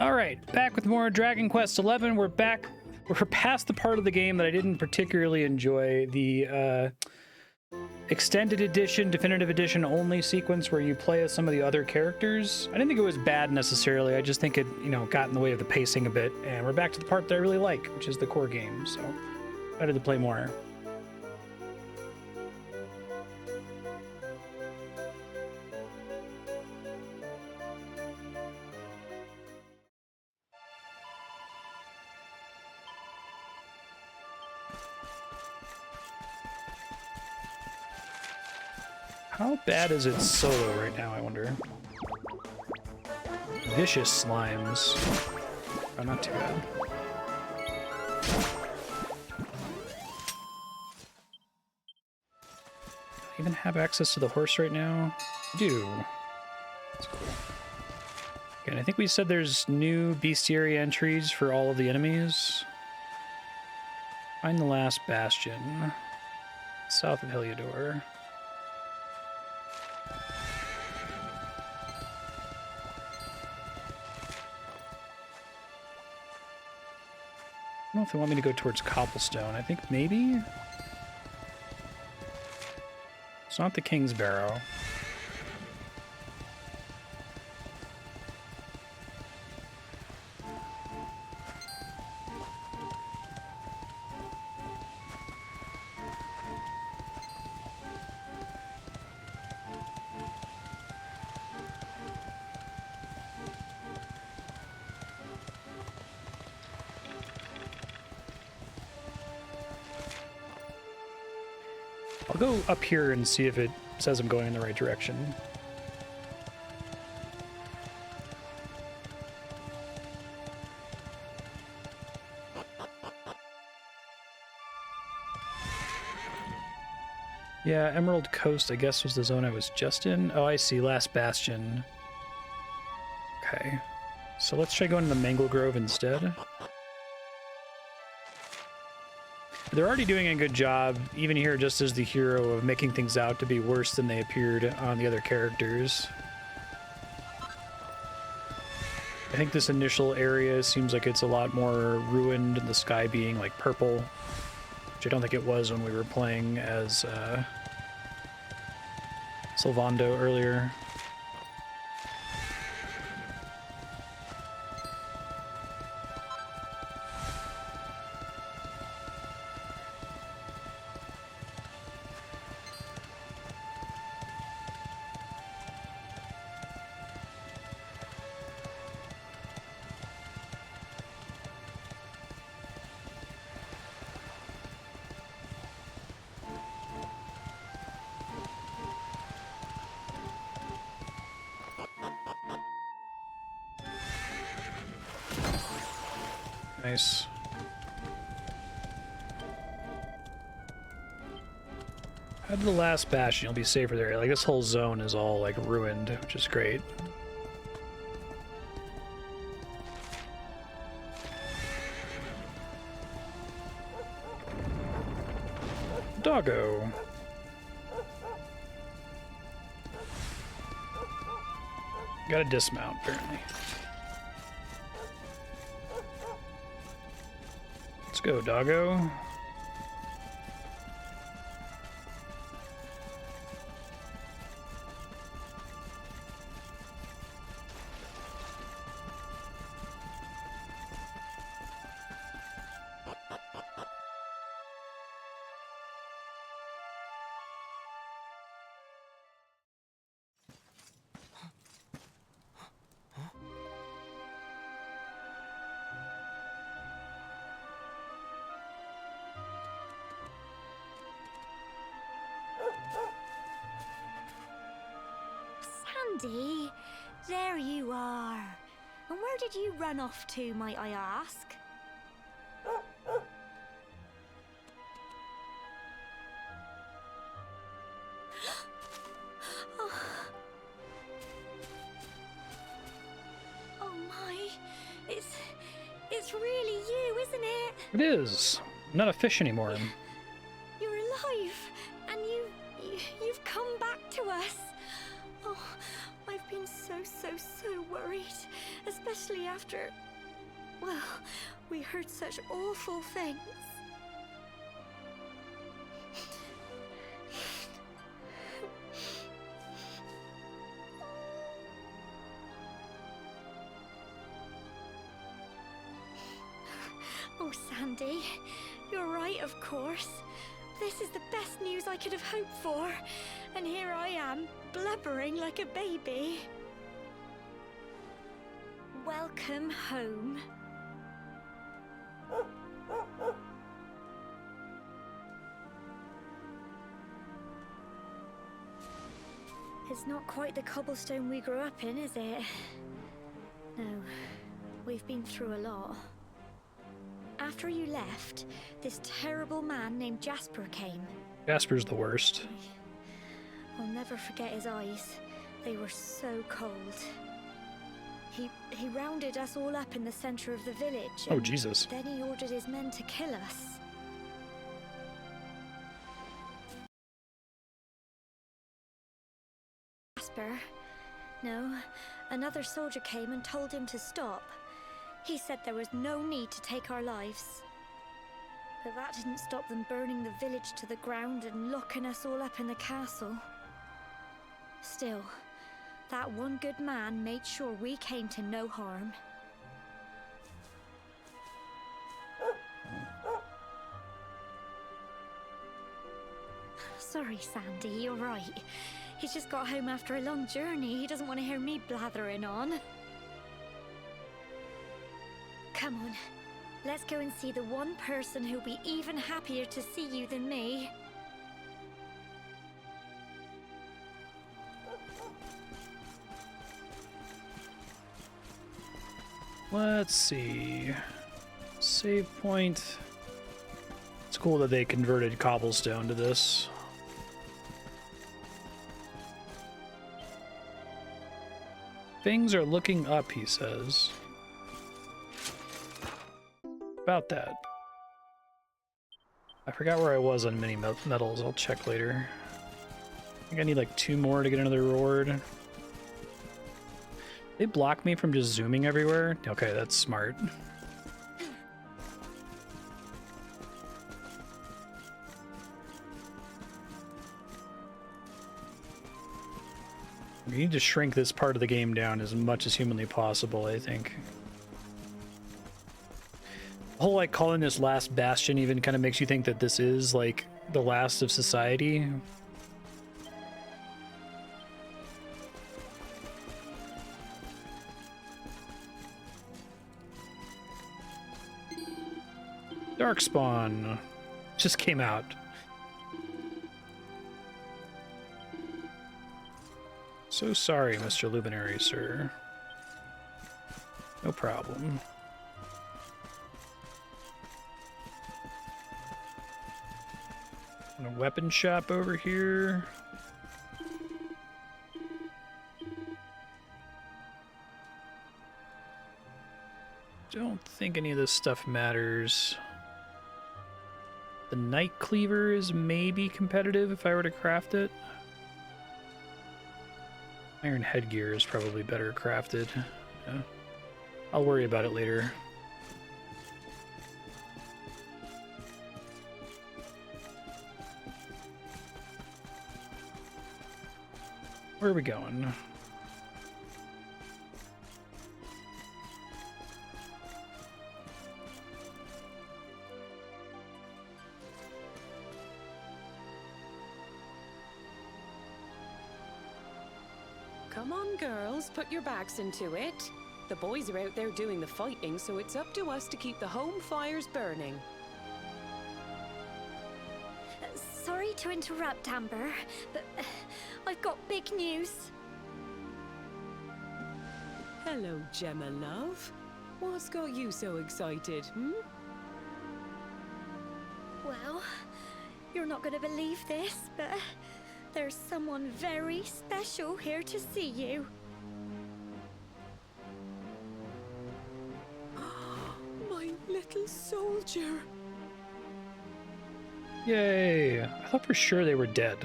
All right, back with more Dragon Quest XI. We're back. We're past the part of the game that I didn't particularly enjoy, the extended edition, definitive edition only sequence where you play as some of the other characters. I didn't think it was bad necessarily. I just think it, got in the way of the pacing a bit. And we're back to the part that I really like, which is the core game. So excited to play more. How bad is it solo right now, I wonder? Vicious slimes. Oh, not too bad. Do I even have access to the horse right now? I do. That's cool. Okay, and I think we said there's new bestiary entries for all of the enemies. Find the last bastion. South of Heliodor. I don't know if they want me to go towards Cobblestone. I think maybe? It's not the King's Barrow. I'll go up here and see if it says I'm going in the right direction. Yeah, Emerald Coast, I guess, was the zone I was just in. Oh, I see. Last Bastion. Okay. So let's try going to the Mangle Grove instead. They're already doing a good job, even here just as the hero, of making things out to be worse than they appeared on the other characters. I think this initial area seems like it's a lot more ruined, and the sky being like purple, which I don't think it was when we were playing as Sylvando earlier. Nice. Head to the last bastion, you'll be safer there. Like, this whole zone is all, like, ruined, which is great. Doggo. Gotta dismount, apparently. Let's go, doggo. Sandy, there you are. And where did you run off to, might I ask? Oh my, it's really you, isn't it? It is. I'm not a fish anymore. You're alive, and you've come back to us. Oh, I've been so worried, especially especially after... Well, we heard such awful things. Oh, Sandy, you're right, of course. This is the best news I could have hoped for. And here I am, blubbering like a baby. Welcome home. It's not quite the cobblestone we grew up in, is it? No, we've been through a lot. After you left, this terrible man named Jasper came. Jasper's the worst. I'll never forget his eyes. They were so cold. He rounded us all up in the center of the village. Oh, Jesus. Then he ordered his men to kill us. Jasper? No, another soldier came and told him to stop. He said there was no need to take our lives. But that didn't stop them burning the village to the ground and locking us all up in the castle. Still, that one good man made sure we came to no harm. Sorry, Sandy, you're right. He's just got home after a long journey. He doesn't want to hear me blathering on. Come on, let's go and see the one person who'll be even happier to see you than me. Let's see. Save point. It's cool that they converted cobblestone to this. Things are looking up, he says. About that. I forgot where I was on mini metals. I'll check later. I think I need like 2 more to get another reward. They block me from just zooming everywhere? Okay, that's smart. We need to shrink this part of the game down as much as humanly possible, I think. The whole, like, calling this Last Bastion even kind of makes you think that this is, like, the last of society. Darkspawn just came out. So sorry, Mr. Luminary, sir. No problem. And a weapon shop over here. Don't think any of this stuff matters. The Night Cleaver is maybe competitive if I were to craft it. Iron headgear is probably better crafted. Yeah. I'll worry about it later. Where are we going? Come on, girls, put your backs into it. The boys are out there doing the fighting, so it's up to us to keep the home fires burning. Sorry to interrupt, Amber, but I've got big news. Hello, Gemma, love. What's got you so excited, hmm? Well, you're not going to believe this, but there's someone very special here to see you. My little soldier. Yay! I thought for sure they were dead.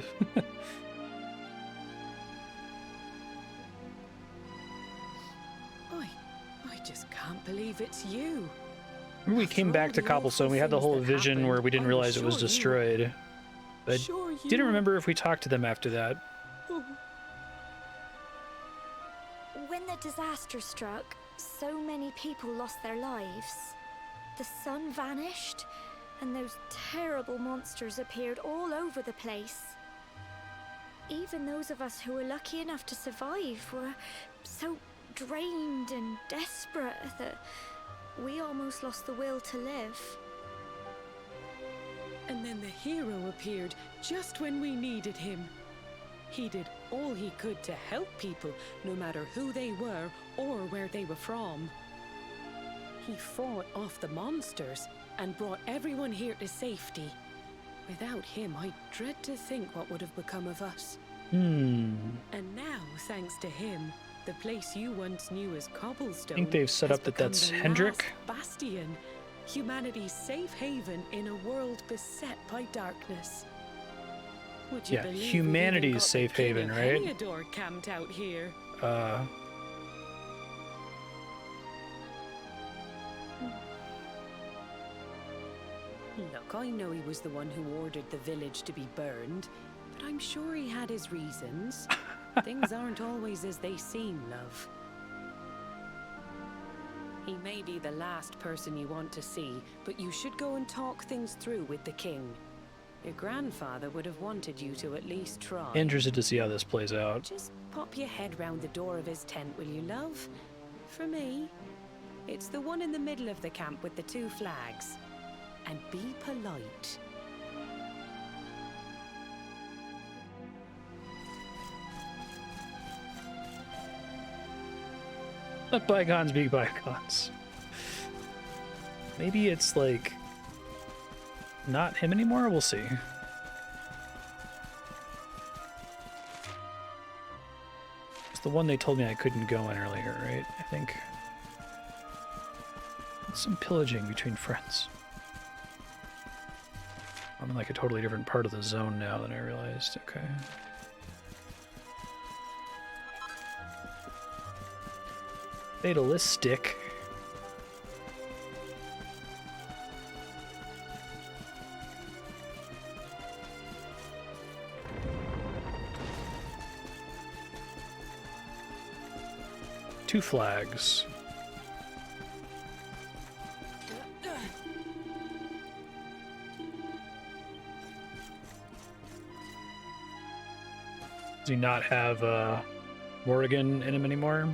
I just can't believe it's you. Remember we came back to Cobblestone, we had the whole vision where we didn't realize it was destroyed. But I didn't remember if we talked to them after that. When the disaster struck, so many people lost their lives. The sun vanished, and those terrible monsters appeared all over the place. Even those of us who were lucky enough to survive were so drained and desperate that we almost lost the will to live. And then the hero appeared just when we needed him. He did all he could to help people, no matter who they were or where they were from. He fought off the monsters and brought everyone here to safety. Without him, I dread to think what would have become of us. And now, thanks to him, the place you once knew as Cobblestone, I think they've set up that that's Hendrik. Bastion, humanity's safe haven in a world beset by darkness. Would you believe humanity's safe haven, right? Heliodor camped out here. Look, I know he was the one who ordered the village to be burned, but I'm sure he had his reasons. Things aren't always as they seem, love. He may be the last person you want to see, but you should go and talk things through with the king. Your grandfather would have wanted you to at least try. Interested to see how this plays out. Just pop your head round the door of his tent, will you, love? For me, it's the one in the middle of the camp with the 2 flags. And be polite. Let bygones be bygones. Maybe it's like not him anymore? We'll see. It's the one they told me I couldn't go in earlier, right? I think. It's some pillaging between friends. I'm in like a totally different part of the zone now than I realized. Okay. Fatalistic. Two flags. Does he not have Morrigan in him anymore?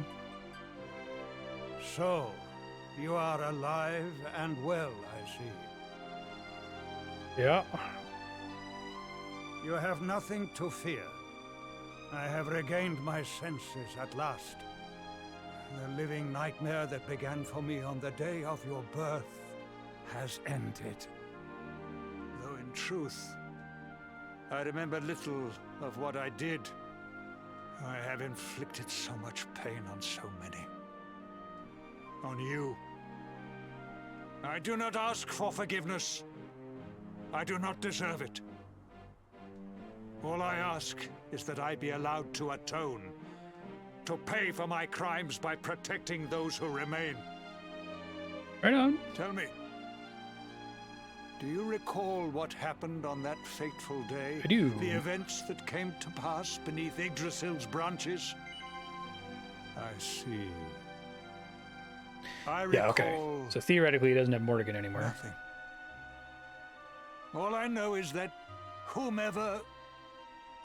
So, you are alive and well, I see. Yeah. You have nothing to fear. I have regained my senses at last. The living nightmare that began for me on the day of your birth has ended. Though in truth, I remember little of what I did. I have inflicted so much pain on so many. On you. I do not ask for forgiveness. I do not deserve it. All I ask is that I be allowed to atone, to pay for my crimes by protecting those who remain. Right on. Tell me, do you recall what happened on that fateful day? I do. The events that came to pass beneath Yggdrasil's branches? I see. I recall... Yeah, okay. So theoretically he doesn't have Morrigan anymore. Nothing. All I know is that whomever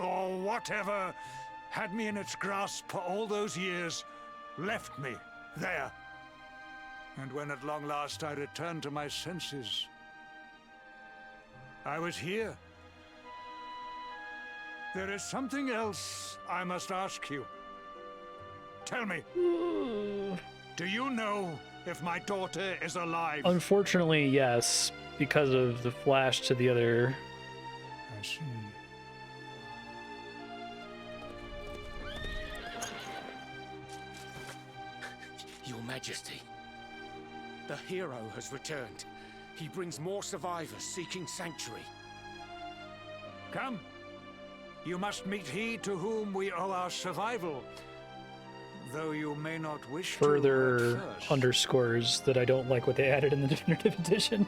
or whatever had me in its grasp for all those years left me there. And when at long last I returned to my senses, I was here. There is something else I must ask you. Tell me. Do you know if my daughter is alive? Unfortunately, yes, because of the flash to the other. I see. Your Majesty, the hero has returned. He brings more survivors seeking sanctuary. Come. You must meet he to whom we owe our survival. though you may not wish further to at first. underscores that I don't like what they added in the definitive edition.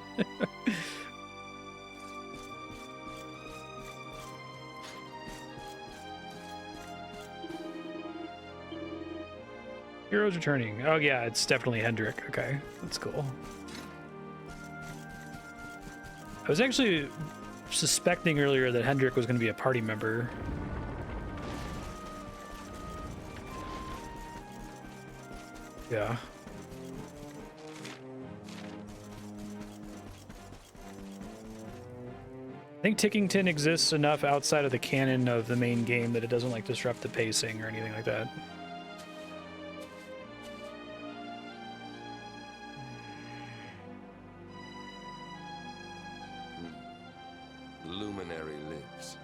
Heroes returning. Oh yeah, it's definitely Hendrik. Okay, that's cool. I was actually suspecting earlier that Hendrik was going to be a party member. Yeah. I think Tickington exists enough outside of the canon of the main game that it doesn't like disrupt the pacing or anything like that. Luminary lives.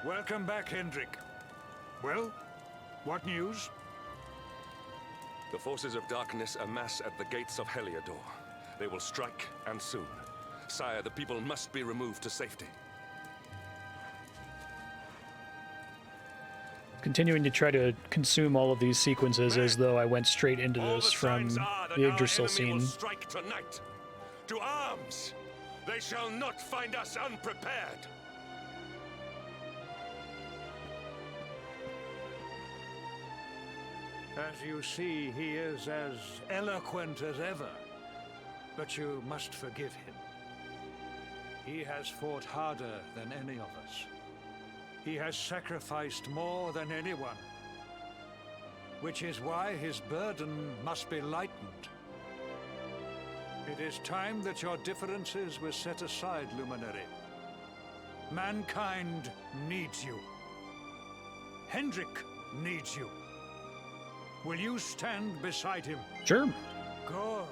Welcome back, Hendrik. Well, what news? The forces of darkness amass at the gates of Heliodor. They will strike, and soon. Sire, the people must be removed to safety. Continuing to try to consume all of these sequences as though I went straight into All this the from signs are that the our Yggdrasil enemy scene. will strike tonight. To arms! They shall not find us unprepared. As you see, he is as eloquent as ever. But you must forgive him. He has fought harder than any of us. He has sacrificed more than anyone. Which is why his burden must be lightened. It is time that your differences were set aside, Luminary. Mankind needs you. Hendrik needs you. Will you stand beside him? Sure. Good.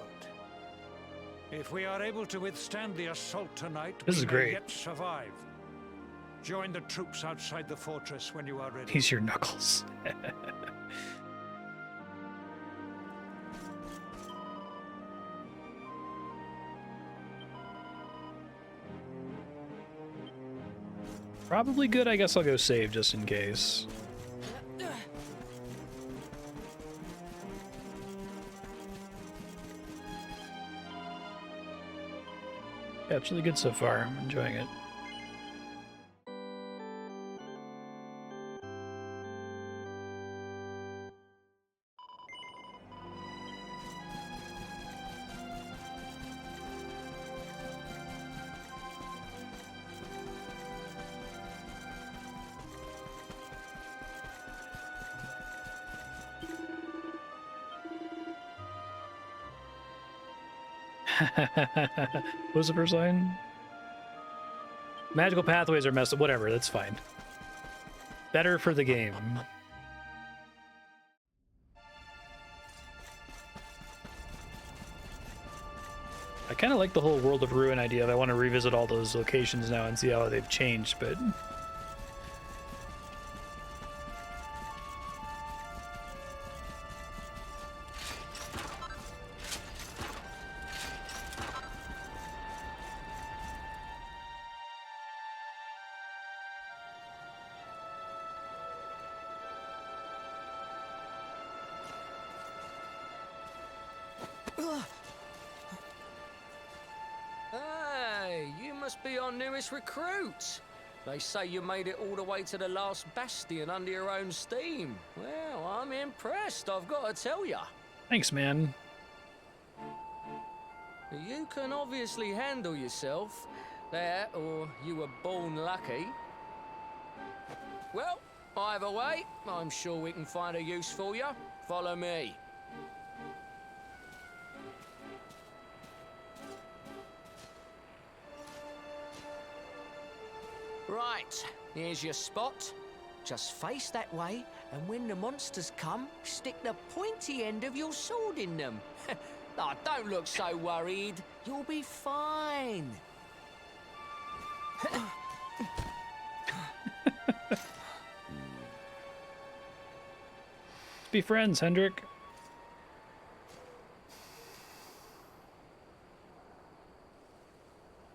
If we are able to withstand the assault tonight, This we is may great. yet survive. Join the troops outside the fortress when you are ready. He's your Knuckles. Probably good. I guess I'll go save just in case. Yeah, it's really good so far. I'm enjoying it. What was the first line? Magical pathways are messed up. Whatever, that's fine. Better for the game. I kind of like the whole World of Ruin idea. I want to revisit all those locations now and see how they've changed, but... Hey, you must be our newest recruit. They say you made it all the way to the last bastion under your own steam. Well, I'm impressed, I've got to tell ya. Thanks, man. You can obviously handle yourself. That, or you were born lucky. Well, either way, I'm sure we can find a use for you. Follow me. Right, here's your spot. Just face that way, and when the monsters come, stick the pointy end of your sword in them. Oh, don't look so worried. You'll be fine. Be friends, Hendrik.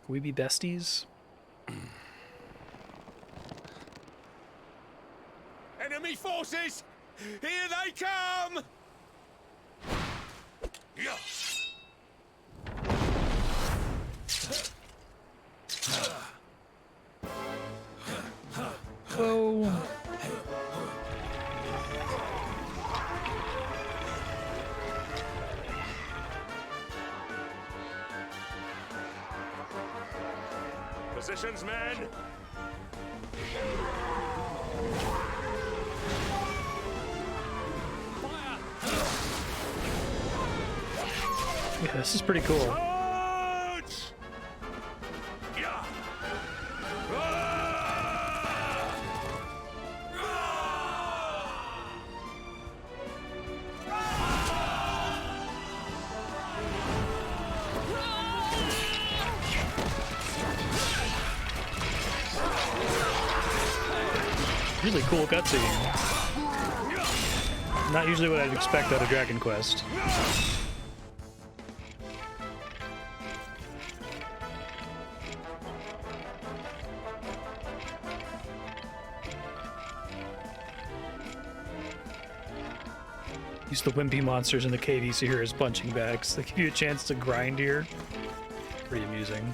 Can we be besties? Enemy forces! Here they come! Yeah. Whoa. Positions, men! Yeah, this is pretty cool. Charge! Yeah. Really cool cutscene. Not usually what I'd expect out of Dragon Quest. Use the wimpy monsters in the cave you see here as punching bags. They give you a chance to grind here. Pretty amusing.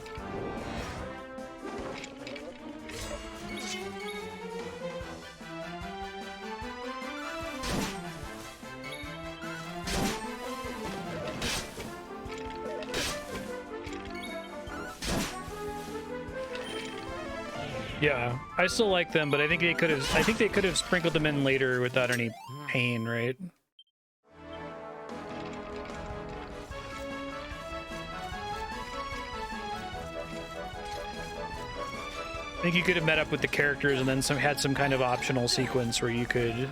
Yeah, I still like them, but I think they could have sprinkled them in later without any pain, right? I think you could have met up with the characters and then had some kind of optional sequence where you could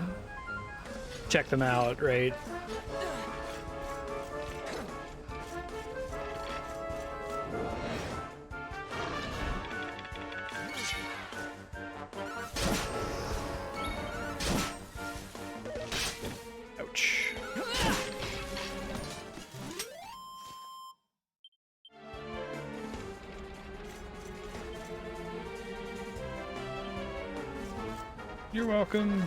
check them out, right? Ouch. You're welcome.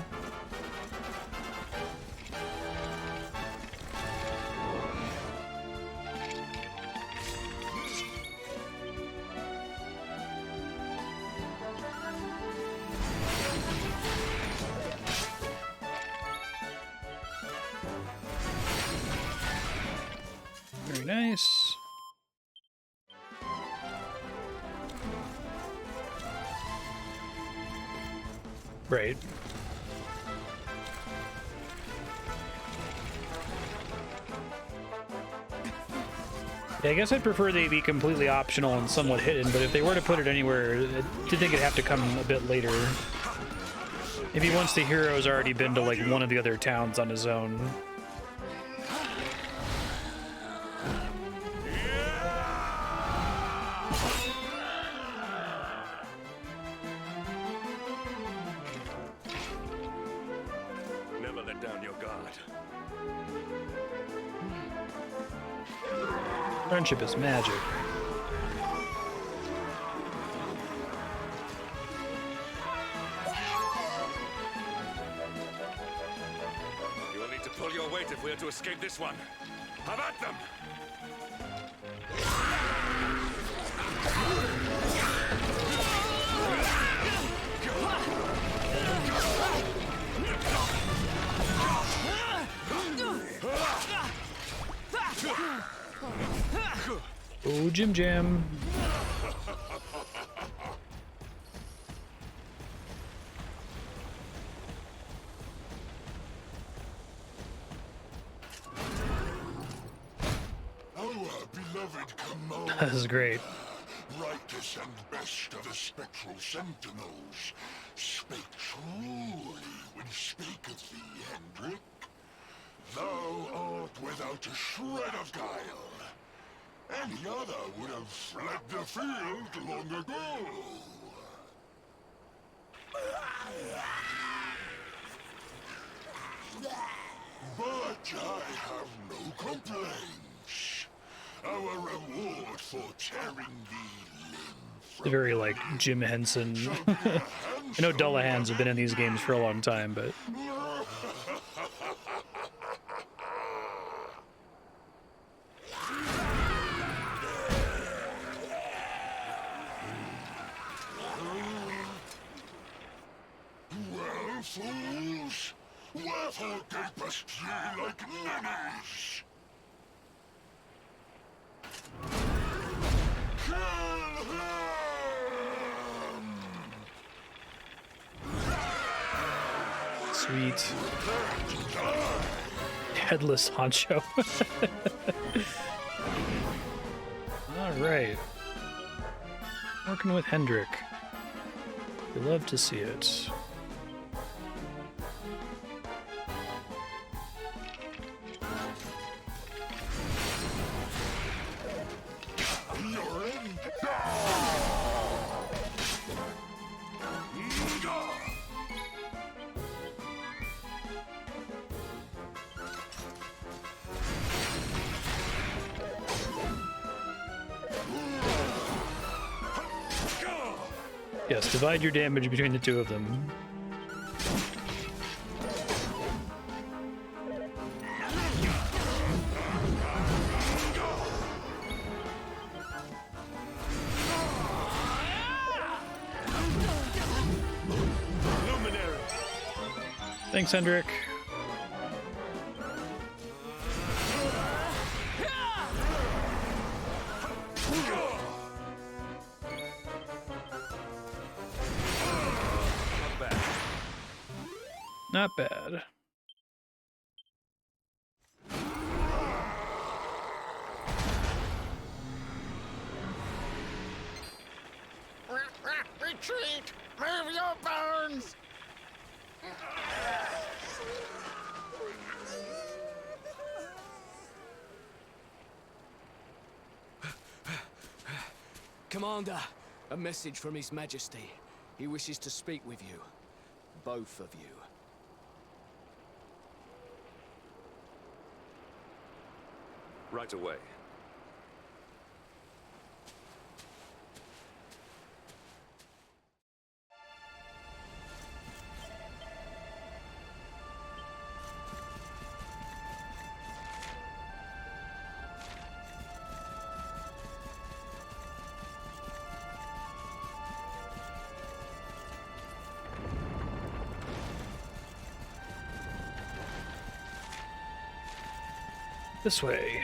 Very nice. Right. Yeah, I guess I'd prefer they be completely optional and somewhat hidden, but if they were to put it anywhere, I did think it'd have to come a bit later. Maybe once the hero's already been to like one of the other towns on his own. Never let down your guard. Friendship is magic. You will need to pull your weight if we are to escape this one. Have at them! Oh, Jim Jam. Our beloved commander, This is great. brightest and best of the spectral sentinels, spake truly when spaketh thee, Hendrik. Thou art without a shred of guile. Any other would have fled the field long ago. But I have no complaints. Our reward for tearing thee limb The very like Jim Henson from shall be a I know Dullahans have been in these games for a long time, but Well, fools, wherefore gapest ye like ninnies? Kill him! sweet. Headless honcho. All right. Working with Hendrik. We love to see it. You're in. Yes, divide your damage between the two of them. Luminary. Thanks, Hendrik. Not bad. Retreat! Move your bones! Commander, a message from His Majesty. He wishes to speak with you. Both of you. Right away. This way.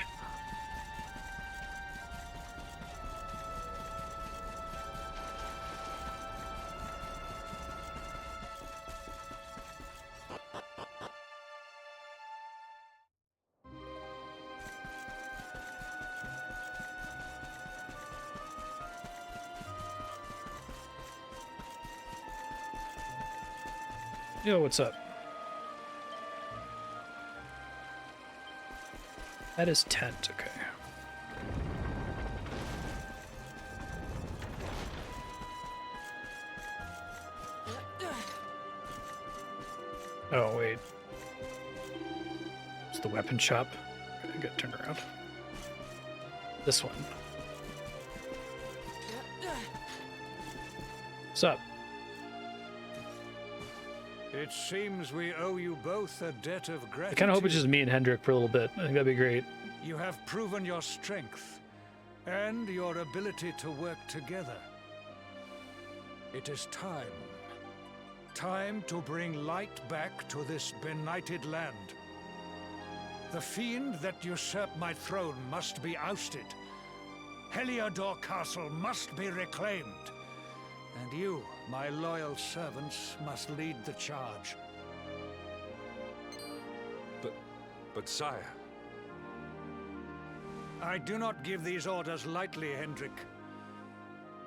Yo, what's up? That is tent, okay. Oh, wait. It's the weapon shop. Okay, I gotta turn around. This one. What's up? It seems we owe you both a debt of gratitude. I kind of hope it's just me and Hendrik for a little bit. I think that'd be great. You have proven your strength and your ability to work together. It is time. Time to bring light back to this benighted land. The fiend that usurped my throne must be ousted. Heliodor Castle must be reclaimed. And you, my loyal servants, must lead the charge. But sire... I do not give these orders lightly, Hendrik.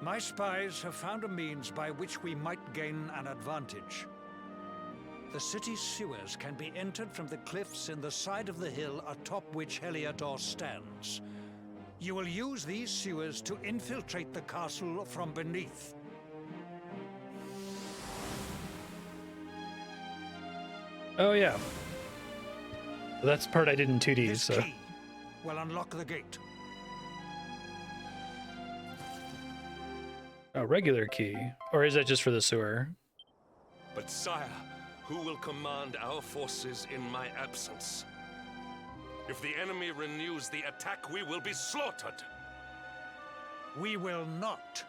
My spies have found a means by which we might gain an advantage. The city's sewers can be entered from the cliffs in the side of the hill atop which Heliodor stands. You will use these sewers to infiltrate the castle from beneath. Oh, yeah. Well, that's the part I did in 2D, This so... key will unlock the gate. Oh, regular key. Or is that just for the sewer? But sire, who will command our forces in my absence? If the enemy renews the attack, we will be slaughtered. We will not.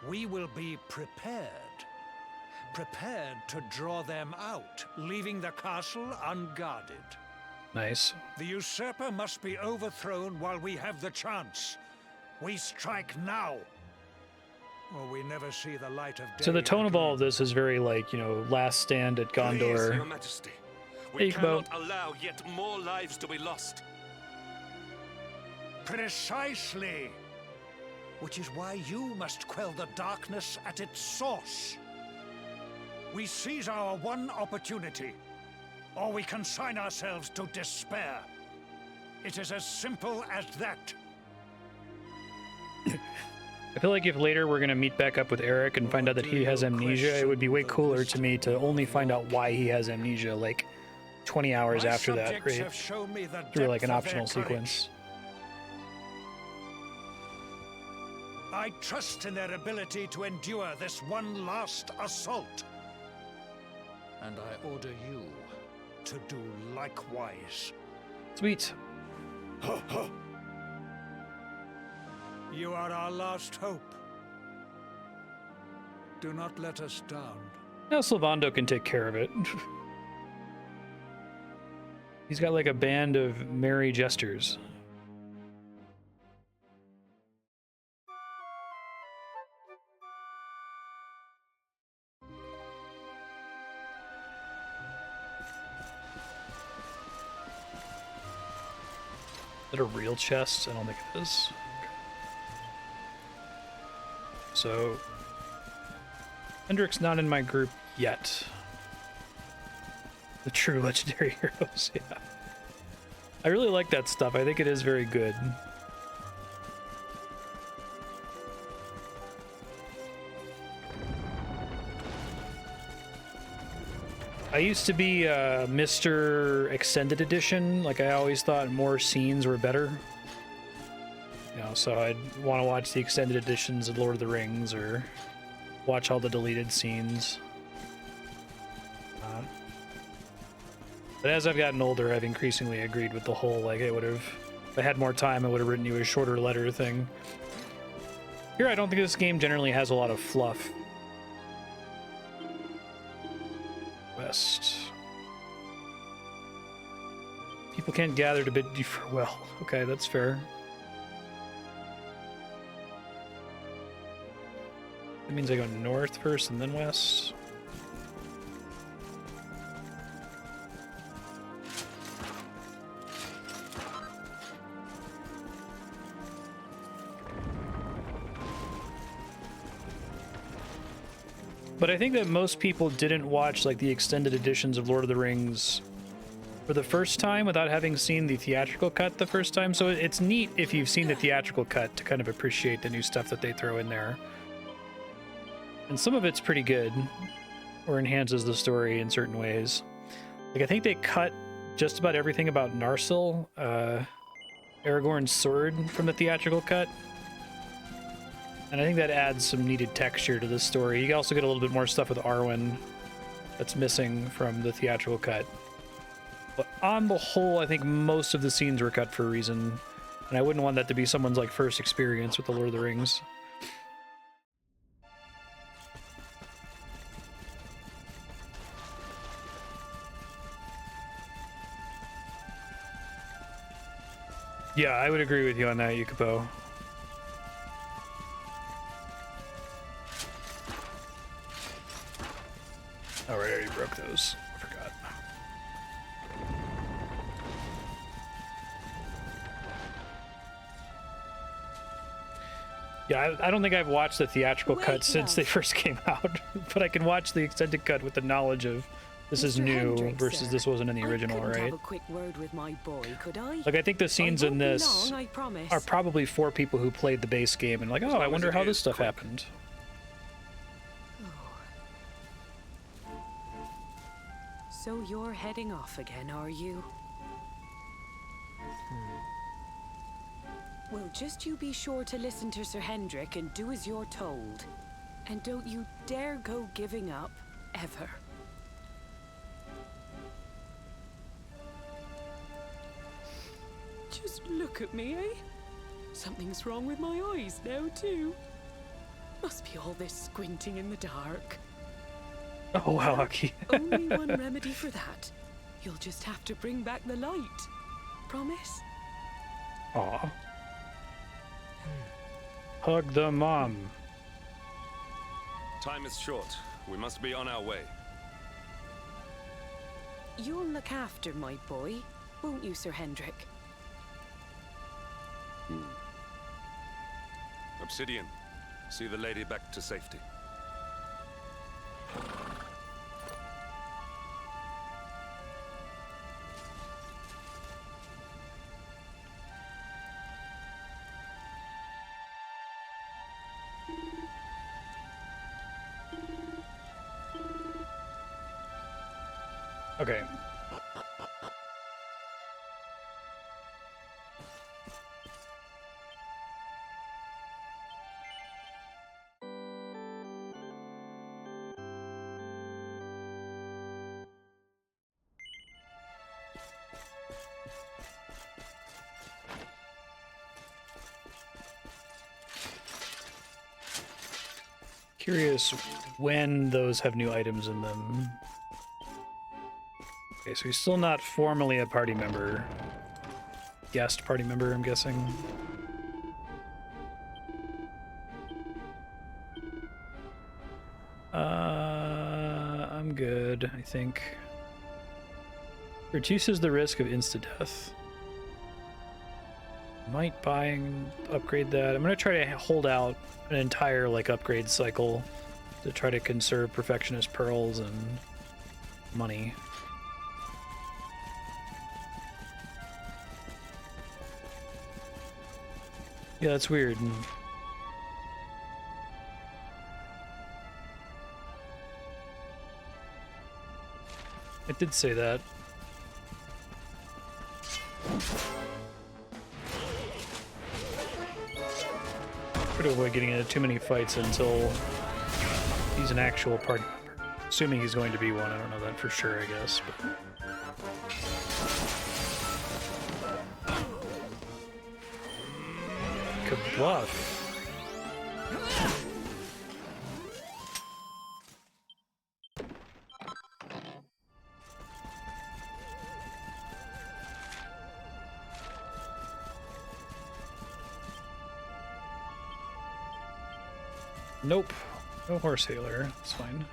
We will be prepared. Prepared to draw them out, leaving the castle unguarded. Nice. The usurper must be overthrown while we have the chance. We strike now, or we never see the light of day. So the tone of all again. of this is very like, you know, Last Stand at Please, Gondor. Your Majesty, Hey, we Kubo. cannot allow yet more lives to be lost. Precisely. Which is why you must quell the darkness at its source. We seize our one opportunity, or we consign ourselves to despair. It is as simple as that. I feel like if later we're gonna meet back up with Eric and find out that he has amnesia, it would be way cooler to me to only find out why he has amnesia like 20 hours My after that, subjects right? have shown me the Through like an depth of their optional courage. sequence. I trust in their ability to endure this one last assault. And I order you to do likewise. Sweet. You are our last hope. Do not let us down. Now Sylvando can take care of it. He's got like a band of merry jesters. Is that a real chest? I don't think it is. Okay. So, Hendrick's not in my group yet. The true legendary heroes, yeah. I really like that stuff. I think it is very good. I used to be Mr. Extended Edition. Like, I always thought more scenes were better. You know, so I'd want to watch the extended editions of Lord of the Rings or watch all the deleted scenes. But as I've gotten older, I've increasingly agreed with the whole, like, I would have, if I had more time, I would have written you a shorter letter thing. Here, I don't think this game generally has a lot of fluff. West. People can't gather to bid you farewell. Okay, that's fair. That means I go north first and then west. But I think that most people didn't watch like the extended editions of Lord of the Rings for the first time without having seen the theatrical cut the first time. So it's neat if you've seen the theatrical cut to kind of appreciate the new stuff that they throw in there. And some of it's pretty good or enhances the story in certain ways. Like I think they cut just about everything about Narsil, Aragorn's sword, from the theatrical cut. And I think that adds some needed texture to the story. You also get a little bit more stuff with Arwen that's missing from the theatrical cut. But on the whole, I think most of the scenes were cut for a reason. And I wouldn't want that to be someone's like first experience with the Lord of the Rings. Yeah, I would agree with you on that, Yukipo. Oh, right, I already broke those. I forgot. Yeah, I don't think I've watched the theatrical cut since they first came out, but I can watch the extended cut with the knowledge of this is Mr. new Hendrick, versus sir. this wasn't in the original, I couldn't right? have a quick word with my boy, could I? Like, I think the scenes I in won't be this long, I promise. are probably for people who played the base game and like, oh, I wonder how this stuff happened. So you're heading off again, are you? Well, just you be sure to listen to Sir Hendrick and do as you're told. And don't you dare go giving up ever. Just look at me, eh? Something's wrong with my eyes now, too. Must be all this squinting in the dark. Oh, wow, Aki. Only one remedy for that. You'll just have to bring back the light. Promise? Aw. Hug the mom. Time is short. We must be on our way. You'll look after my boy, won't you, Sir Hendrik? Obsidian, see the lady back to safety. Okay. Curious when those have new items in them. Okay, so he's still not formally a party member. Guest party member, I'm guessing. I'm good, I think. Reduces the risk of insta-death. Might buy and upgrade that. I'm gonna try to hold out an entire upgrade cycle to try to conserve perfectionist pearls and money. Yeah, that's weird. It did say that. Try to avoid getting into too many fights until he's an actual party member. Assuming he's going to be one, I don't know that for sure, I guess. But... Kabluff. Nope. No horse healer. It's fine.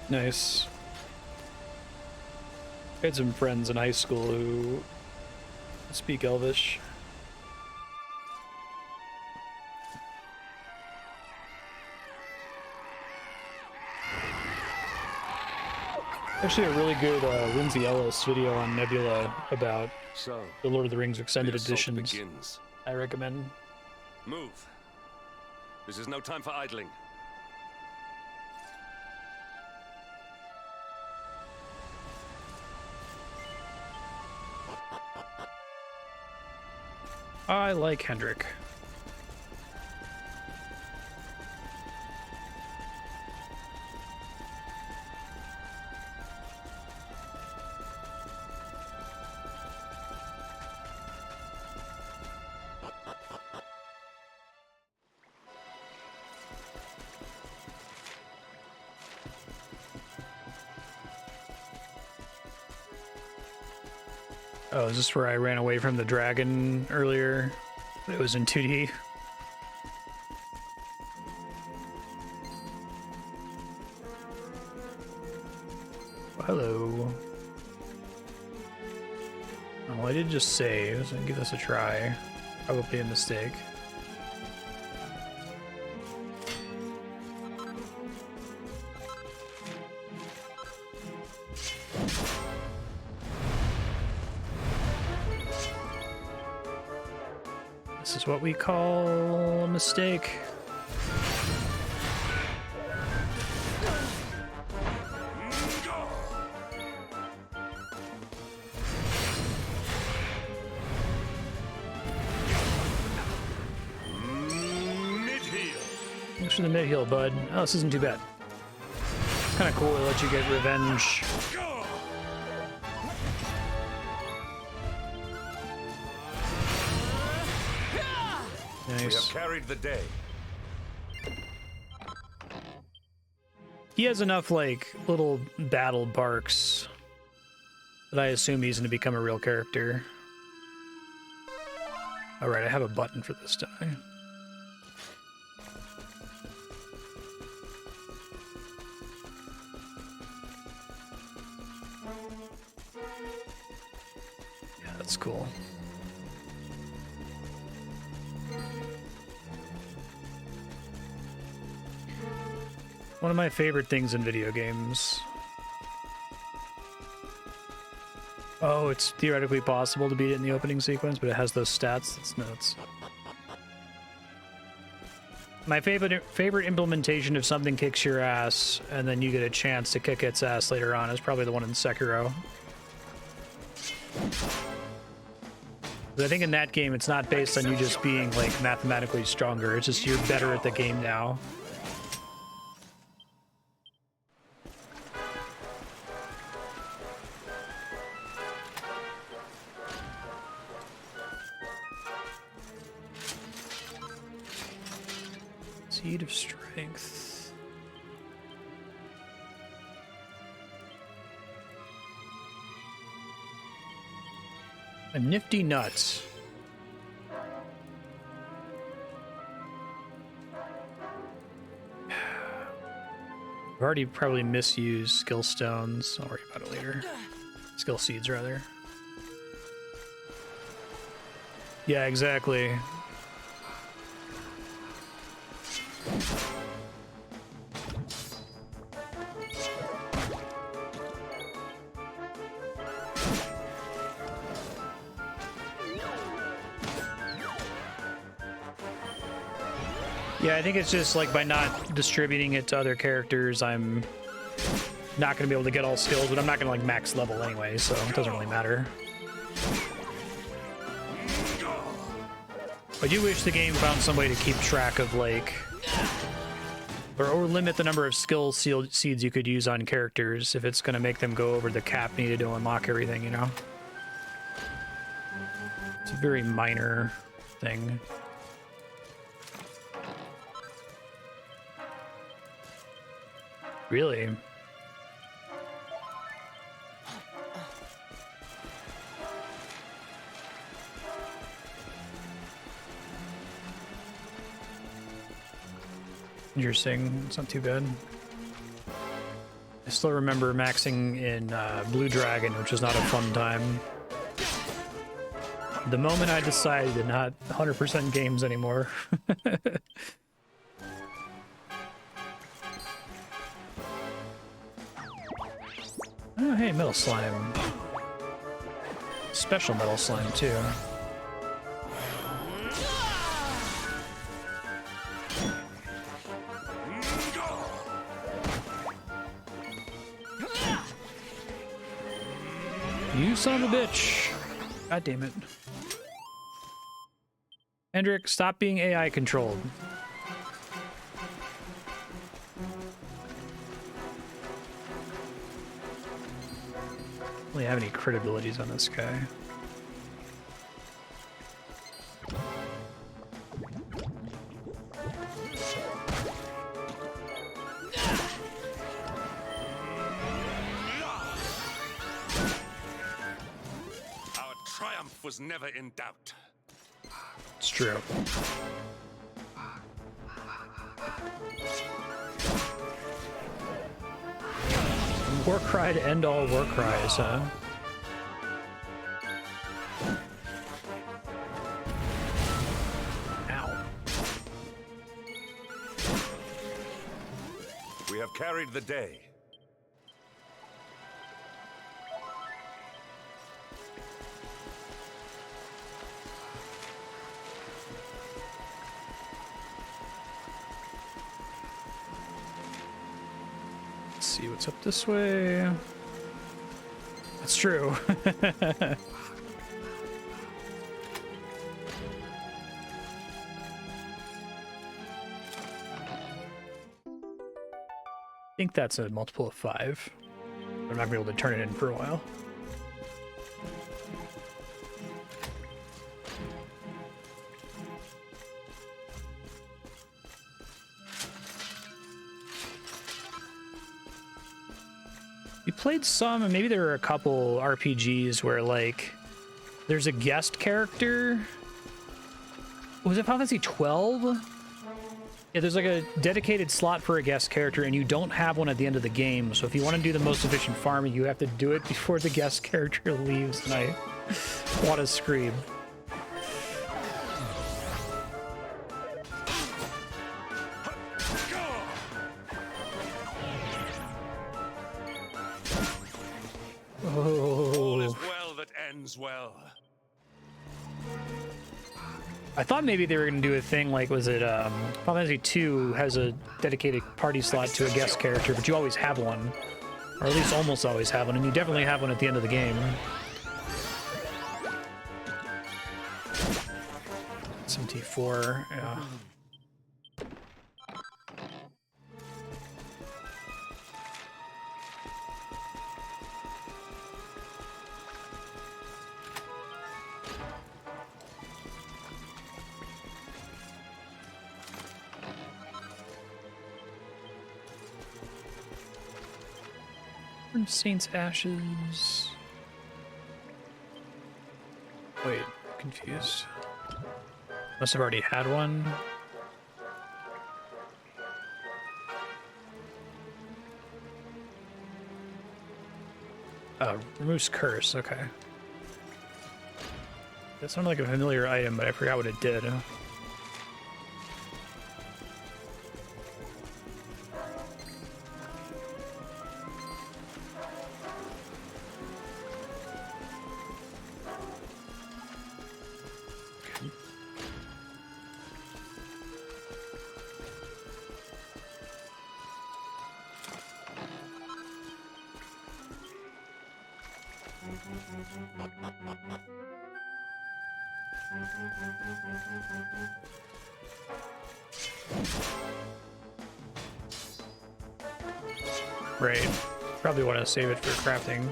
Nice. I had some friends in high school who speak Elvish. Actually, a really good Lindsay Ellis video on Nebula about the Lord of the Rings extended editions. Begins. I recommend. Move. This is no time for idling. I like Hendrik. Oh, is this where I ran away from the dragon earlier? It was in 2D. Hello. Oh, well, I did just save, so give this a try. Probably a mistake. This is what we call a mistake. Thanks for the mid-heal, bud. Oh, this isn't too bad. It's kind of cool to let you get revenge. Nice. We have carried the day. He has enough, like, little battle barks that I assume he's going to become a real character. Alright, I have a button for this die. Yeah, that's cool. One of my favorite things in video games. Oh, it's theoretically possible to beat it in the opening sequence, but it has those stats. That's nuts. My favorite implementation of something kicks your ass, and then you get a chance to kick its ass later on is probably the one in Sekiro. But I think in that game, it's not based on you just being, like, mathematically stronger. It's just you're better at the game now. Seed of Strength. A nifty nut. I've already probably misused skill stones. I'll worry about it later. Skill seeds, rather. Yeah, exactly. Yeah, I think it's just like by not distributing it to other characters, I'm not going to be able to get all skills, but I'm not going to like max level anyway, so it doesn't really matter. I do wish the game found some way to keep track of like, or limit the number of skill seeds you could use on characters if it's going to make them go over the cap needed to unlock everything, you know? It's a very minor thing. Really? Interesting. It's not too bad. I still remember maxing in Blue Dragon, which was not a fun time. The moment I decided to not 100% games anymore. Oh, hey, metal slime. Special metal slime, too. You son of a bitch. God damn it. Hendrik, stop being AI controlled. Don't really have any crit abilities on this guy. triumph was never in doubt. It's true. War cry to end all war cries, huh? Ow. We have carried the day. Let's see what's up this way. That's true. I think that's a multiple of 5. I'm not gonna be able to turn it in for a while. We played some, and maybe there were a couple RPGs where, like, there's a guest character. Was it Final Fantasy 12? Yeah, there's like a dedicated slot for a guest character, and you don't have one at the end of the game. So if you want to do the most efficient farming, you have to do it before the guest character leaves, and I want to scream. All is well that ends well. I thought maybe they were going to do a thing like, was it, Final Fantasy 2 has a dedicated party slot to a guest character, but you always have one. Or at least almost always have one, and you definitely have one at the end of the game. 74, yeah. Saint's Ashes. Wait, confused. Must have already had one. Oh, Moose Curse, okay. That sounded like a familiar item, but I forgot what it did. Right. Probably want to save it for crafting.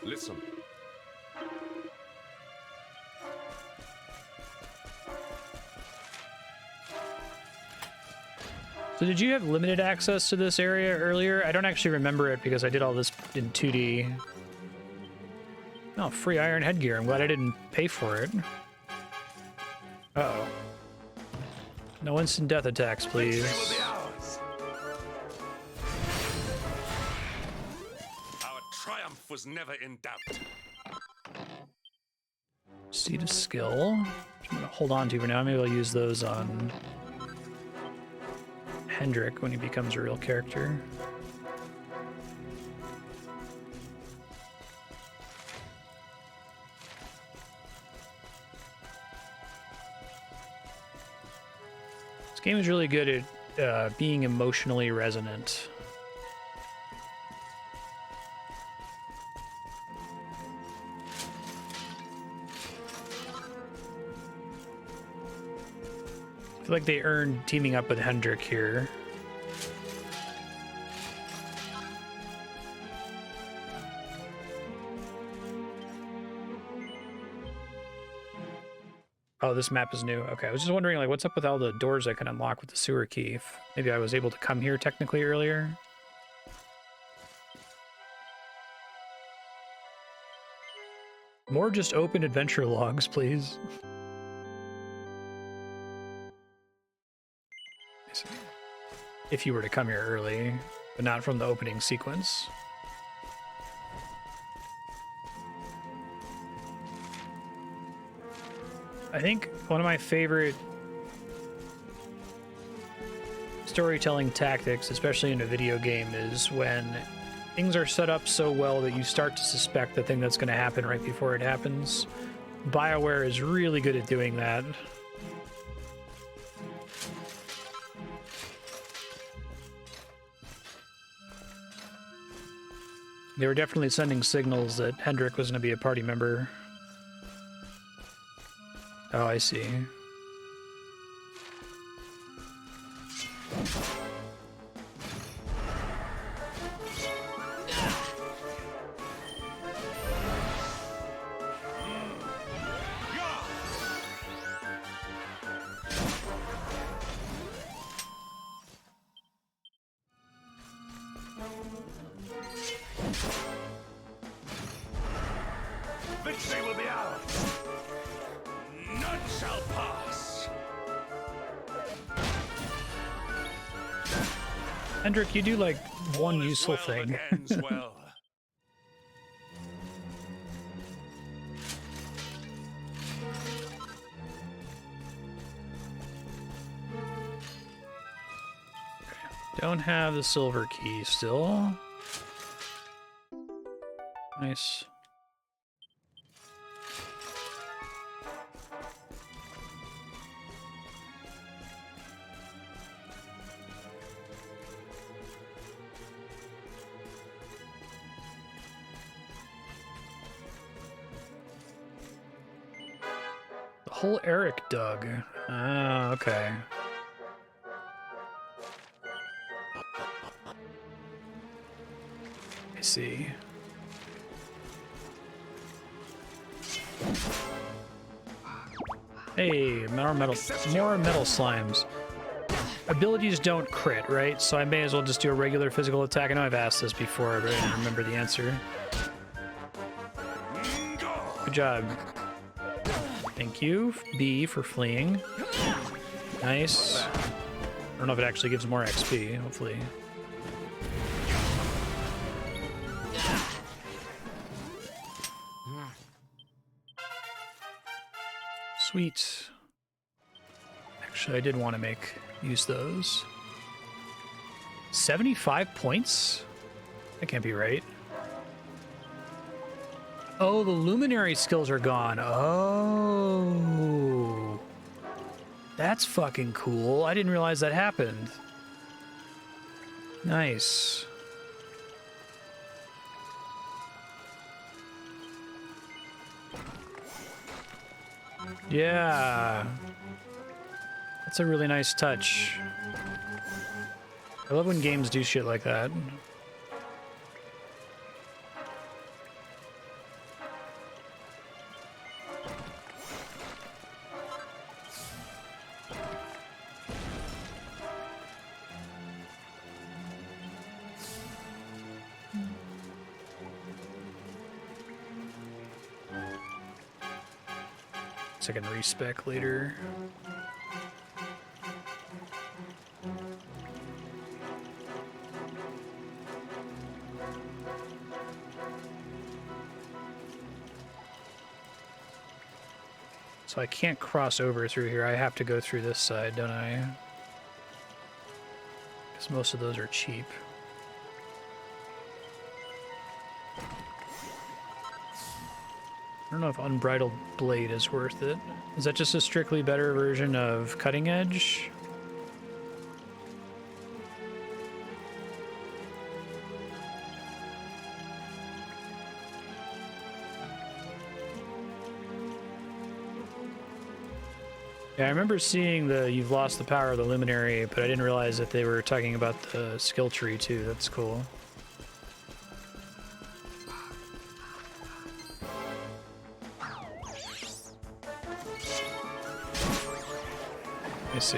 Listen. So did you have limited access to this area earlier? I don't actually remember it because I did all this in 2D. Oh, free iron headgear. I'm glad I didn't pay for it. Uh-oh. No instant death attacks, please. Our triumph was never in doubt. Seed of Skill, which I'm gonna hold on to for now. Maybe I'll use those on Hendrik when he becomes a real character. This game is really good at being emotionally resonant. I feel like they earned teaming up with Hendrik here. Oh, this map is new. Okay, I was just wondering, like, what's up with all the doors I can unlock with the sewer key? If maybe I was able to come here technically earlier. More just open adventure logs, please. If you were to come here early, but not from the opening sequence. I think one of my favorite storytelling tactics, especially in a video game, is when things are set up so well that you start to suspect the thing that's going to happen right before it happens. BioWare is really good at doing that. They were definitely sending signals that Hendrik was going to be a party member. Oh, I see. Victory will be ours. None shall pass. Hendrik, you do like one useful Well thing. that ends well. Don't have the silver key still. Nice. The whole Eric dug. Ah, okay. I see. Hey, more metal slimes. Abilities don't crit, right? So I may as well just do a regular physical attack. I know I've asked this before, but I didn't remember the answer. Good job. Thank you, B, for fleeing. Nice. I don't know if it actually gives more XP, hopefully. Sweet. Actually, I did want to use those. 75 points? That can't be right. Oh, the luminary skills are gone. Oh. That's fucking cool. I didn't realize that happened. Nice. Yeah. That's a really nice touch. I love when games do shit like that. So I can respec later. So I can't cross over through here. I have to go through this side, don't I? Because most of those are cheap. I don't know if Unbridled Blade is worth it. Is that just a strictly better version of Cutting Edge? Yeah, I remember seeing the You've Lost the Power of the Luminary, but I didn't realize that they were talking about the skill tree too. That's cool. I see.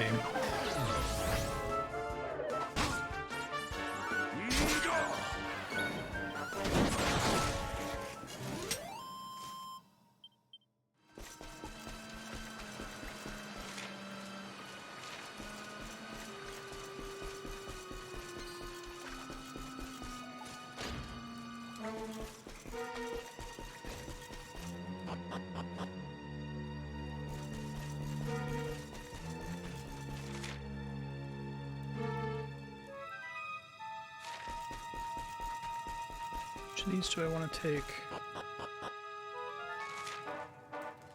Which of these do I want to take?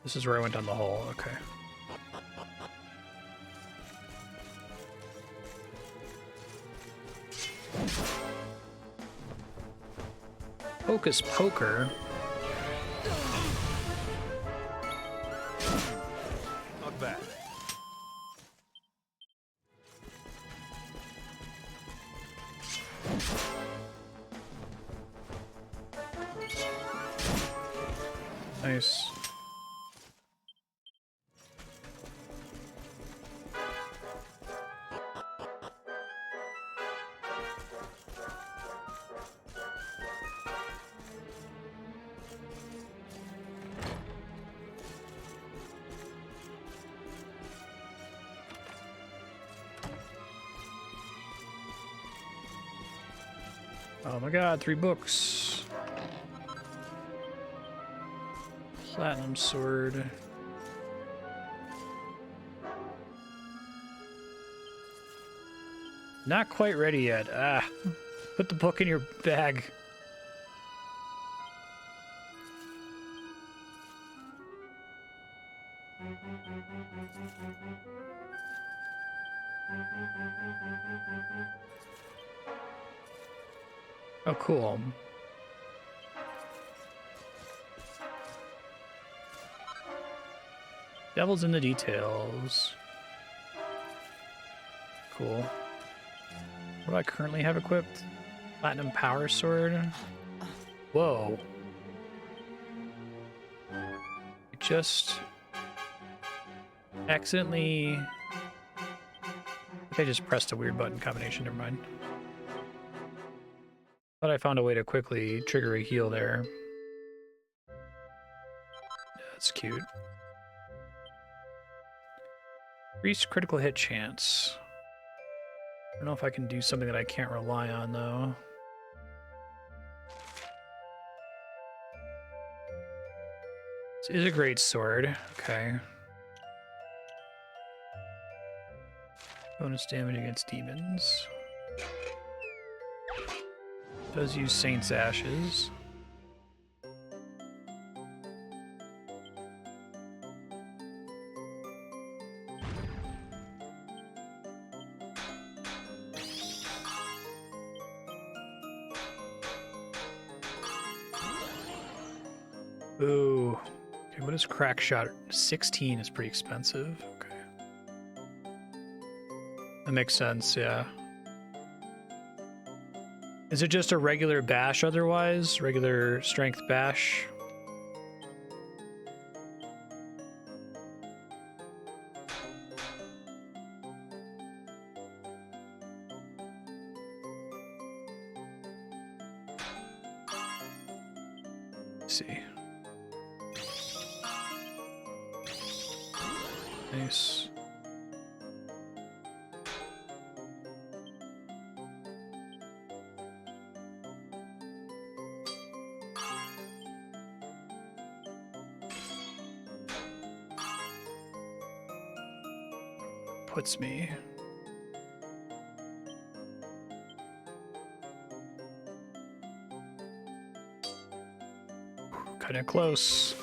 This is where I went down the hole, okay. Hocus Poker. Not bad. Nice. Oh my god, 3 books. Platinum sword. Not quite ready yet. Ah, put the book in your bag. Oh, cool. Devil's in the details. Cool. What do I currently have equipped? Platinum power sword. Whoa. I just accidentally... I think I just pressed a weird button combination, never mind. Thought I found a way to quickly trigger a heal there. That's cute. Increased critical hit chance. I don't know if I can do something that I can't rely on, though. This is a great sword. Okay. Bonus damage against demons. Does use Saint's Ashes. Ooh. Okay, what is crack shot? 16 is pretty expensive. Okay. That makes sense, yeah. Is it just a regular bash otherwise? Regular strength bash? Let's see. Nice. Puts me. Kind of close.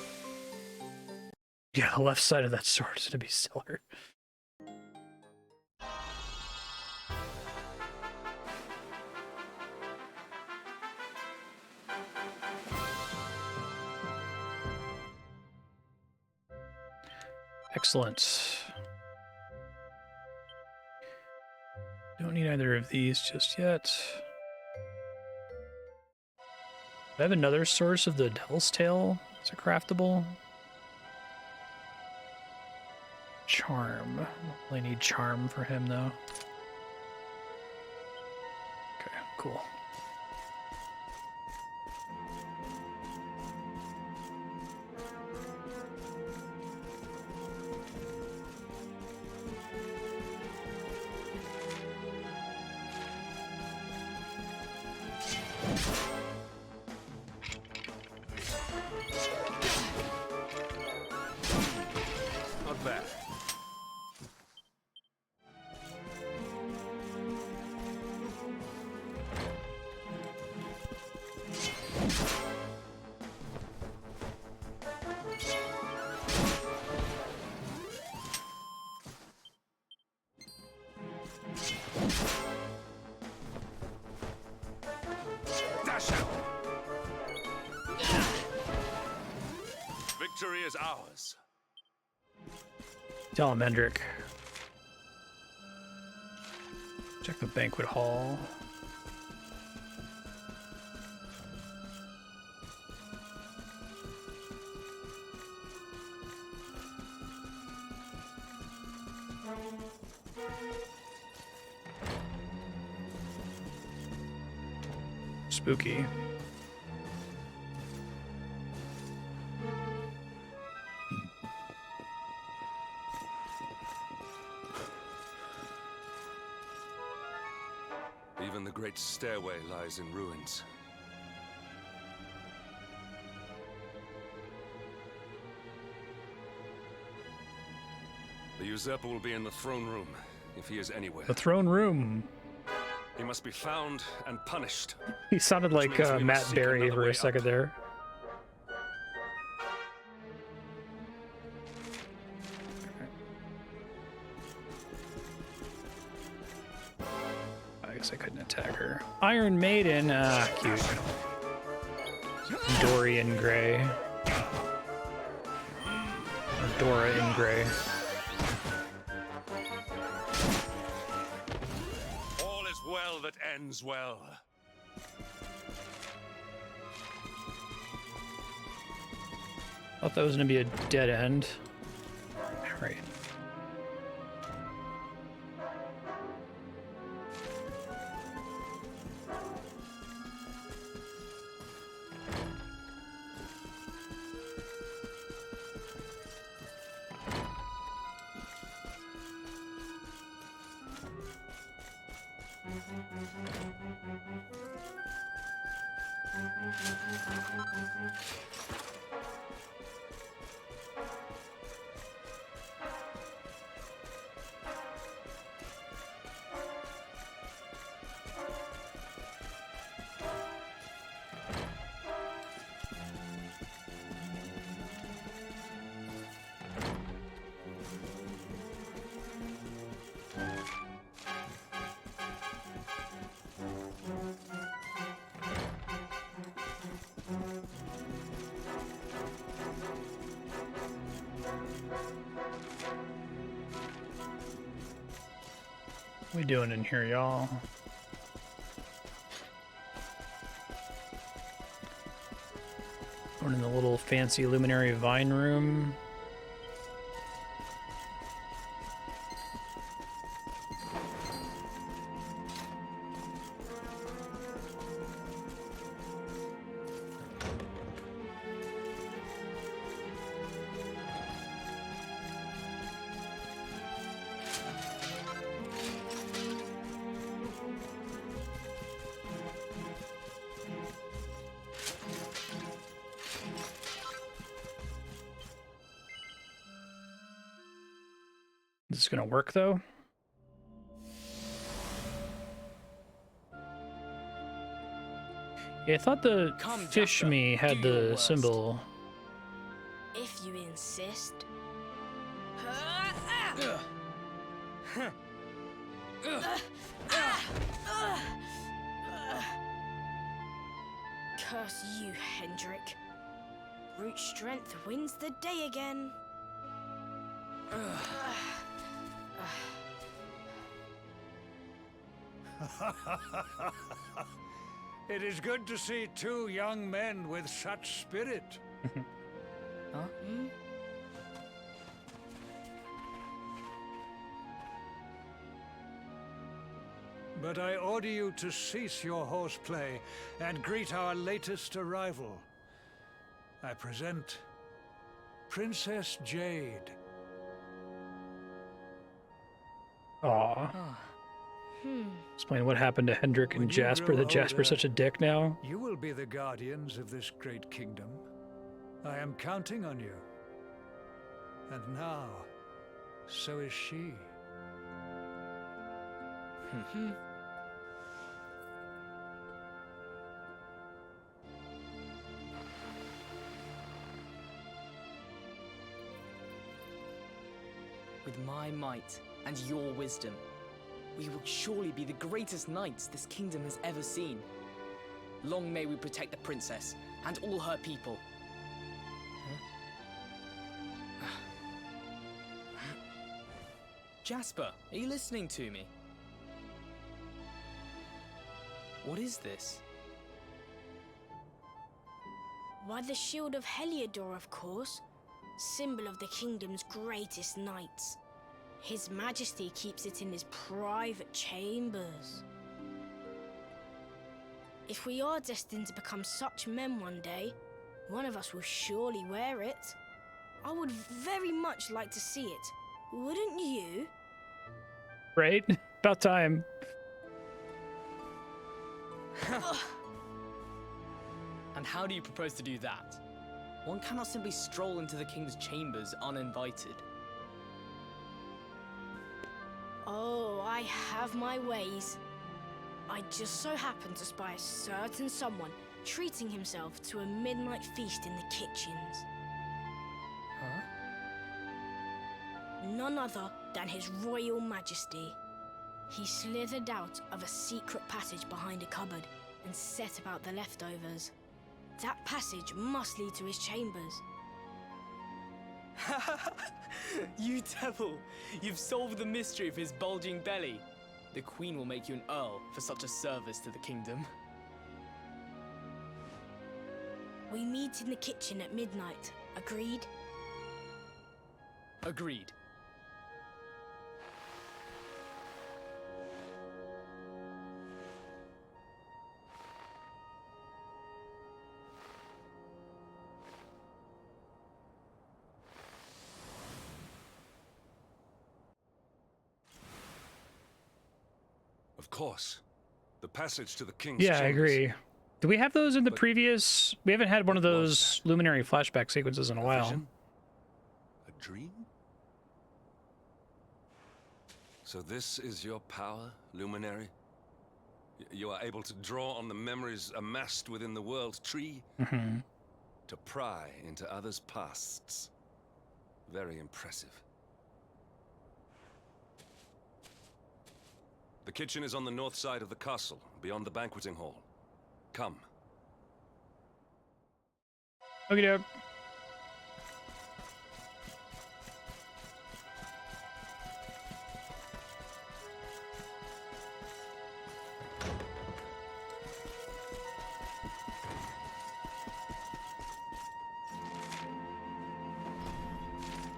Yeah, the left side of that sword is gonna be stellar. Excellent. Don't need either of these just yet. I have another source of the Devil's Tail. Is it craftable? Charm. Don't really need charm for him though. Okay, cool. Not bad. Dash out! Victory is ours. Tell him, Hendrik. Check the banquet hall. Spooky. Even the great stairway lies in ruins. The usurper will be in the throne room, if he is anywhere. The throne room. He must be found and punished. He sounded like means we Matt must seek Berry another for way a second up. there. I guess I couldn't attack her. Iron Maiden, cute. Dorian Gray. Or Dora in Gray. All is well that ends well. Thought that was gonna be a dead end. Right. What we doing in here, y'all? Going in the little fancy luminary vine room. Is this gonna work though? Yeah, I thought the Come, fish Jasper, me had do your the worst. symbol. If you insist. Curse you, Hendrik. Brute strength wins the day again. It is good to see two young men with such spirit. But I order you to cease your horseplay and greet our latest arrival. I present Princess Jade. Aw. Explain what happened to Hendrik and When you Jasper, grow that Jasper's older, such a dick now. You will be the guardians of this great kingdom. I am counting on you. And now, so is she. With my might and your wisdom, we will surely be the greatest knights this kingdom has ever seen. Long may we protect the princess and all her people. Jasper, are you listening to me? What is this? Why, the shield of Heliodor, of course. Symbol of the kingdom's greatest knights. His Majesty keeps it in his private chambers. If we are destined to become such men one day, one of us will surely wear it. I would very much like to see it. Wouldn't you? Right? About time. And how do you propose to do that? One cannot simply stroll into the king's chambers uninvited. Oh, I have my ways. I just so happened to spy a certain someone treating himself to a midnight feast in the kitchens. Huh? None other than His Royal Majesty. He slithered out of a secret passage behind a cupboard and set about the leftovers. That passage must lead to his chambers. You devil! You've solved the mystery of his bulging belly. The Queen will make you an Earl for such a service to the kingdom. We meet in the kitchen at midnight. Agreed? Agreed. Of course. The passage to the king's Yeah, I chambers. agree. Do we have those in the But previous? We haven't had one of what was those luminary flashback sequences in a while. vision? A dream? So this is your power, Luminary? You are able to draw on the memories amassed within the world tree to pry into others' pasts. Very impressive. The kitchen is on the north side of the castle, beyond the banqueting hall. Come. Okie doke.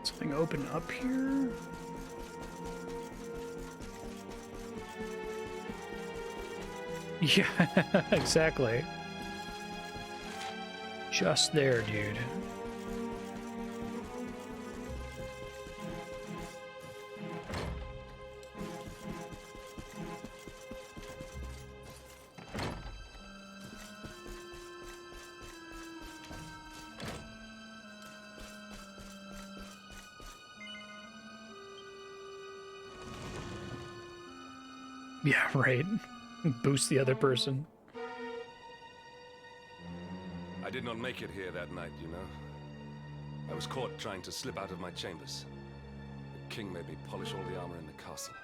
Something open up here? Yeah, exactly. Just there, dude. Yeah, right. Boost the other person. I did not make it here that night, you know. I was caught trying to slip out of my chambers. The king made me polish all the armor in the castle.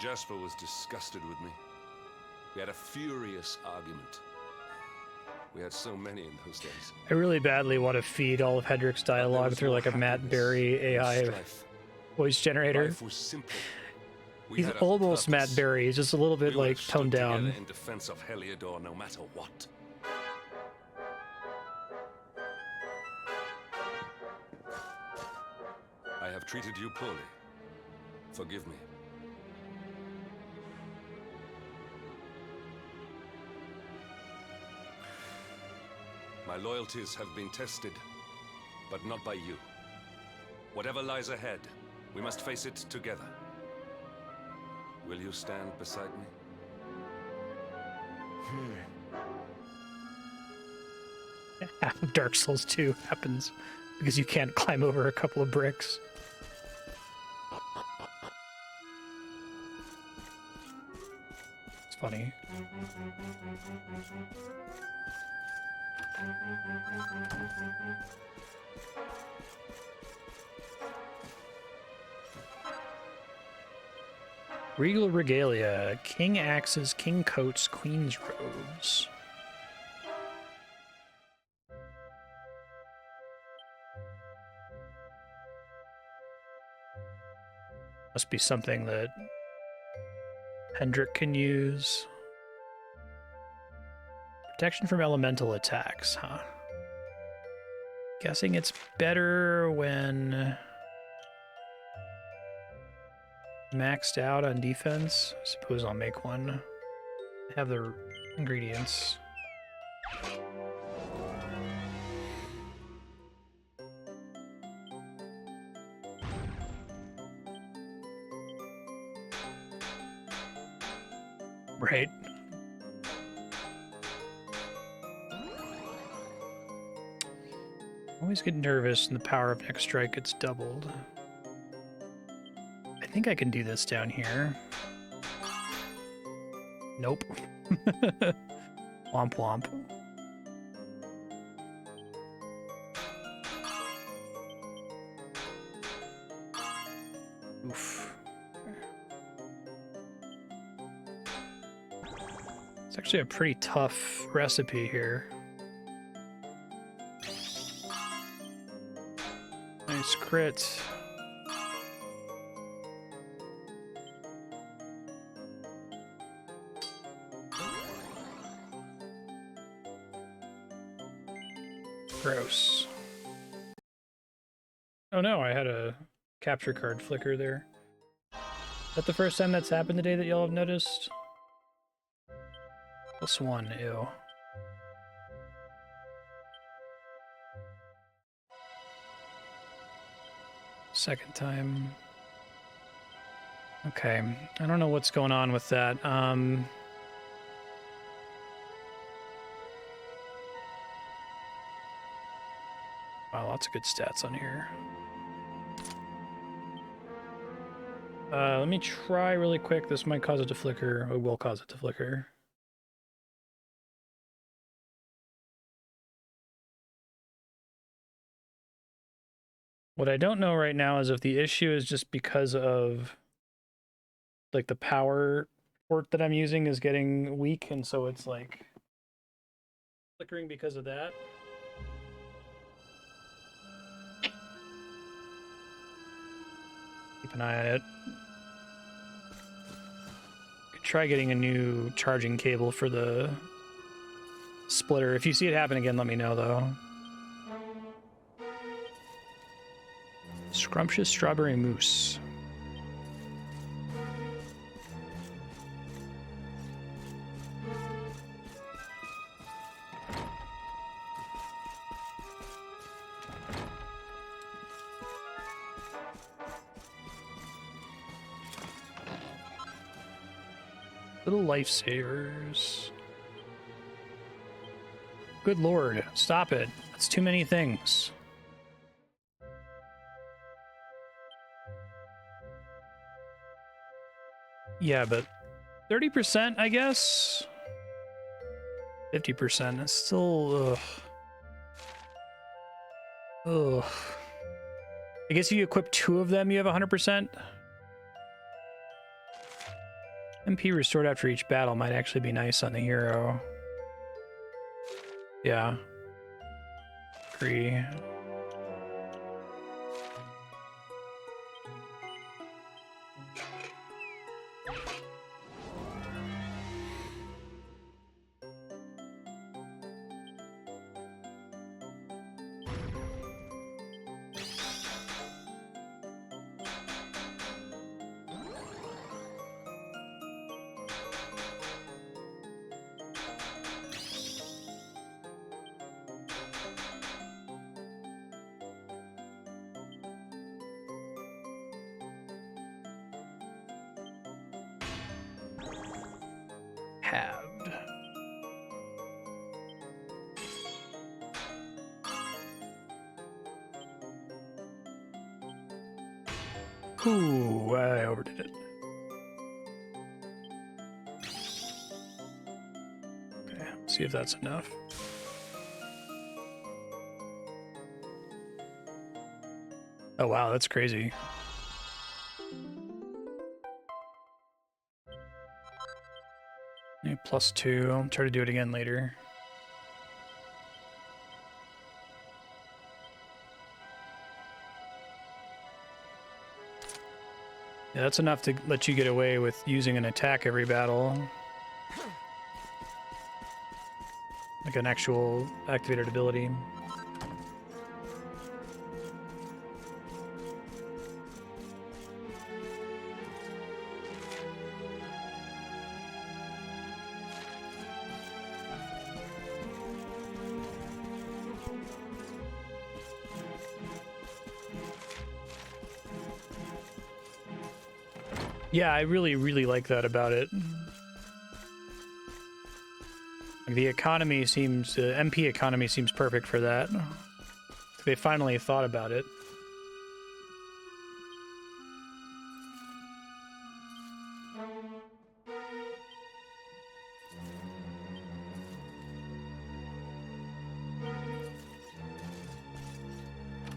Jasper was disgusted with me. We had a furious argument. We had so many in those days. I really badly want to feed all of Hedrick's dialogue through like a Matt Berry AI voice generator. Life was simple. We He's had a almost Matt purpose. Berry, he's just a little bit We would like have toned stood down. together in defense of Heliodor, no matter what. I have treated you poorly. Forgive me. My loyalties have been tested, but not by you. Whatever lies ahead, we must face it together. Will you stand beside me? Half of Dark Souls 2 happens because you can't climb over a couple of bricks. It's funny. Regal regalia, king axes, king coats, queen's robes. Must be something that Hendrik can use. Protection from elemental attacks, huh? Guessing it's better when maxed out on defense. I suppose I'll make one. Have the ingredients. Right. Always get nervous and the power of next strike gets doubled. I think I can do this down here. Nope. Womp womp. Oof. It's actually a pretty tough recipe here. Nice crit. Gross. Oh no, I had a capture card flicker there. Is that the first time that's happened today that y'all have noticed? +1, ew. Second time. Okay, I don't know what's going on with that. Wow, lots of good stats on here. Let me try really quick. This might cause it to flicker. It will cause it to flicker. What I don't know right now is if the issue is just because of like the power port that I'm using is getting weak, and so it's like flickering because of that. Keep an eye on it. Could try getting a new charging cable for the splitter. If you see it happen again, let me know though. Scrumptious strawberry mousse. Little lifesavers. Good lord, stop it. That's too many things. Yeah, but 30%, I guess? 50% is still, ugh. I guess if you equip 2 of them, you have 100%. MP restored after each battle might actually be nice on the hero. Yeah. Agree. halved. Ooh, I overdid it. Okay, see if that's enough. Oh wow, that's crazy. +2. I'll try to do it again later. Yeah, that's enough to let you get away with using an attack every battle. Like an actual activated ability. Yeah, I really, really like that about it. The economy seems, MP economy seems perfect for that. They finally thought about it.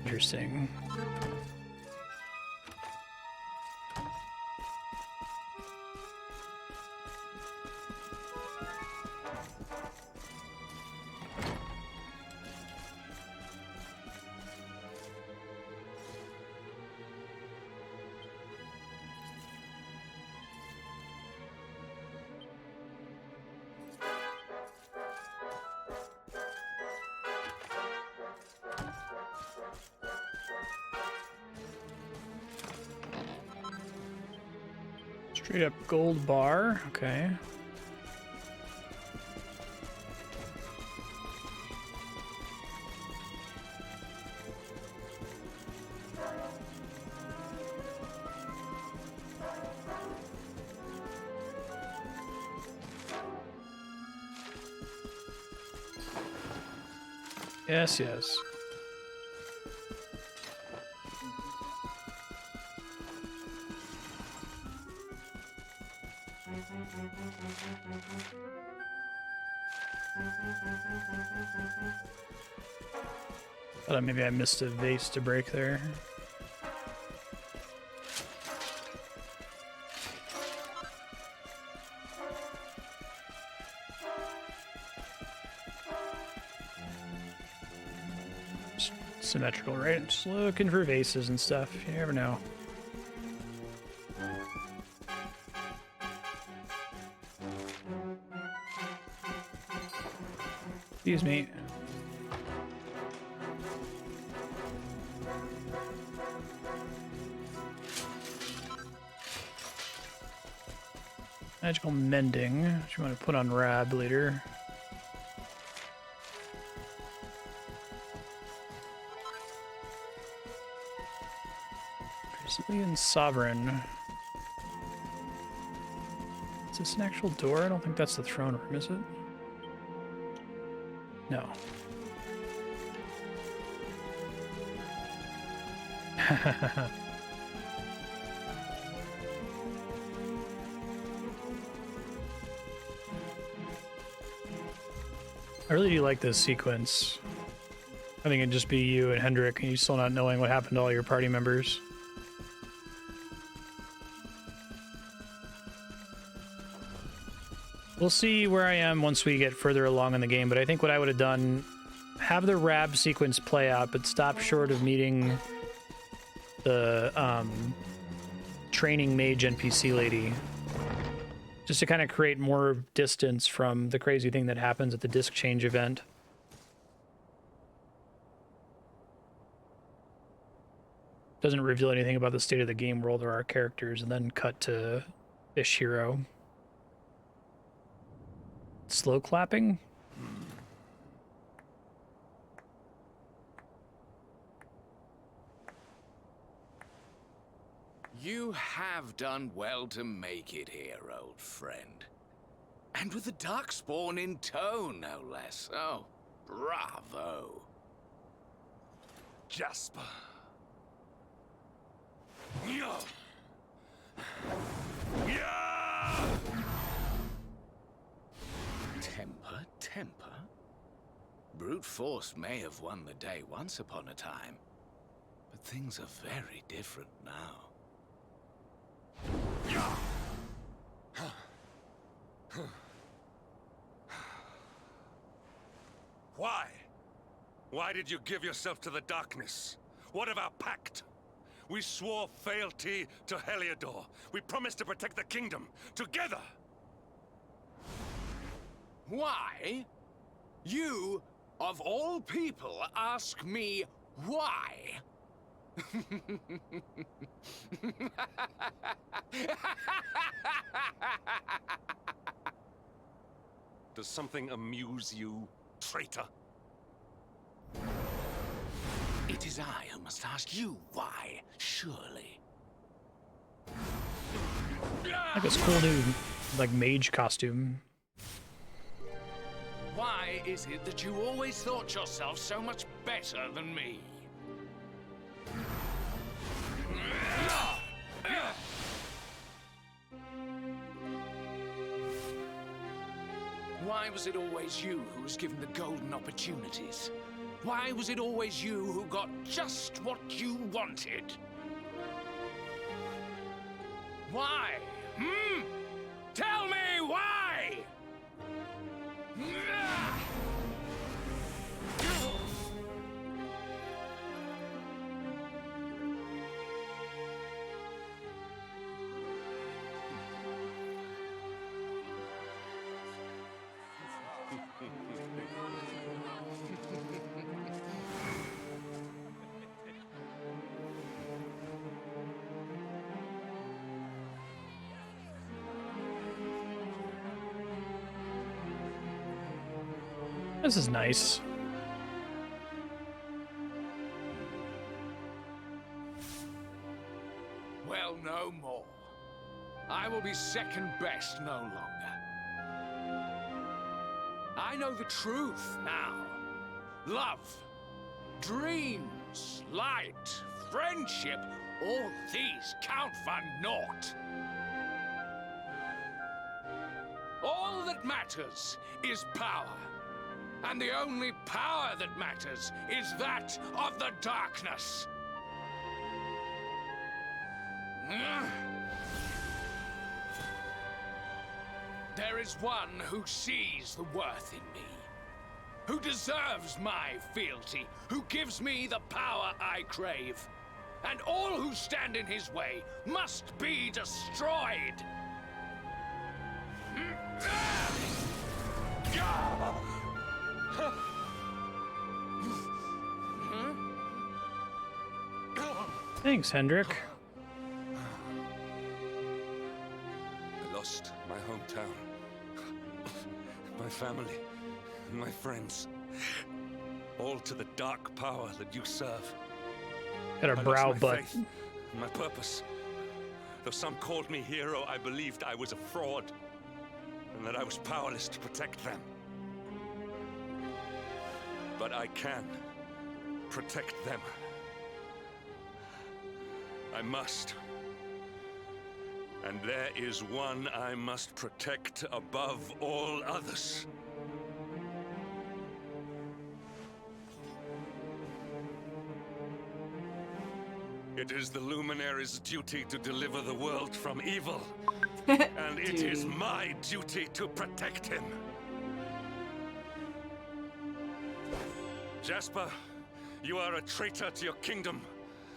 Interesting. Straight up gold bar, okay. Yes, yes. Thought maybe I missed a vase to break there. Symmetrical, right? Just looking for vases and stuff. You never know. Excuse me. Magical mending, which you want to put on Rab later. Brazilian Sovereign. Is this an actual door? I don't think that's the throne room, is it? No. I really do like this sequence. I think it'd just be you and Hendrik, and you still not knowing what happened to all your party members. We'll see where I am once we get further along in the game, but I think what I would have done, have the Rab sequence play out, but stop short of meeting the training mage NPC lady. Just to kind of create more distance from the crazy thing that happens at the disc change event. Doesn't reveal anything about the state of the game world or our characters, and then cut to Fish Hero. Slow clapping? You have done well to make it here, old friend. And with the Darkspawn in tow, no less. Oh, bravo. Jasper. Yeah. Yeah. Temper, temper. Brute force may have won the day once upon a time, but things are very different now. Why? Why did you give yourself to the darkness? What of our pact? We swore fealty to Heliodor. We promised to protect the kingdom, together! Why? You, of all people, ask me why? Does something amuse you, traitor? It is I who must ask you why, surely. Like this cool new, like, mage costume. Why is it that you always thought yourself so much better than me? Why was it always you who was given the golden opportunities? Why was it always you who got just what you wanted? Why? Tell me why! This is nice. Well, no more. I will be second best no longer. I know the truth now. Love, dreams, light, friendship, all these count for naught. All that matters is power. And the only power that matters is that of the darkness. There is one who sees the worth in me, who deserves my fealty, who gives me the power I crave. And all who stand in his way must be destroyed. Thanks, Hendrik. I lost my hometown, my family, and my friends. All to the dark power that you serve. Got a I brow lost my butt. faith and my purpose. Though some called me hero, I believed I was a fraud, and that I was powerless to protect them. But I can protect them. I must. And there is one I must protect above all others. It is the Luminary's duty to deliver the world from evil. And it is my duty to protect him. Jasper, you are a traitor to your kingdom,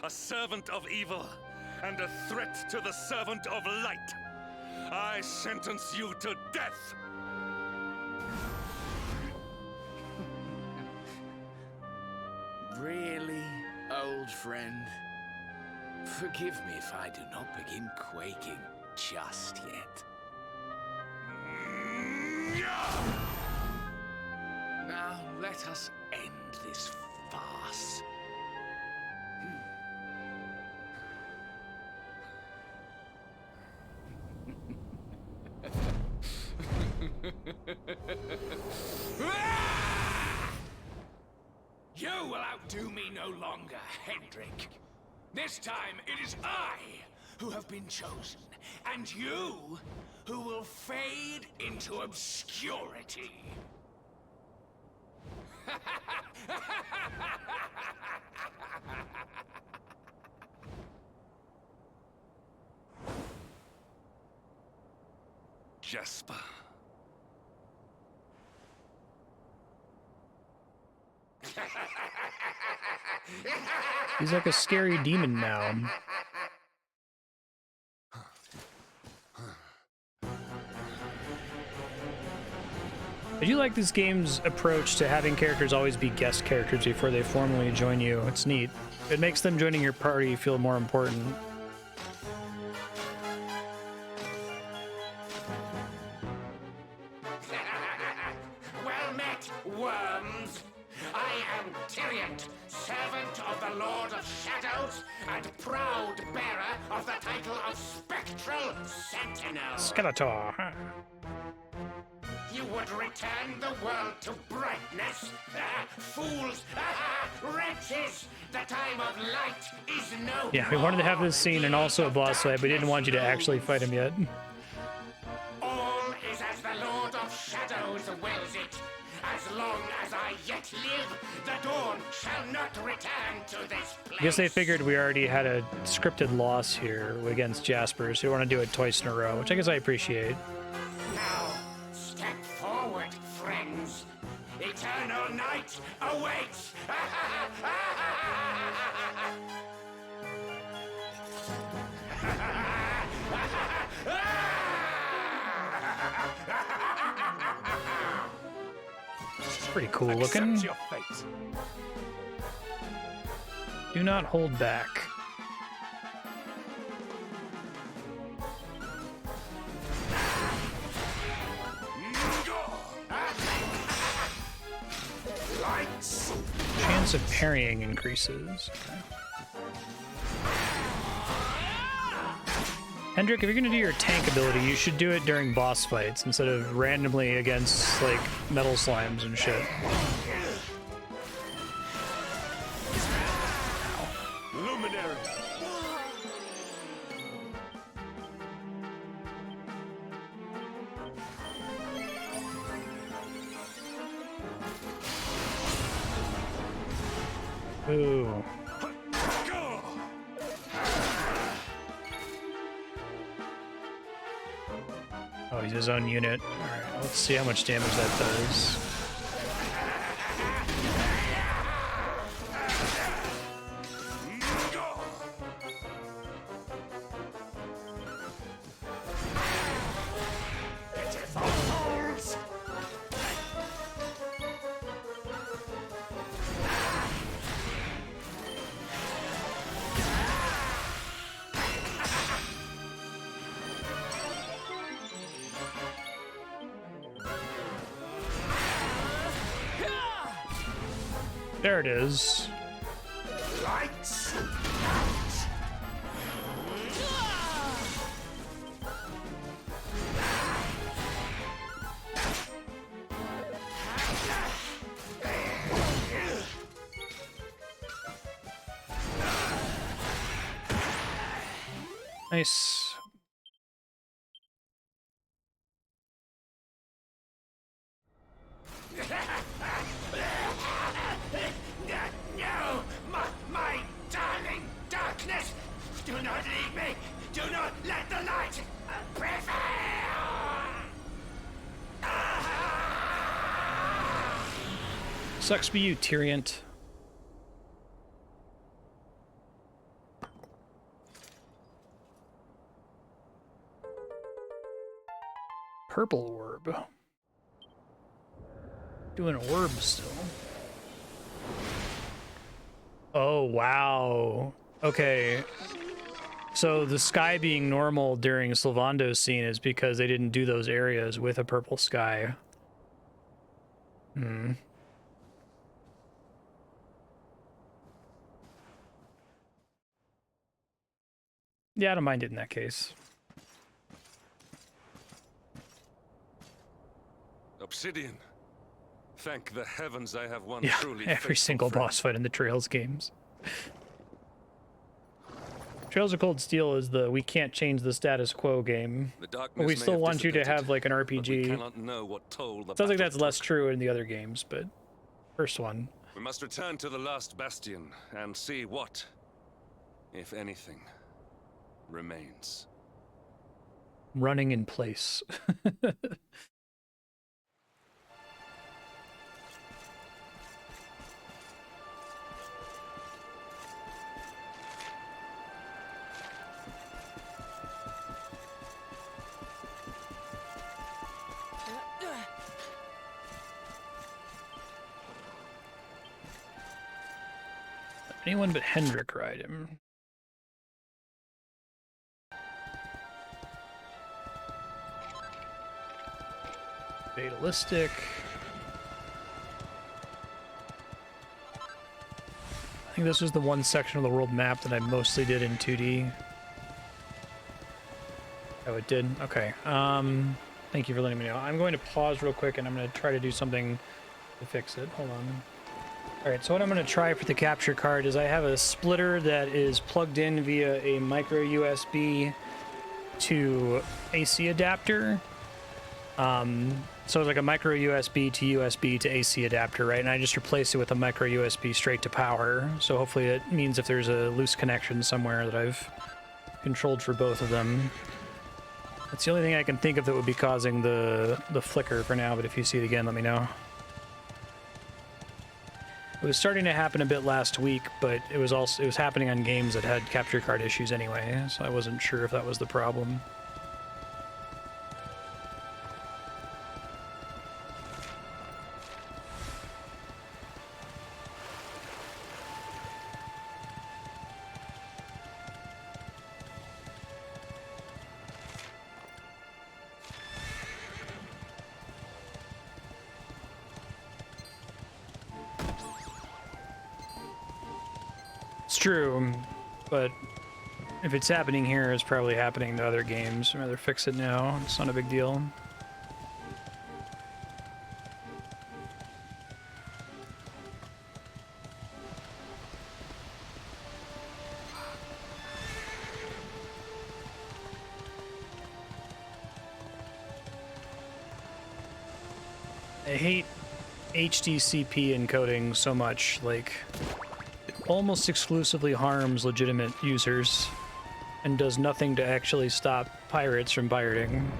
a servant of evil, and a threat to the servant of light. I sentence you to death! Really, old friend? Forgive me if I do not begin quaking just yet. Now let us end this farce. no longer Hendrik. This time it is I who have been chosen, and you who will fade into obscurity. Jasper. He's like a scary demon now. I do like this game's approach to having characters always be guest characters before they formally join you. It's neat. It makes them joining your party feel more important. Well met, worms. I am Tyrion, servant of the Lord of Shadows and proud bearer of the title of Spectral Sentinel. Skeletor. You would return the world to brightness? Fools! Wretches! The time of light is no Yeah, we wanted to have this scene and also a boss fight, but we didn't want you to actually fight him yet. All is as the Lord of Shadows wills it. As long as I yet live, the dawn shall not return to this place. I guess they figured we already had a scripted loss here against Jasper, so we want to do it twice in a row, which I guess I appreciate. Now, step forward, friends. Eternal night awaits. It's pretty cool looking. Accept your fate. Do not hold back. Lights. Chance of parrying increases. Okay. Hendrik, if you're gonna do your tank ability, you should do it during boss fights instead of randomly against, like, metal slimes and shit. Luminary. Ooh. Oh, he's his own unit. Alright, let's see how much damage that does. There it is. Lights. Nice. No, my darling darkness! Do not leave me! Do not let the light prevail! Sucks for you, Tyrion. Purple orb. Doing orb still. Oh, wow. Okay. So the sky being normal during Sylvando's scene is because they didn't do those areas with a purple sky. Hmm. Yeah, I don't mind it in that case. Obsidian. Thank the heavens I have one Yeah, truly every faithful single friend. boss fight in the Trails games. Trails of Cold Steel is the we can't change the status quo game. The But darkness we may still have want you to dissipated, have like an but we RPG. cannot know what toll the Sounds like battle that's less took. true in the other games, but first one. We must return to the last bastion and see what, if anything, remains. Running in place. Anyone but Hendrik ride him. Fatalistic. I think this was the one section of the world map that I mostly did in 2D. Oh, it did? Okay. Thank you for letting me know. I'm going to pause real quick and I'm going to try to do something to fix it. Hold on. Alright, so what I'm going to try for the capture card is I have a splitter that is plugged in via a micro USB to AC adapter. So it's like a micro USB to USB to AC adapter, right? And I just replace it with a micro USB straight to power. So hopefully it means if there's a loose connection somewhere that I've controlled for both of them. That's the only thing I can think of that would be causing the flicker for now, but if you see it again, let me know. It was starting to happen a bit last week, but it was happening on games that had capture card issues anyway, so I wasn't sure if that was the problem. It's true, but if it's happening here, it's probably happening to other games. I'd rather fix it now. It's not a big deal. I hate HDCP encoding so much, like, it almost exclusively harms legitimate users and does nothing to actually stop pirates from pirating.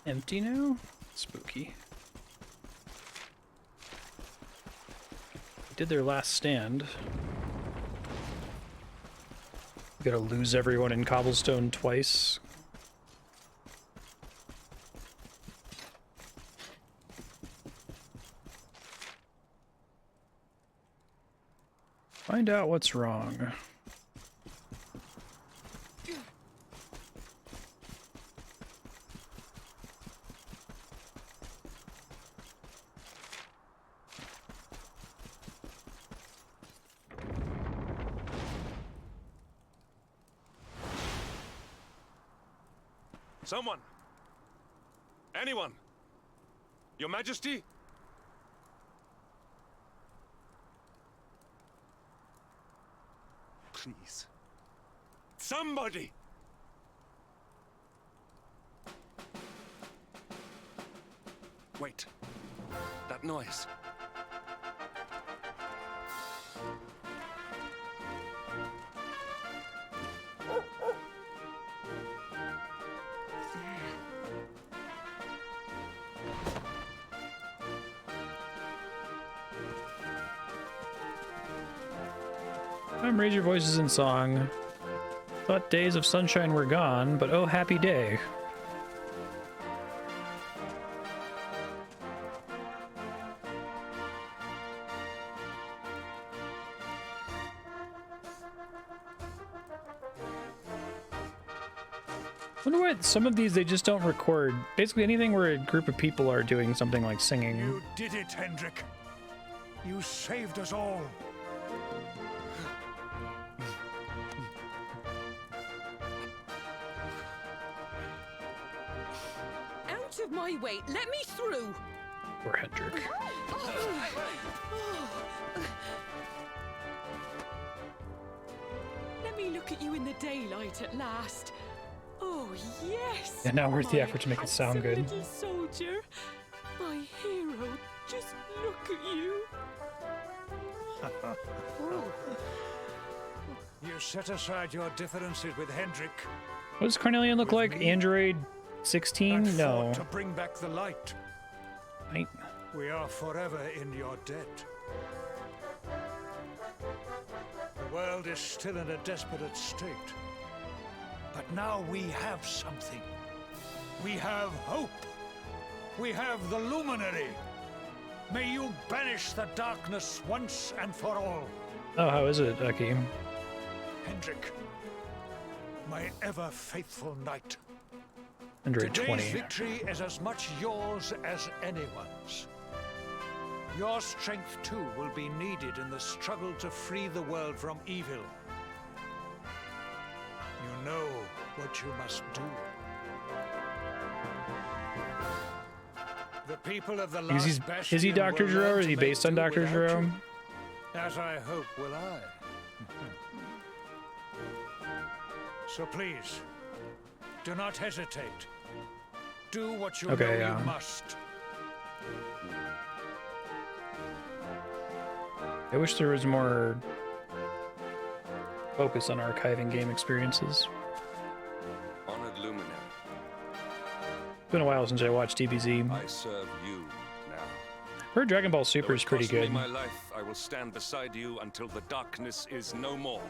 Empty now? Spooky. Did their last stand. Gotta lose everyone in Cobblestone twice. Find out what's wrong. Someone! Anyone! Your Majesty? Please. Somebody! Wait. That noise. Raise your voices in song. Thought days of sunshine were gone, but oh happy day. some of these they just don't record. Basically anything where a group of people are doing something like singing. You did it, Hendrik. You saved us all. Out of my way! Let me through! Poor Hendrik. Let me look at you in the daylight at last. Oh, yes! Yeah, not worth the my effort to make it sound handsome good. little soldier. My hero, just look at you. You set aside your differences with Hendrik. What does Carnelian look like? me? Android 16? And No. fought to bring back the light. Right. We are forever in your debt. The world is still in a desperate state. But now we have something. We have hope. We have the Luminary. May you banish the darkness once and for all. Oh, how is it, Aki? Hendrik, my ever faithful knight. Android Today's 20. victory is as much yours as anyone's. Your strength, too, will be needed in the struggle to free the world from evil. You know what you must do. The people of the last bastion Is he Dr. will Gero, learn or is to he make based on do Dr. without Gero? you, as I hope will I. So please, do not hesitate. Do what you know you must. I wish there was more focus on archiving game experiences. Honored Luminary, It's been a while since I watched DBZ. I serve you now. Heard Dragon Ball Super Though is it pretty cost me good. my life, I will stand beside you until the darkness is no more.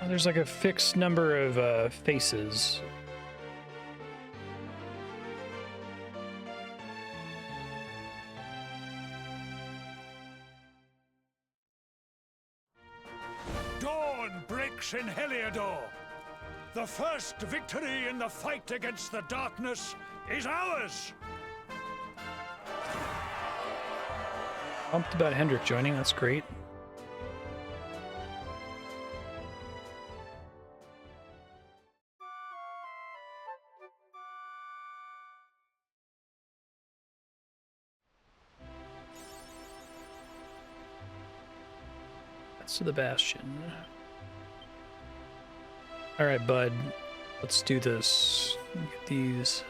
There's like a fixed number of faces. Dawn breaks in Heliodor. The first victory in the fight against the darkness is ours. Pumped about Hendrik joining, that's great. That's to the Bastion. Alright, bud. Let's do this. Get these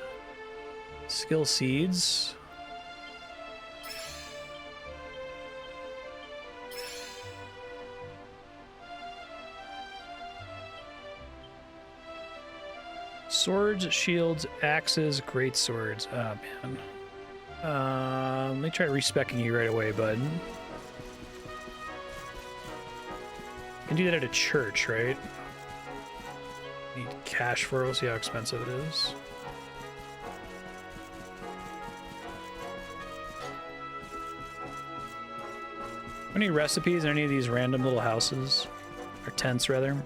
skill seeds. Swords, shields, axes, great swords. Oh man. Let me try respecking you right away, bud. Can do that at a church, right? Need cash for it. We'll see how expensive it is. Any recipes in any of these random little houses? Or tents, rather?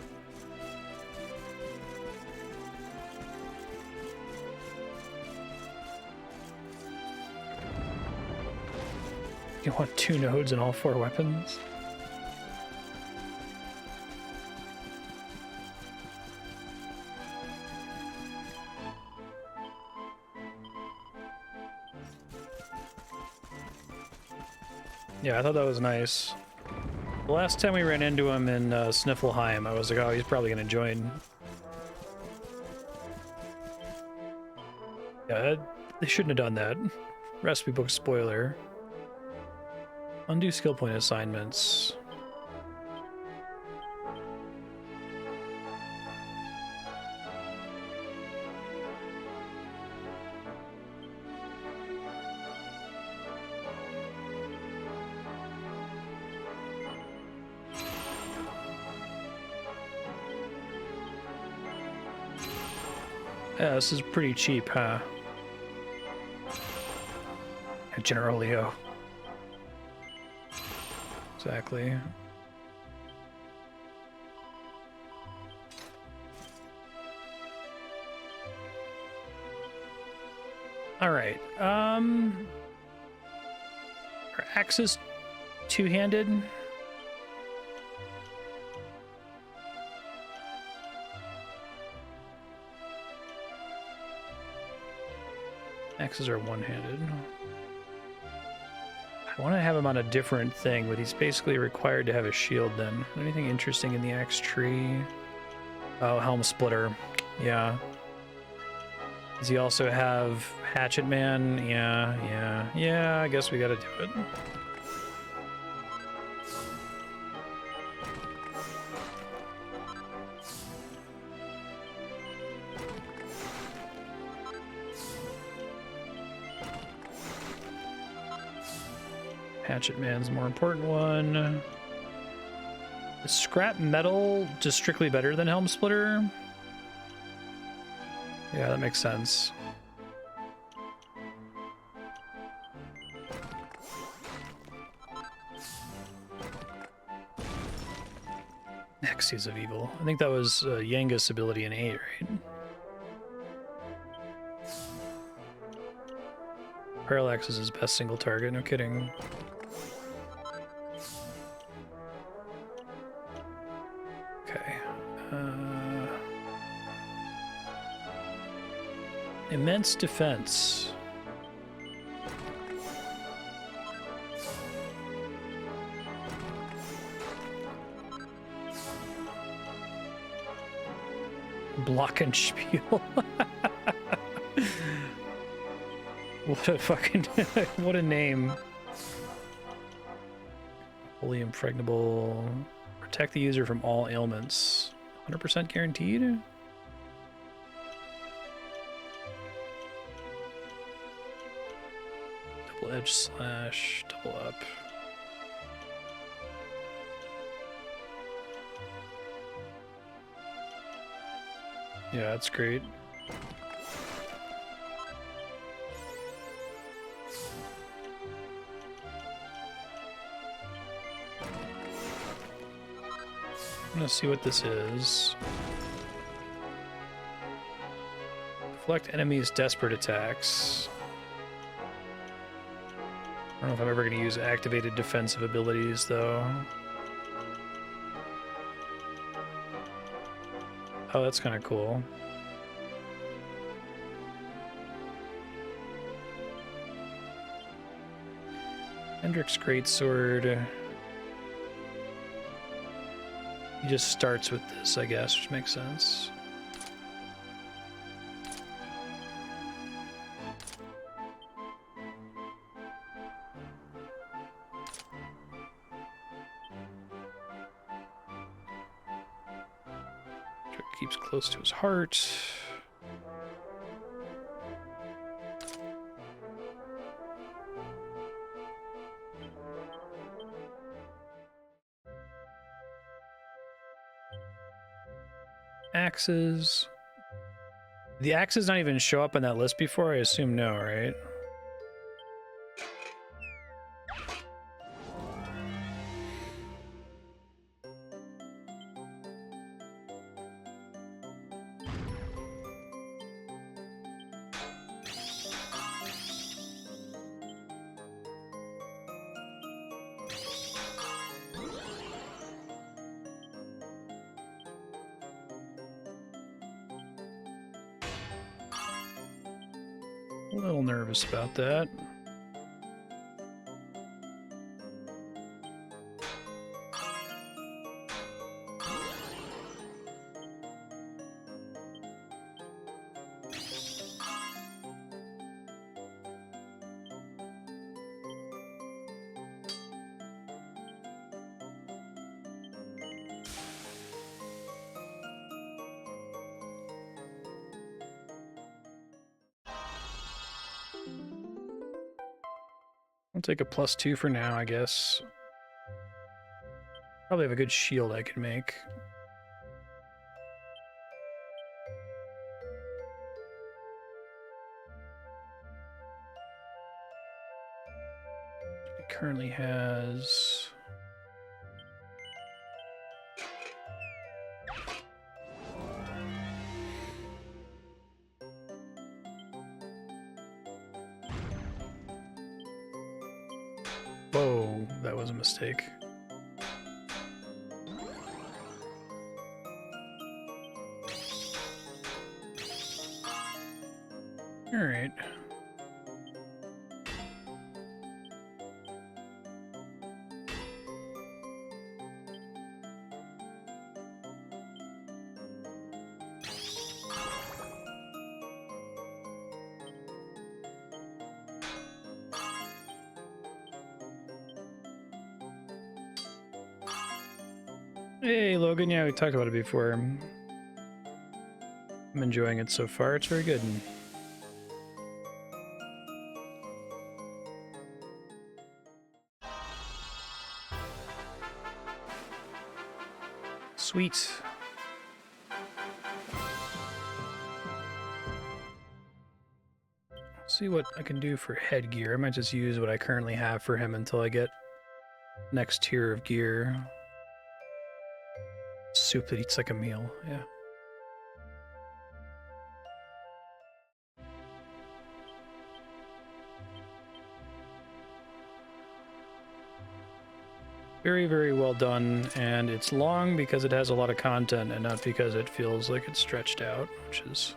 You want 2 nodes and all 4 weapons? Yeah, I thought that was nice. The last time we ran into him in Sniffelheim, I was like, oh, he's probably gonna join. Yeah, they shouldn't have done that. Recipe book spoiler. Undo skill point assignments. Yeah, this is pretty cheap, huh? General Leo. Exactly. All right. Are axes two-handed? Axes are one-handed. I want to have him on a different thing, but he's basically required to have a shield then. Anything interesting in the axe tree? Oh, Helm Splitter. Yeah. Does he also have Hatchet Man? Yeah, I guess we gotta do it. Hatchet Man's the more important one. Is scrap metal just strictly better than Helm Splitter? Yeah, that makes sense. Nexus of Evil. I think that was Yenga's ability in 8, right? Parallax is his best single target, no kidding. Okay. Immense defense. Glockenspiel. What a fucking what a name. Fully impregnable. Protect the user from all ailments. 100% guaranteed? Double edge slash, double up. Yeah, that's great. I'm gonna see what this is. Deflect enemies' desperate attacks. I don't know if I'm ever gonna use activated defensive abilities though. Oh, that's kind of cool. Hendrick's Greatsword. He just starts with this, I guess, which makes sense. Keeps close to his heart. Axes. The axes not even show up on that list before? I assume no, right? A little nervous about that. I'll take a +2 for now, I guess. Probably have a good shield I can make. currently has... Whoa, that was a mistake. All right. Hey, Logan. Yeah, we talked about it before. I'm enjoying it so far. It's very good. Sweet. See what I can do for headgear. I might just use what I currently have for him until I get next tier of gear. Soup that eats like a meal, yeah. Very, very well done, and it's long because it has a lot of content and not because it feels like it's stretched out, which is...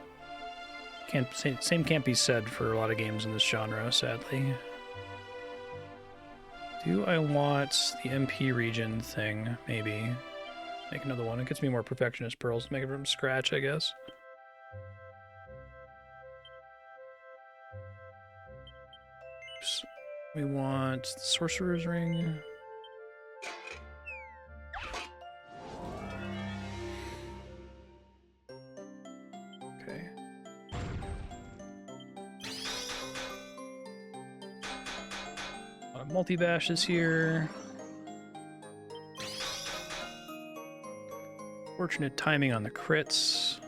Same can't be said for a lot of games in this genre, sadly. Do I want the MP region thing? Maybe. Make another one. It gets me more perfectionist pearls to make it from scratch, I guess. Oops. We want the Sorcerer's Ring. Okay. A lot of multi-bashes here. Fortunate timing on the crits.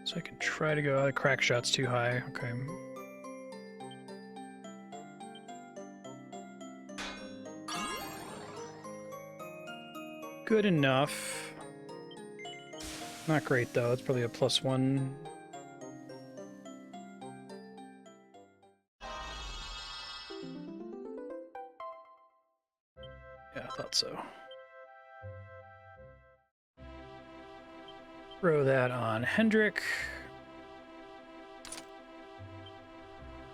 So I can try to go... the crack shot's too high. Okay. Good enough. Not great, though. It's probably a +1. Yeah, I thought so. Throw that on Hendrik.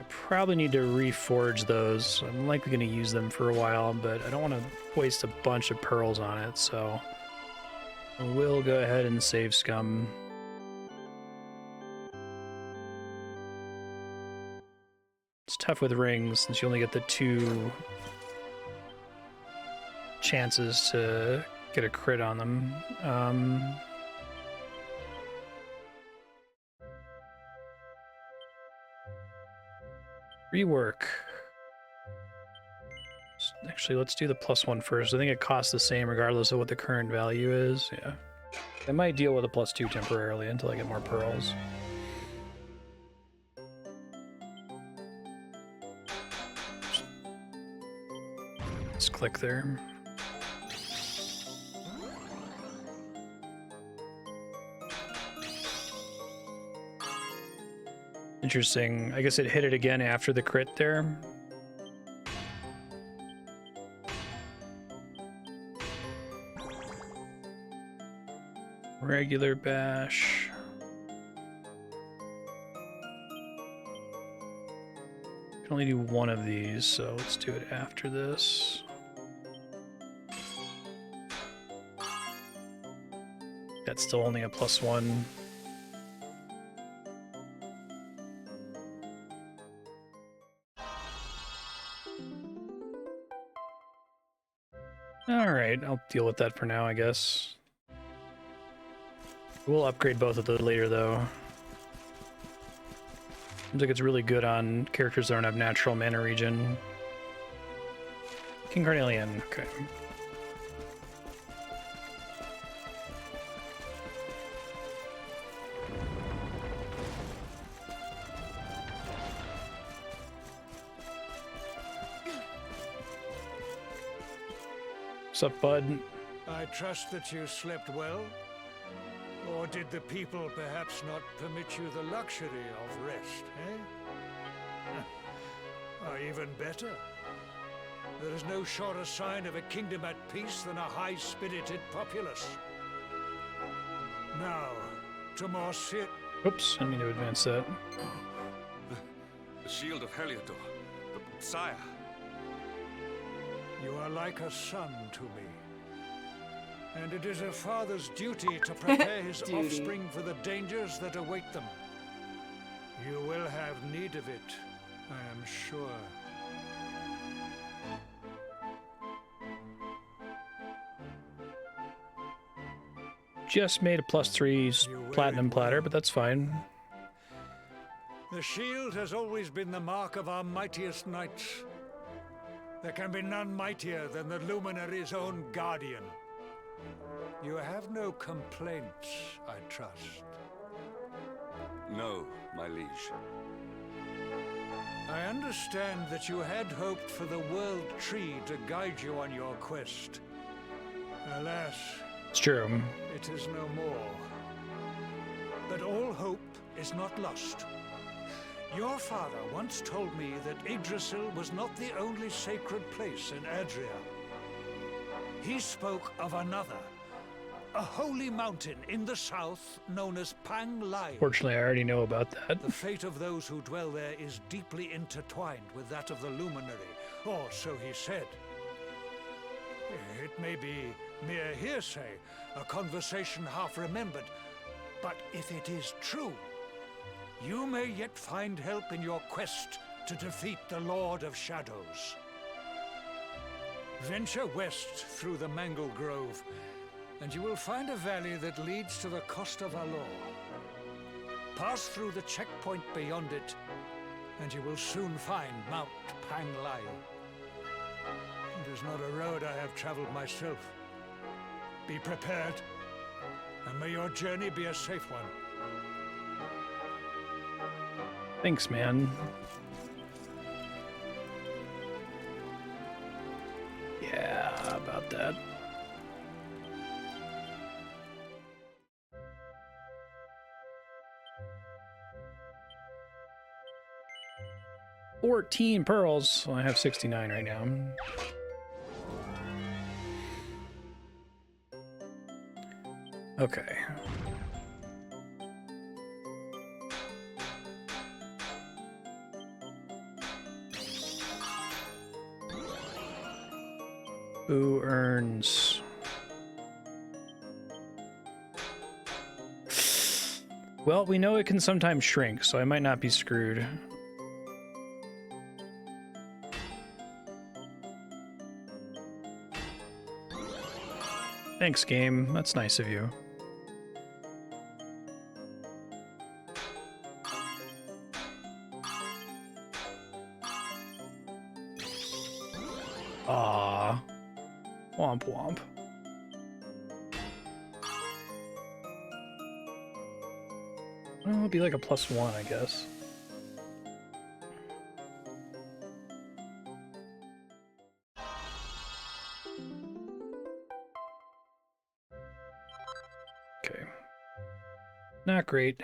I probably need to reforge those. I'm likely going to use them for a while, but I don't want to waste a bunch of pearls on it, so I will go ahead and save scum. It's tough with rings since you only get the 2 chances to get a crit on them. Rework. Actually, let's do the +1 first. I think it costs the same regardless of what the current value is. Yeah. I might deal with a +2 temporarily until I get more pearls. Just click there. Interesting. I guess it hit it again after the crit there. Regular bash. Can only do one of these, so let's do it after this. That's still only a +1. Alright, I'll deal with that for now, I guess. We'll upgrade both of those later, though. Seems like it's really good on characters that don't have natural mana regen. King Carnelian, okay. What's up, bud? I trust that you slept well? Or did the people perhaps not permit you the luxury of rest, eh? Or even better, there is no surer sign of a kingdom at peace than a high-spirited populace. Now, to Marstead. Oops, I didn't mean to advance that. The shield of Heliodor. Sire. You are like a son to me. And it is a father's duty to prepare his offspring for the dangers that await them. You will have need of it, I am sure. Just made a +3 platinum platter, but that's fine. The shield has always been the mark of our mightiest knights. There can be none mightier than the Luminary's own guardian. You have no complaints, I trust. No, my liege. I understand that you had hoped for the World Tree to guide you on your quest. Alas, It's true. it is no more. But all hope is not lost. Your father once told me that Yggdrasil was not the only sacred place in Adria. He spoke of another, a holy mountain in the south known as Panglai. Fortunately, I already know about that. The fate of those who dwell there is deeply intertwined with that of the Luminary, or so he said. It may be mere hearsay, a conversation half remembered, but if it is true, you may yet find help in your quest to defeat the Lord of Shadows. Venture west through the Mangle Grove, and you will find a valley that leads to the Costa Valor. Pass through the checkpoint beyond it, and you will soon find Mount Panglai. It is not a road I have traveled myself. Be prepared, and may your journey be a safe one. Thanks, man. Yeah, about that. $14 pearls. Well, I have 69 right now. Okay. Who earns? Well, we know it can sometimes shrink, so I might not be screwed. Thanks, game. That's nice of you. Aww. Womp womp. Well, it'll be like a +1, I guess. Okay. Not great.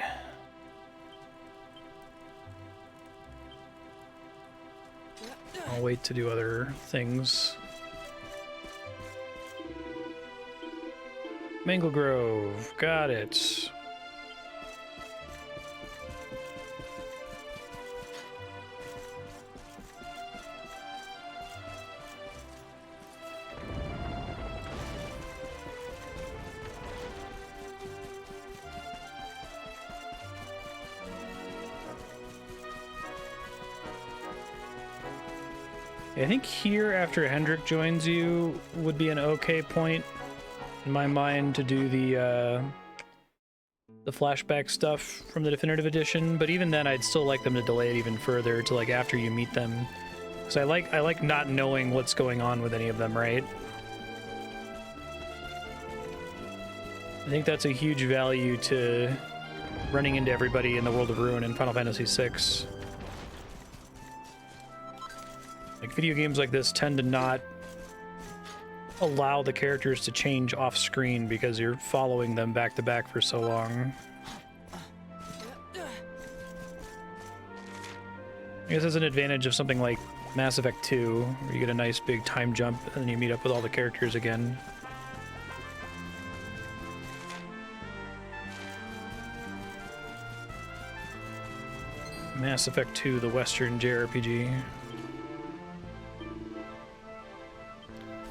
I'll wait to do other things. Mangle Grove, got it. I think here, after Hendrik joins you, would be an okay point in my mind to do the the flashback stuff from the definitive edition, but even then I'd still like them to delay it even further to like after you meet them, because I like not knowing what's going on with any of them, right? I think that's a huge value to running into everybody in the World of Ruin in Final Fantasy VI. Like, video games like this tend to not allow the characters to change off screen because you're following them back to back for so long. I guess that's an advantage of something like Mass Effect 2, where you get a nice big time jump and then you meet up with all the characters again. Mass Effect 2, the Western JRPG.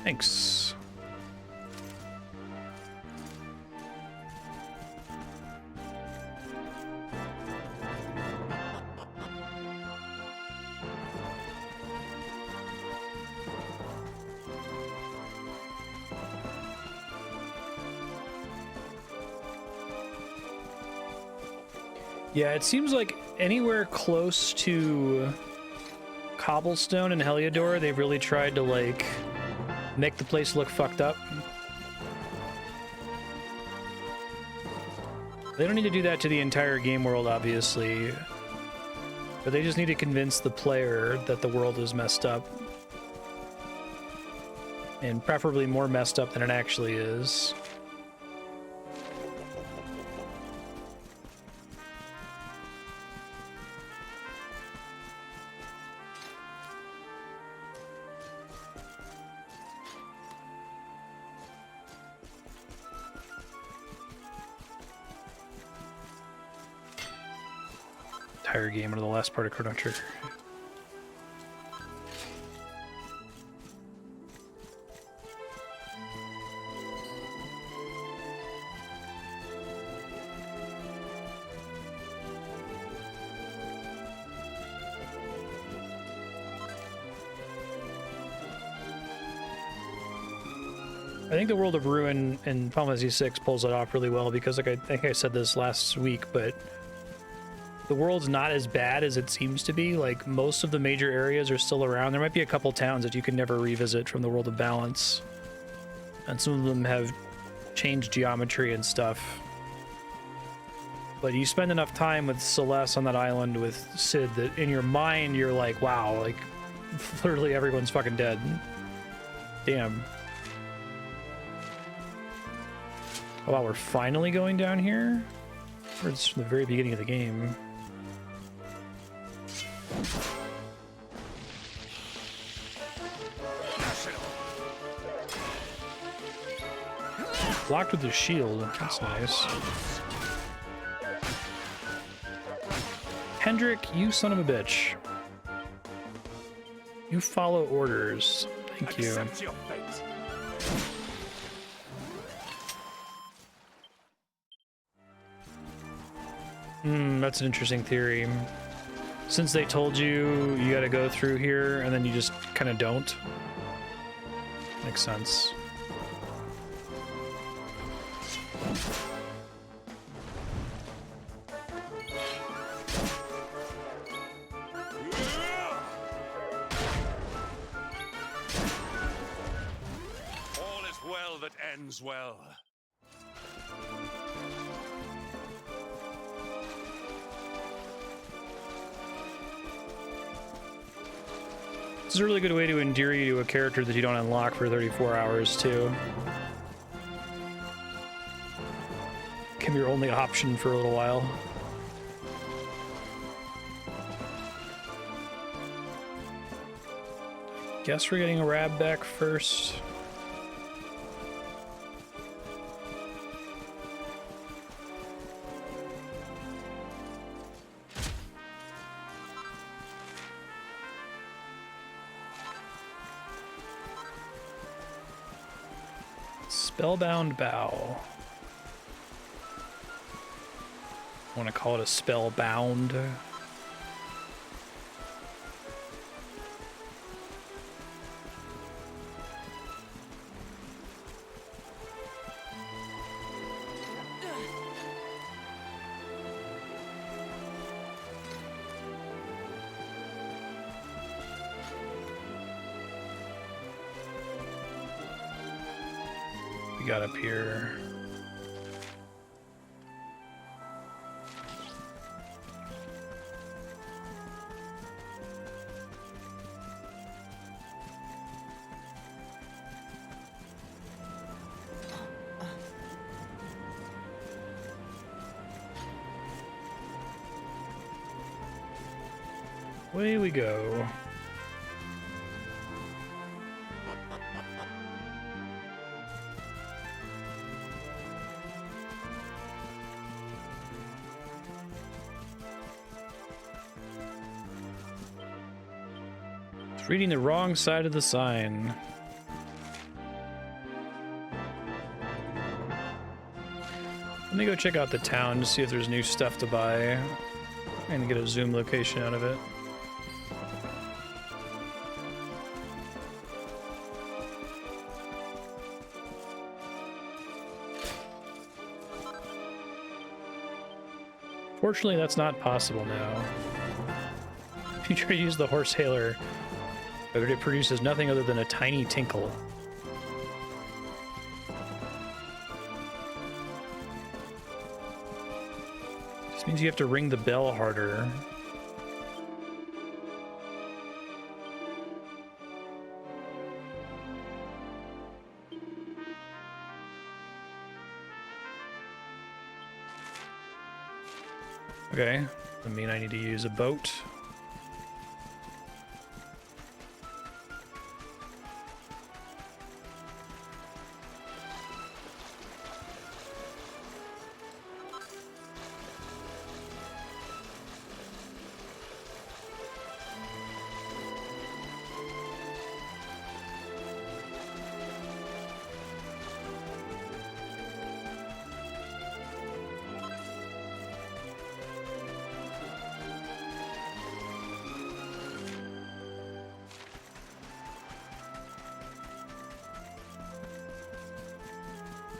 Thanks. Yeah, it seems like anywhere close to Cobblestone and Heliodor, they've really tried to, like, make the place look fucked up. They don't need to do that to the entire game world, obviously, but they just need to convince the player that the world is messed up. And preferably more messed up than it actually is. Entire game or the last part of Chrono Trigger. I think the World of Ruin in Final Fantasy VI pulls it off really well because, like, I think I said this last week, but the world's not as bad as it seems to be. Like, most of the major areas are still around. There might be a couple towns that you can never revisit from the World of Balance, and some of them have changed geometry and stuff. But you spend enough time with Celeste on that island with Cid that in your mind you're like, wow, like, literally everyone's fucking dead. Damn. Oh, wow, we're finally going down here? Or it's from the very beginning of the game. Blocked with the shield. That's nice. Hendrik, you son of a bitch. You follow orders. Thank you. That's an interesting theory. Since they told you you gotta go through here and then you just kind of don't. Makes sense. All is well that ends well. This is a really good way to endear you to a character that you don't unlock for 34 hours, too. Can be your only option for a little while. Guess we're getting a Rab back first. Spellbound Bow. I want to call it a Spellbound. we got up here? Away we go. It's reading the wrong side of the sign. Let me go check out the town to see if there's new stuff to buy and get a zoom location out of it. Fortunately, that's not possible now. If you try to use the horse hailer, it produces nothing other than a tiny tinkle. This means you have to ring the bell harder. Okay, I mean I need to use a boat.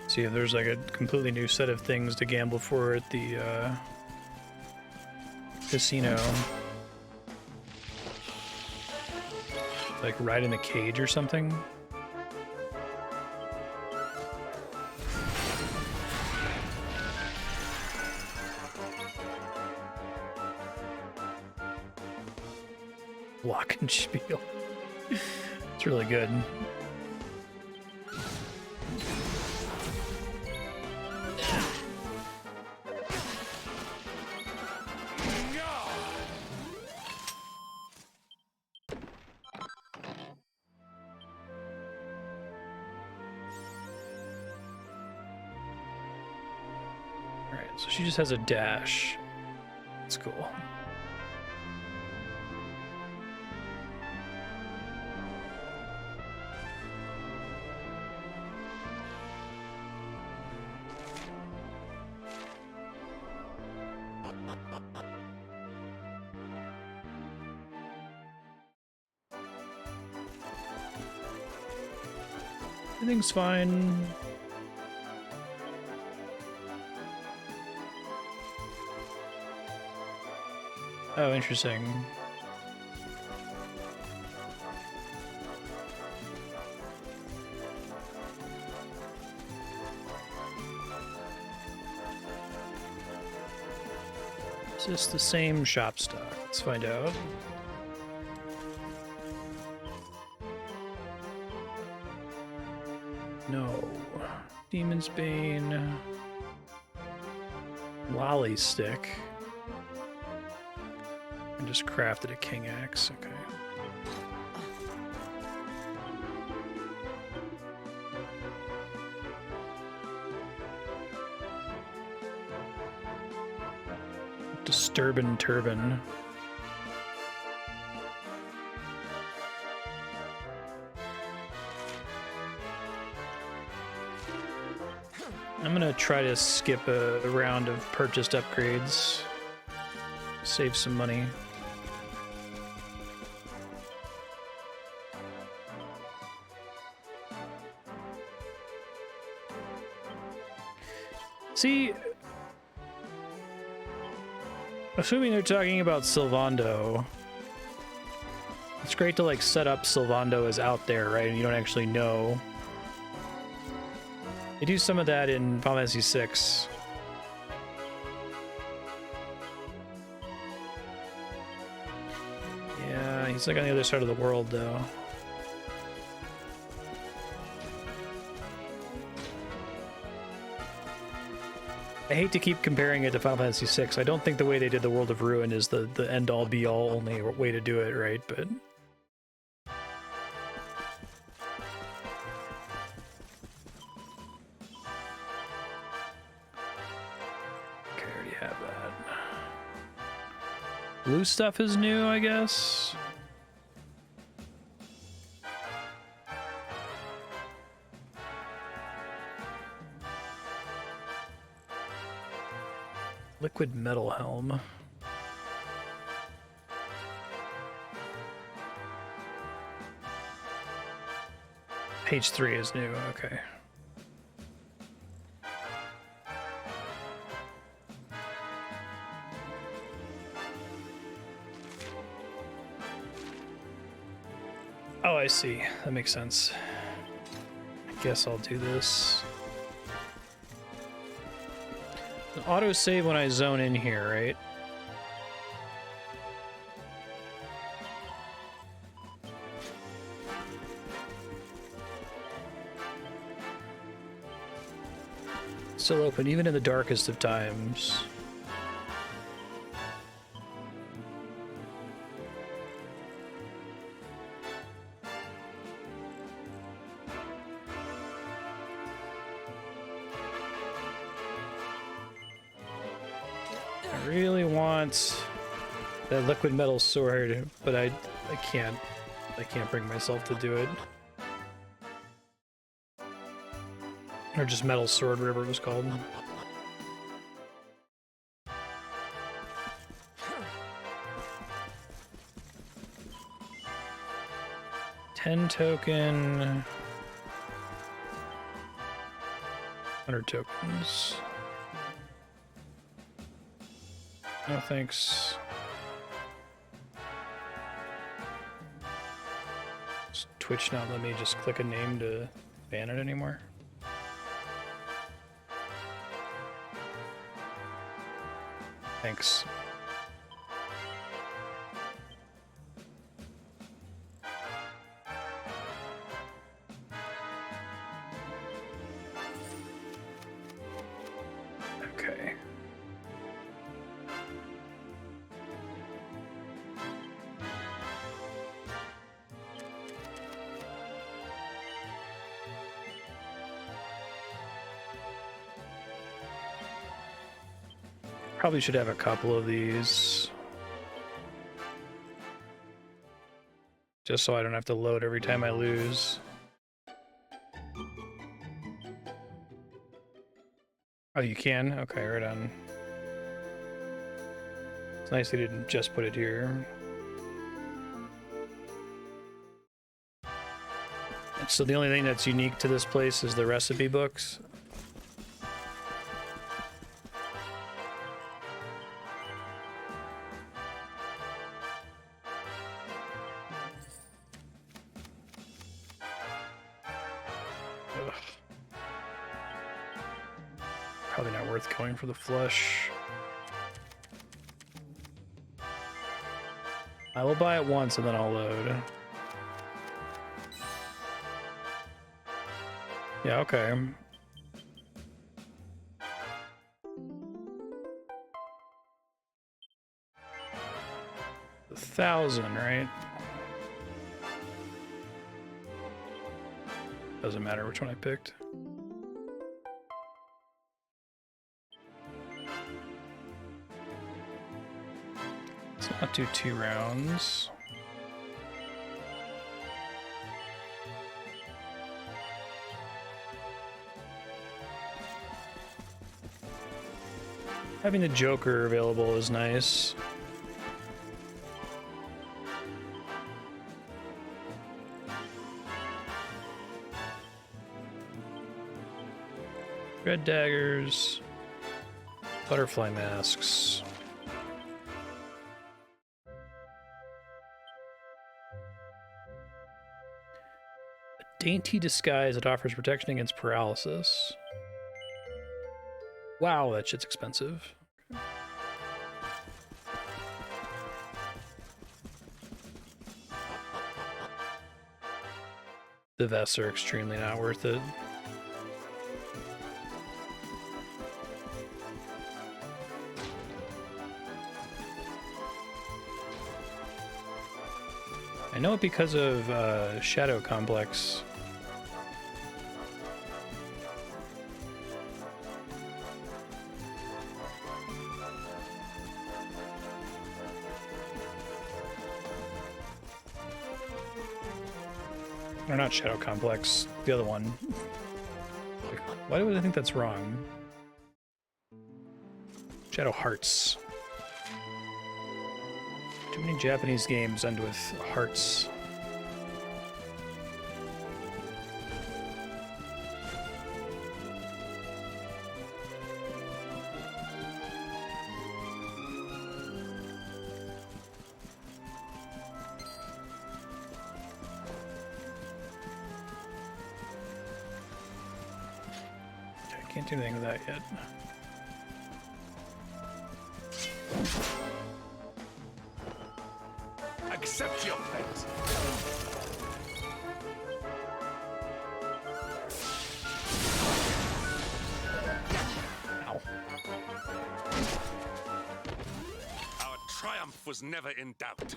See if there's like a completely new set of things to gamble for at the casino. Like ride in the cage or something. Glockenspiel. It's really good. So she just has a dash. That's cool. Everything's fine. Oh, interesting. Is this the same shop stock? Let's find out. No. Demon's Bane. Lolly Stick. And just crafted a King Axe. Okay. Disturbin' Turban. I'm gonna try to skip a round of purchased upgrades. Save some money. See, assuming they're talking about Sylvando, it's great to like set up Sylvando as out there, right? And you don't actually know They do some of that in Final Fantasy VI. Yeah, he's like on the other side of the world, though. I hate to keep comparing it to Final Fantasy VI. I don't think the way they did the World of Ruin is the end-all be-all only way to do it, right? But okay, I already have that. Blue stuff is new, I guess. Liquid metal helm. Page 3 is new, okay. Oh, I see. That makes sense. I guess I'll do this. Auto save when I zone in here, right? Still open, even in the darkest of times. I really want that liquid metal sword, but I can't bring myself to do it. Or just metal sword, whatever it was called. $10 token. 100 tokens. No thanks. Does Twitch not let me just click a name to ban it anymore? Thanks. Okay. Probably should have a couple of these. Just so I don't have to load every time I lose. Oh, you can? Okay, right on. It's nice they didn't just put it here. So the only thing that's unique to this place is the recipe books. Probably not worth going for the flush. I will buy it once and then I'll load. Yeah, okay. 1,000, right? Doesn't matter which one I picked. Let's not do 2 rounds. Having the Joker available is nice. Red daggers, butterfly masks. dainty disguise that offers protection against paralysis. Wow, that shit's expensive. The vests are extremely not worth it. I know it because of Shadow Complex. Or not Shadow Complex, the other one. Why would I think that's wrong? Shadow Hearts. Too many Japanese games end with hearts. Okay, can't do anything with that yet. Accept your fate. Ow. Our triumph was never in doubt.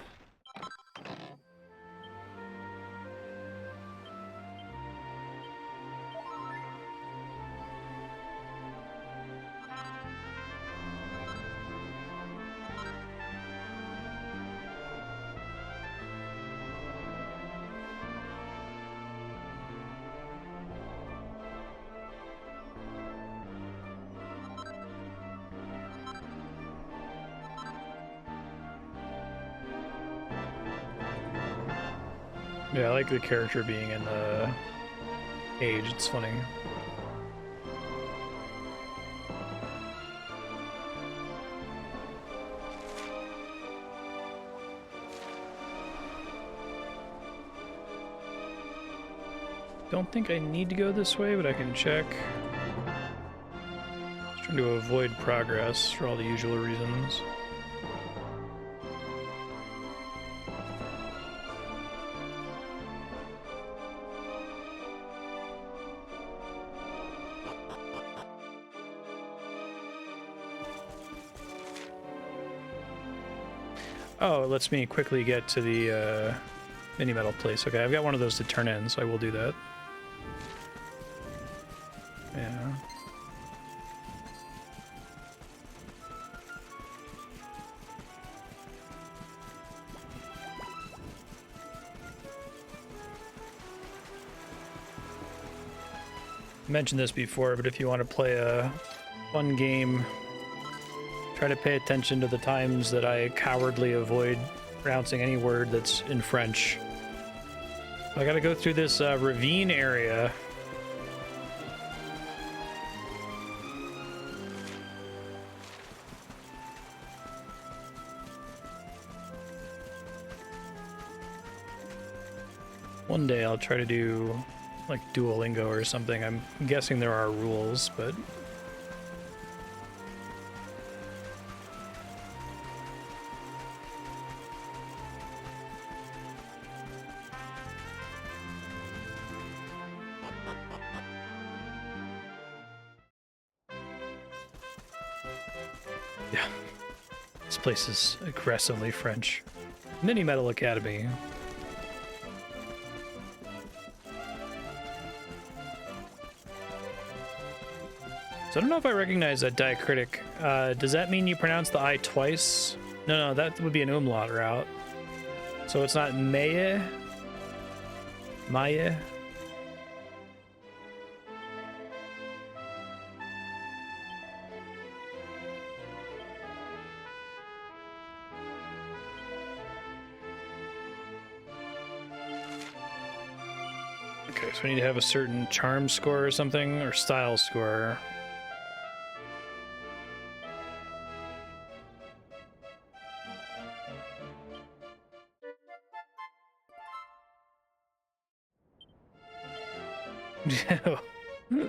Yeah, I like the character being in the age, it's funny. Don't think I need to go this way, but I can check. Just trying to avoid progress for all the usual reasons. Oh, it lets me quickly get to the mini metal place. Okay, I've got one of those to turn in, so I will do that. Yeah. I mentioned this before, but if you want to play a fun game, try to pay attention to the times that I cowardly avoid pronouncing any word that's in French. I gotta go through this ravine area. One day I'll try to do like Duolingo or something. I'm guessing there are rules, but yeah, this place is aggressively French. Mini Metal Academy. So I don't know if I recognize that diacritic. Does that mean you pronounce the I twice? No, that would be an umlaut route. So it's not Maye? Maye? Okay, so we need to have a certain charm score or something, or style score.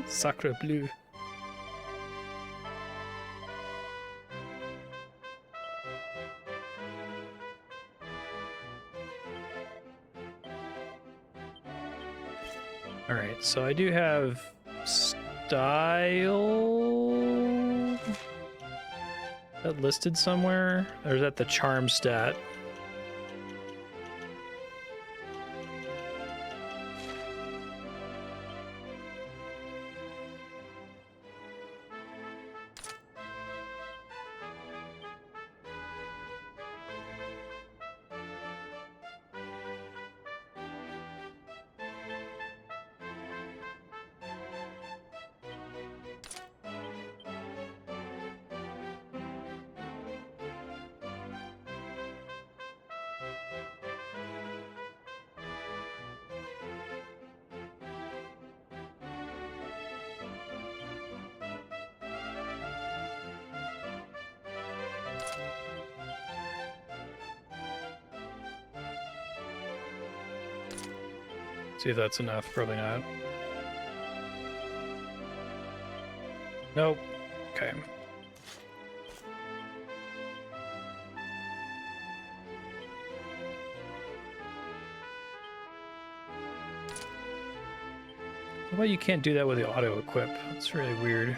Sacre bleu. Alright, so I do have style. Is that listed somewhere? Or is that the charm stat? See if that's enough. Probably not. Nope. Okay. How about you can't do that with the auto equip? That's really weird.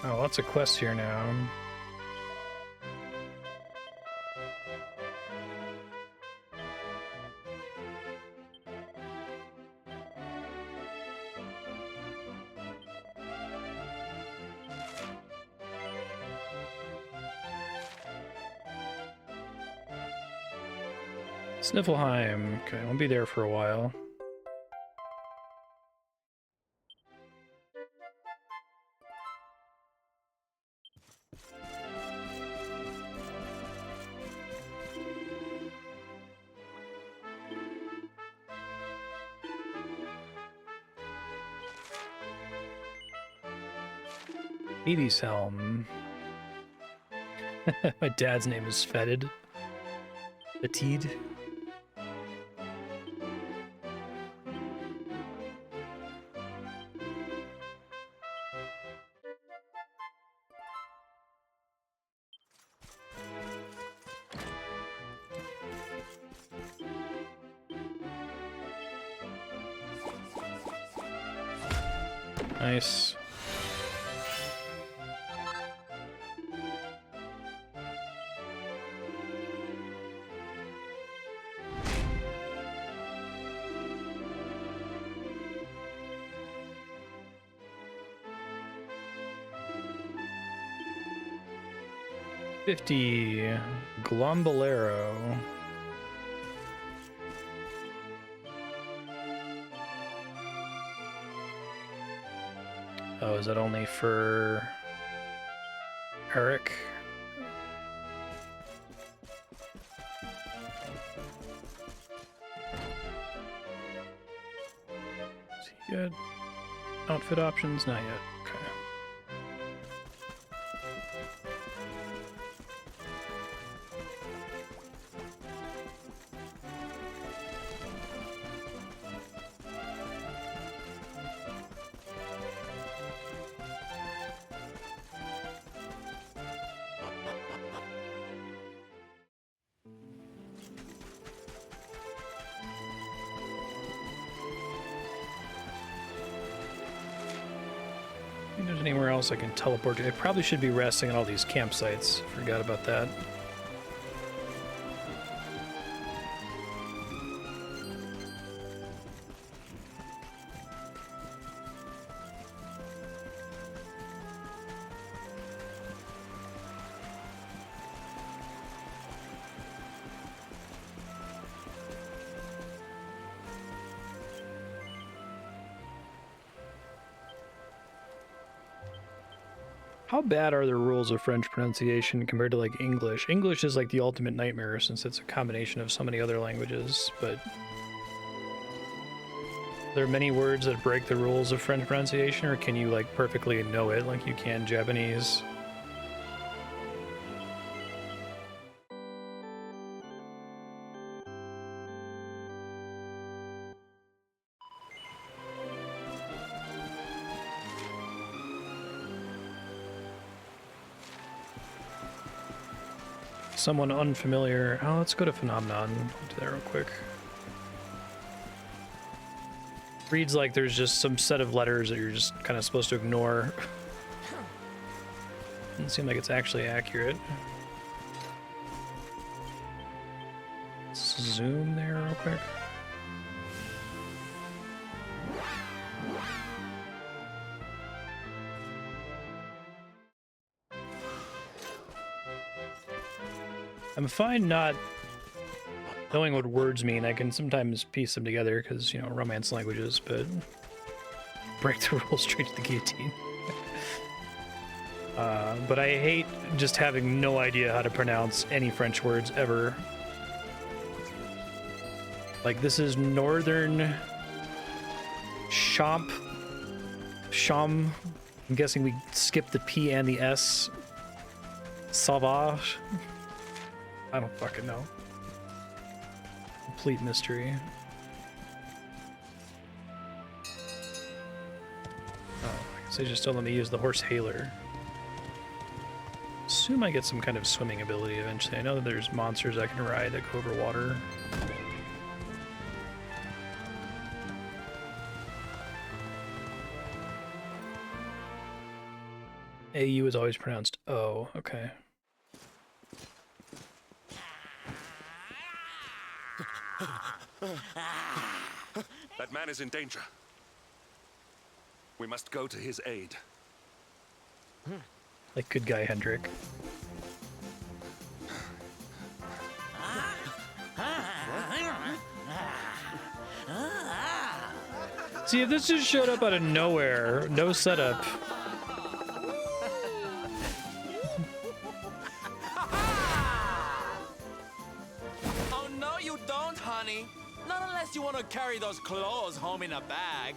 Oh, lots of quests here now. Sniffelheim. Okay, I'll be there for a while. Edie's Helm. My dad's name is Fetid. Fetid. Nice. $50 Glombolero. Oh, is that only for Eric? Is he got outfit options? Not yet. Okay. If there's anywhere else I can teleport to. I probably should be resting at all these campsites. Forgot about that. How bad are the rules of French pronunciation compared to like English? English is like the ultimate nightmare since it's a combination of so many other languages, but There are many words that break the rules of French pronunciation, or can you like perfectly know it like you can Japanese? Someone unfamiliar. Oh, let's go to Phenomenon. Do that real quick. Reads like there's just some set of letters that you're just kind of supposed to ignore. Doesn't seem like it's actually accurate. Let's zoom there real quick. I'm fine not knowing what words mean. I can sometimes piece them together because, you know, Romance languages, but break the rules straight to the guillotine. But I hate just having no idea how to pronounce any French words ever. Like, this is Northern Champ. I'm guessing we skipped the P and the S. Sauvage. I don't fucking know. Complete mystery. Oh, I guess they just don't let me use the horse hailer. Assume I get some kind of swimming ability eventually. I know that there's monsters I can ride that go over water. AU is always pronounced O. Okay. That man is in danger. We must go to his aid. Like good guy Hendrik. See, if this just showed up out of nowhere, no setup. Oh, no, you don't, honey. Not unless you want to carry those clothes home in a bag.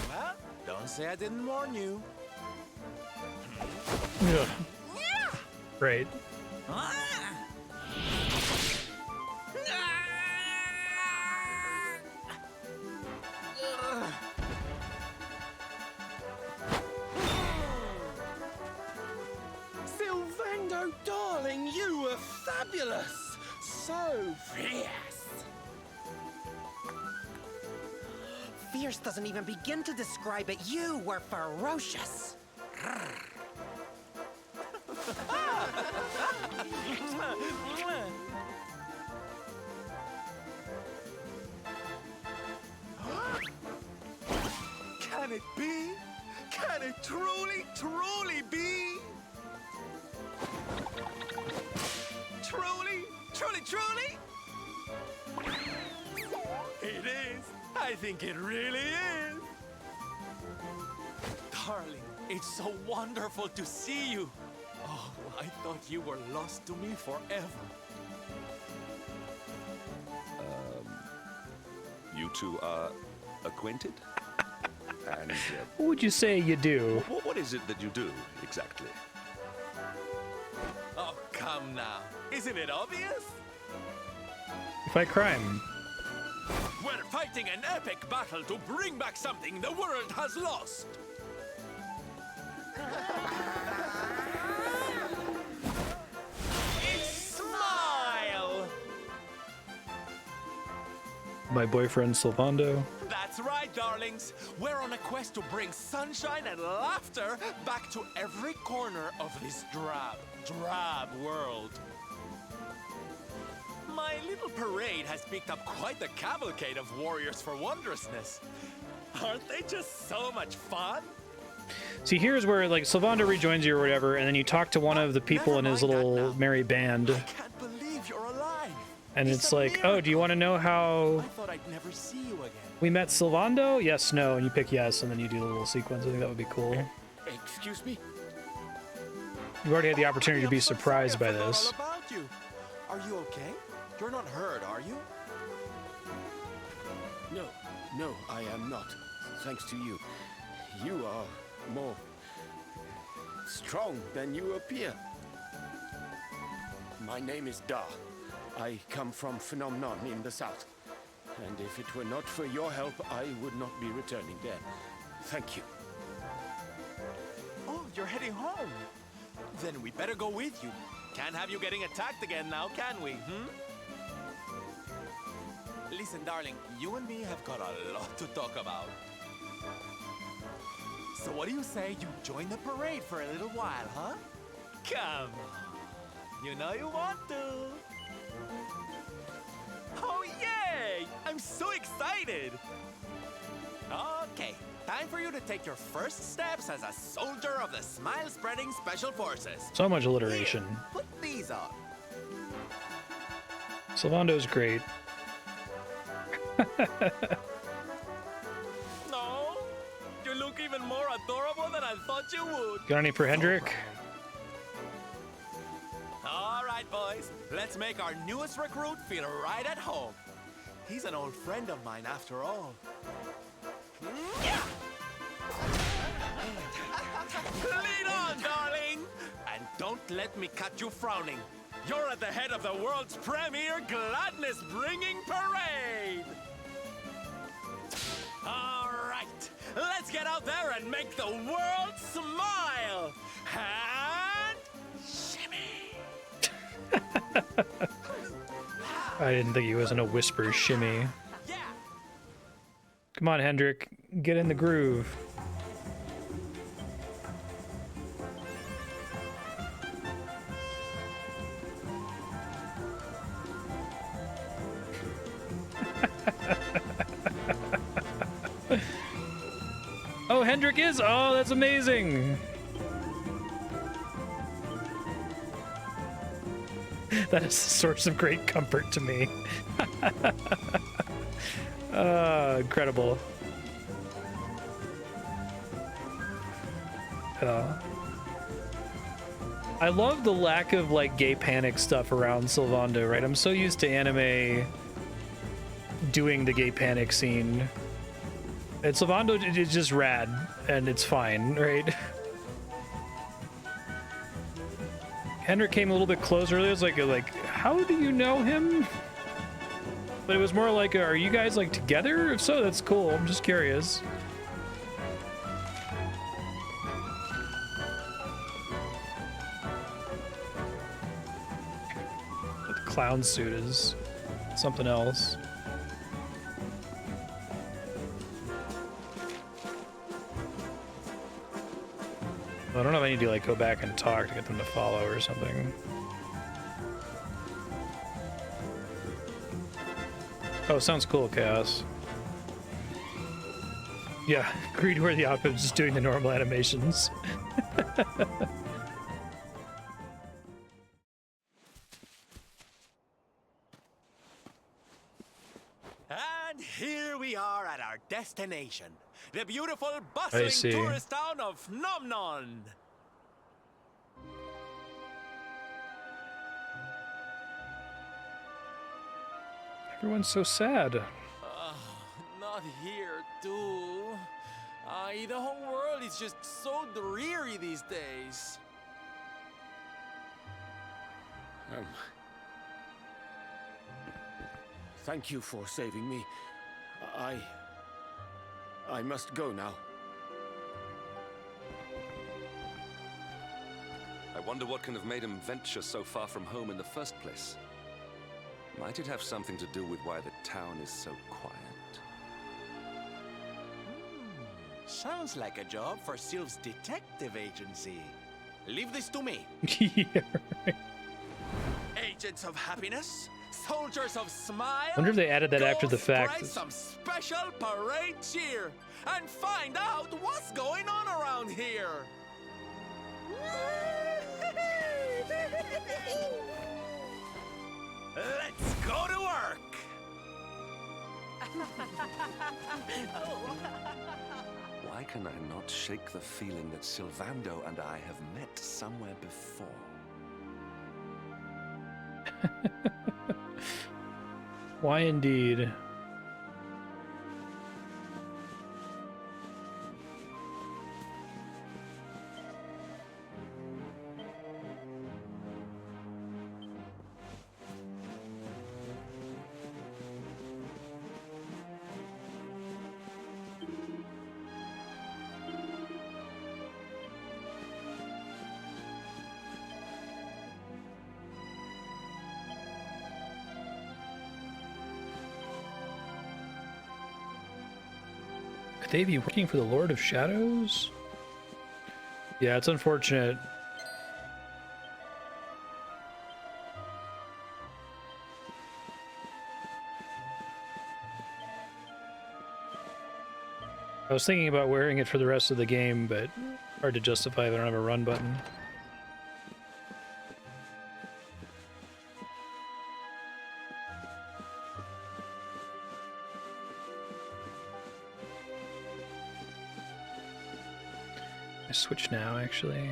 Well, don't say I didn't warn you. Yeah. Right. Sylvando, darling, you were fabulous. So fierce. Fierce doesn't even begin to describe it. You were ferocious. Can it be? Can it truly, truly be? Truly, truly, truly? It is. I think it really is. Darling, it's so wonderful to see you. Oh, I thought you were lost to me forever. You two are acquainted? And What would you say you do? what is it that you do exactly? Oh, come now. Isn't it obvious? You fight crime. We're fighting an epic battle to bring back something the world has lost. It's Smile! My boyfriend Sylvando. That's right, darlings. We're on a quest to bring sunshine and laughter back to every corner of this drab world. My little parade has picked up quite the cavalcade of warriors for wondrousness. Aren't they just so much fun? See, here's where like Sylvando rejoins you or whatever, and then you talk to one of the people in his little merry band. I can't believe you're alive. And it's like, oh, do you want to know how I thought I'd never see you again. we met Sylvando? Yes, no, and you pick yes, and then you do the little sequence. I think that would be cool. Excuse me? You've already had the opportunity to be I'm so surprised sorry, by I forgot this. all about you. Are you okay? You're not hurt, are you? No, I am not. Thanks to you. You are more strong than you appear. My name is Da. I come from Phenomenon in the south. And if it were not for your help, I would not be returning there. Thank you. Oh, you're heading home. Then we better go with you. Can't have you getting attacked again now, can we, Listen, darling, you and me have got a lot to talk about. So what do you say you join the parade for a little while, huh? Come on. You know you want to. Oh, yay! I'm so excited! Okay, time for you to take your first steps as a soldier of the Smile-Spreading Special Forces. So much alliteration. Here, put these on. Sylvando's great. No, you look even more adorable than I thought you would. Got any for Hendrik? All right, boys, let's make our newest recruit feel right at home. He's an old friend of mine after all. Lead on, darling! And don't let me catch you frowning. You're at the head of the world's premier gladness-bringing parade! All right, let's get out there and make the world smile! And shimmy! I didn't think he was in a whisper shimmy. Yeah. Come on, Hendrik. Get in the groove. Oh, Hendrik is? Oh, that's amazing. That is a source of great comfort to me. Incredible. I love the lack of like gay panic stuff around Sylvando, right? I'm so used to anime doing the gay panic scene. And Sylvando is just rad, and it's fine, right? Hendrik came a little bit closer earlier. It was like, how do you know him? But it was more like, are you guys like together? If so, that's cool. I'm just curious. The clown suit is something else. I don't know if I need to like go back and talk to get them to follow or something. Oh, sounds cool, Chaos. Yeah, agreed where the outfit is just doing the normal animations. And here we are at our destination. The beautiful, bustling tourist town of Nomnon. Everyone's so sad. Not here, too. The whole world is just so dreary these days. Thank you for saving me. I must go now. I wonder what can have made him venture so far from home in the first place. Might it have something to do with why the town is so quiet? Sounds like a job for Sylph's detective agency. Leave this to me. Yeah, right. Agents of happiness, soldiers of smile. Wonder if they added that after the fact. Spread some special parade cheer and find out what's going on around here. Let's go to work. Why can I not shake the feeling that Sylvando and I have met somewhere before? Why indeed? Could they be working for the Lord of Shadows? Yeah, it's unfortunate. I was thinking about wearing it for the rest of the game, but hard to justify if I don't have a run button. I switch now, actually.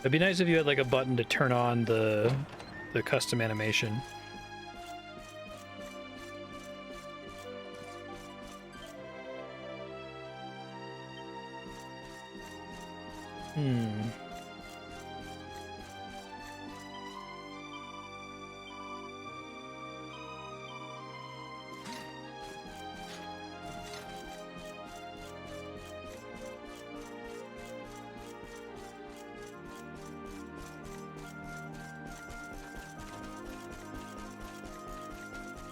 It'd be nice if you had like a button to turn on the custom animation.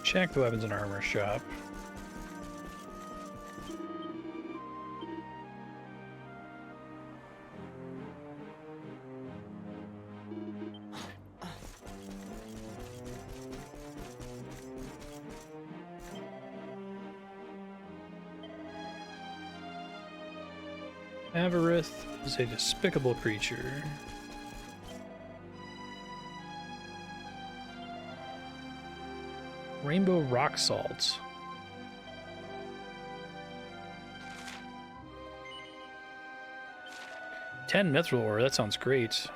Check the weapons and armor shop. Avarith is a despicable creature. Rainbow rock salt. $10 mithril ore, that sounds great.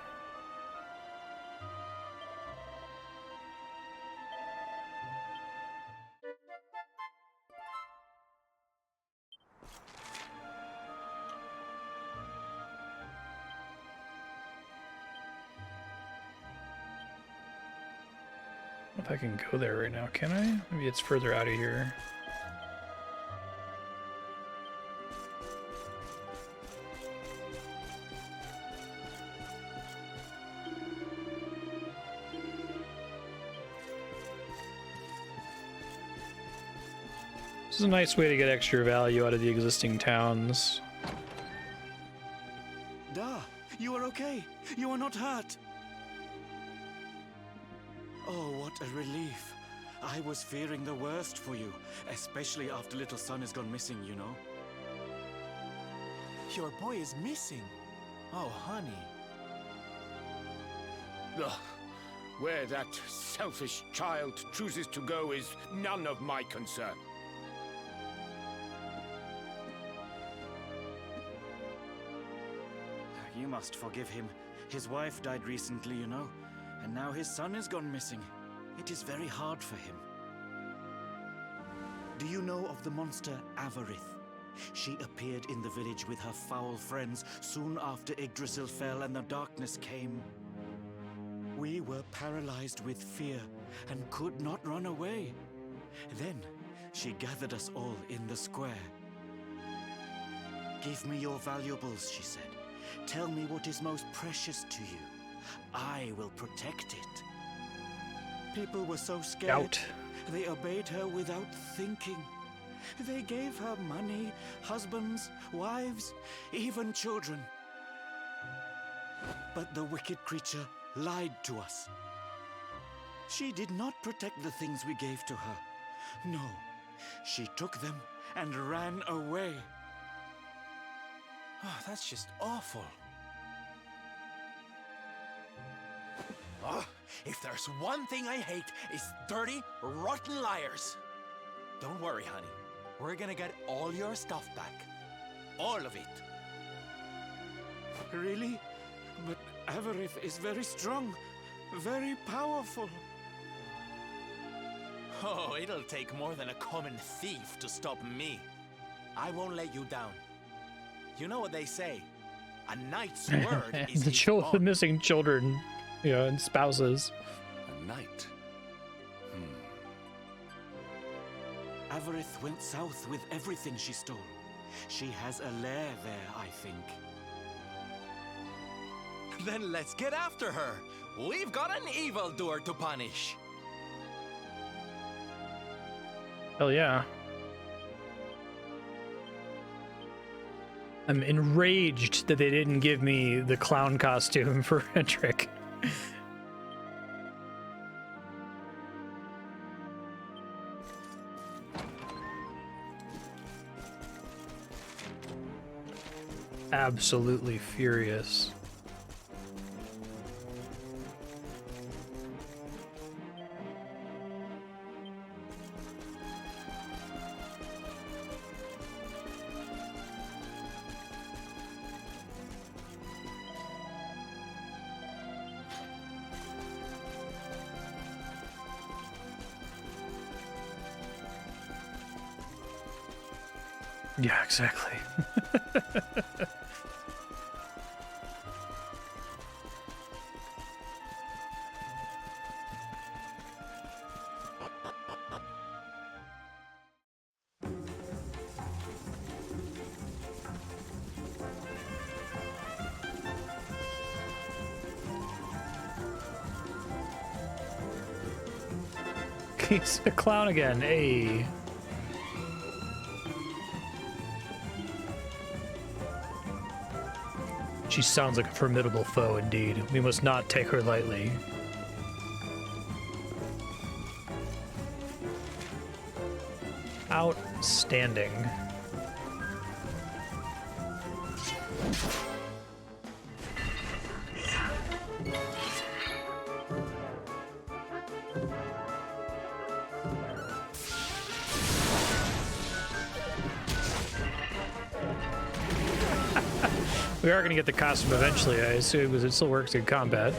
If I can go there right now, can I? Maybe it's further out of here. This is a nice way to get extra value out of the existing towns. Da, you are okay. You are not hurt. Oh, what a relief. I was fearing the worst for you, especially after little son has gone missing, you know. Your boy is missing. Oh, honey. Ugh. Where that selfish child chooses to go is none of my concern. You must forgive him. His wife died recently, you know, and now his son has gone missing. It is very hard for him. Do you know of the monster Avarith? She appeared in the village with her foul friends soon after Yggdrasil fell and the darkness came. We were paralyzed with fear and could not run away. Then she gathered us all in the square. "Give me your valuables," she said. "Tell me what is most precious to you. I will protect it." People were so scared. They obeyed her without thinking. They gave her money, husbands, wives, even children. But the wicked creature lied to us. She did not protect the things we gave to her. No, she took them and ran away. Oh, that's just awful. Oh, if there's one thing I hate, it's dirty, rotten liars. Don't worry, honey. We're gonna get all your stuff back. All of it. Really? But Avarith is very strong, very powerful. Oh, it'll take more than a common thief to stop me. I won't let you down. You know what they say? A knight's word is his the bond. missing children, you know, and spouses. A knight? Avarith went south with everything she stole. She has a lair there, I think. Then let's get after her. We've got an evildoer to punish. Hell yeah. I'm enraged that they didn't give me the clown costume for Hendrik. Absolutely furious. Yeah, exactly. He's a clown again. Hey. She sounds like a formidable foe indeed. We must not take her lightly. Outstanding. We are going to get the costume eventually, I assume, because it still works in combat.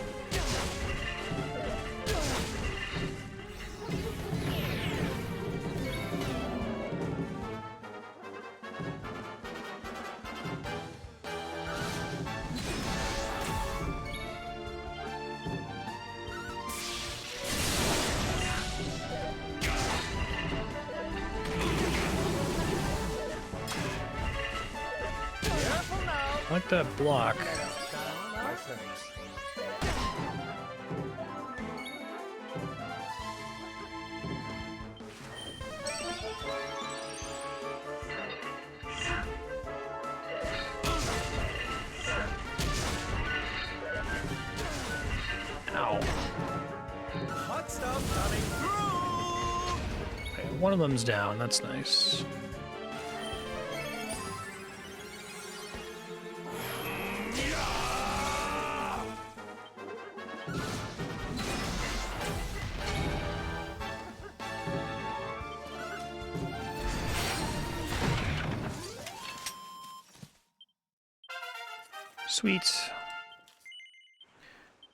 I like that block. Ow. Hot stuff coming through. Okay, one of them's down. That's nice. Sweet.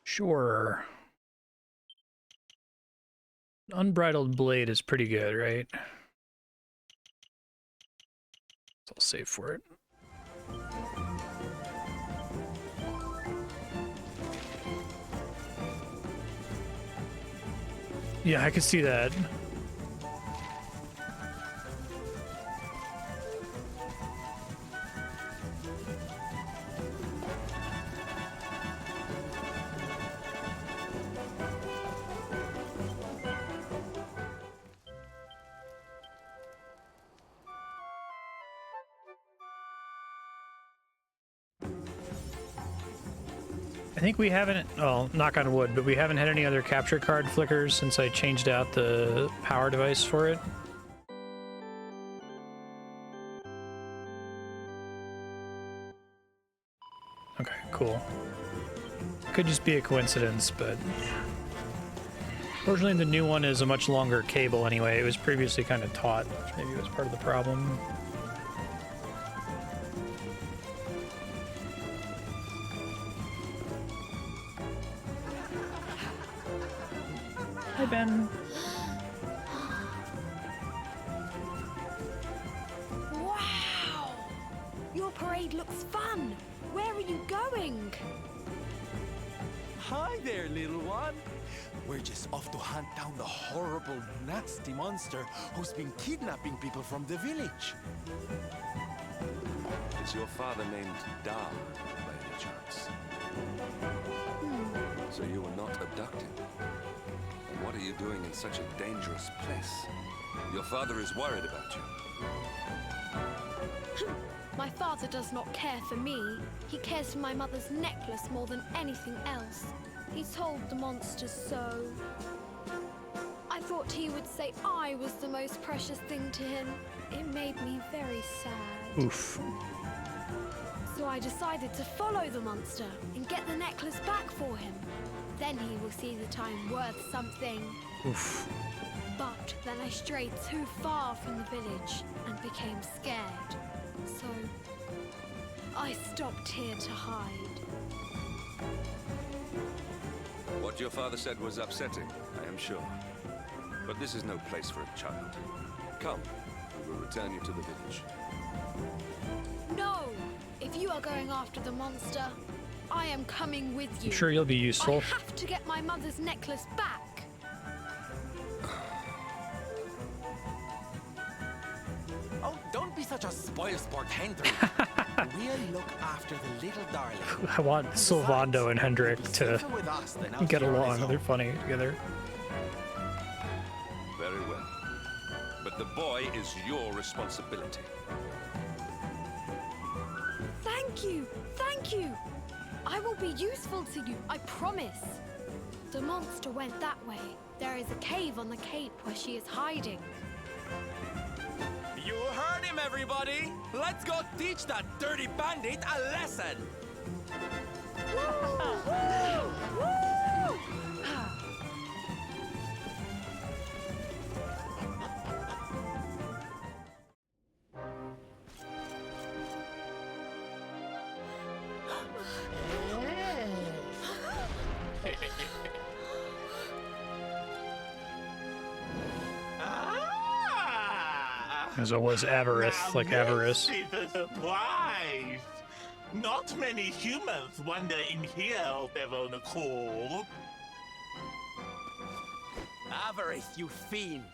Sure. Unbridled blade is pretty good, right? So I'll save for it. Yeah, I could see that. I think we haven't, well, knock on wood, but we haven't had any other capture card flickers since I changed out the power device for it. Okay, cool. Could just be a coincidence, but fortunately the new one is a much longer cable anyway. It was previously kind of taut, which maybe was part of the problem. Hi, Ben. Wow! Your parade looks fun. Where are you going? Hi there, little one. We're just off to hunt down the horrible, nasty monster who's been kidnapping people from the village. Is your father named Dar, by any chance? So you were not abducted? And what are you doing in such a dangerous place? Your father is worried about you. My father does not care for me. He cares for my mother's necklace more than anything else. He told the monsters so. I thought he would say I was the most precious thing to him. It made me very sad. Oof. So I decided to follow the monster and get the necklace back for him. Then he will see that I'm worth something. Oof. But then I strayed too far from the village and became scared. So I stopped here to hide. What your father said was upsetting, I am sure. But this is no place for a child. Come, we will return you to the village. No! If you are going after the monster, I am coming with you. I'm sure you'll be useful. I have to get my mother's necklace back. Oh, don't be such a spoil-sport, Hendrik. We'll look after the little darling. I want Sylvando and Hendrik to get along. They're funny together. Very well. But the boy is your responsibility. Thank you! Thank you! I will be useful to you, I promise. The monster went that way. There is a cave on the cape where she is hiding. You heard him, everybody! Let's go teach that dirty bandit a lesson! As always, Avarith, like Avarice. This is a surprise. Not many humans wander in here of their own accord. Avarith, you fiend!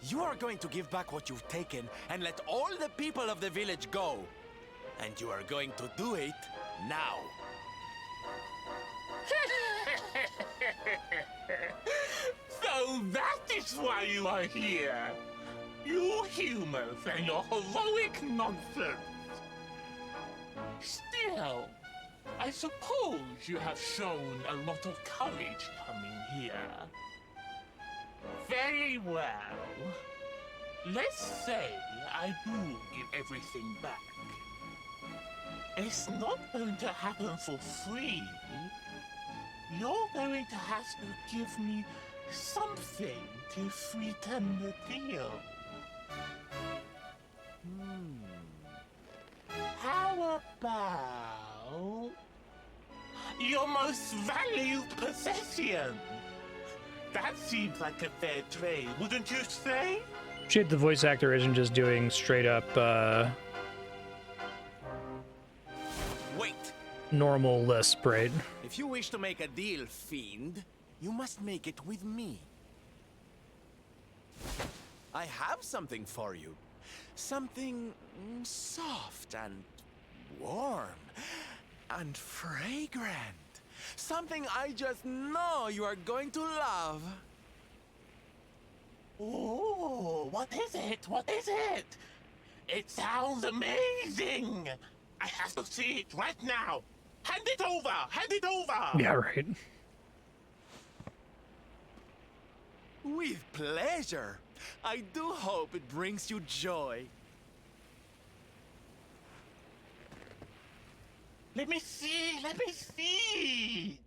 You are going to give back what you've taken and let all the people of the village go. And you are going to do it now. So that is why you are here. You humans and your heroic nonsense. Still, I suppose you have shown a lot of courage coming here. Very well. Let's say I do give everything back. It's not going to happen for free. You're going to have to give me something to sweeten the deal. How about your most valued possession? That seems like a fair trade, wouldn't you say? Shit, the voice actor isn't just doing straight up Wait! normal lisp, right? If you wish to make a deal, fiend, you must make it with me. I have something for you. Something soft and warm and fragrant. Something I just know you are going to love. Oh, what is it? What is it? It sounds amazing! I have to see it right now! Hand it over! Hand it over! Yeah, right. With pleasure. I do hope it brings you joy. Let me see! Let me see!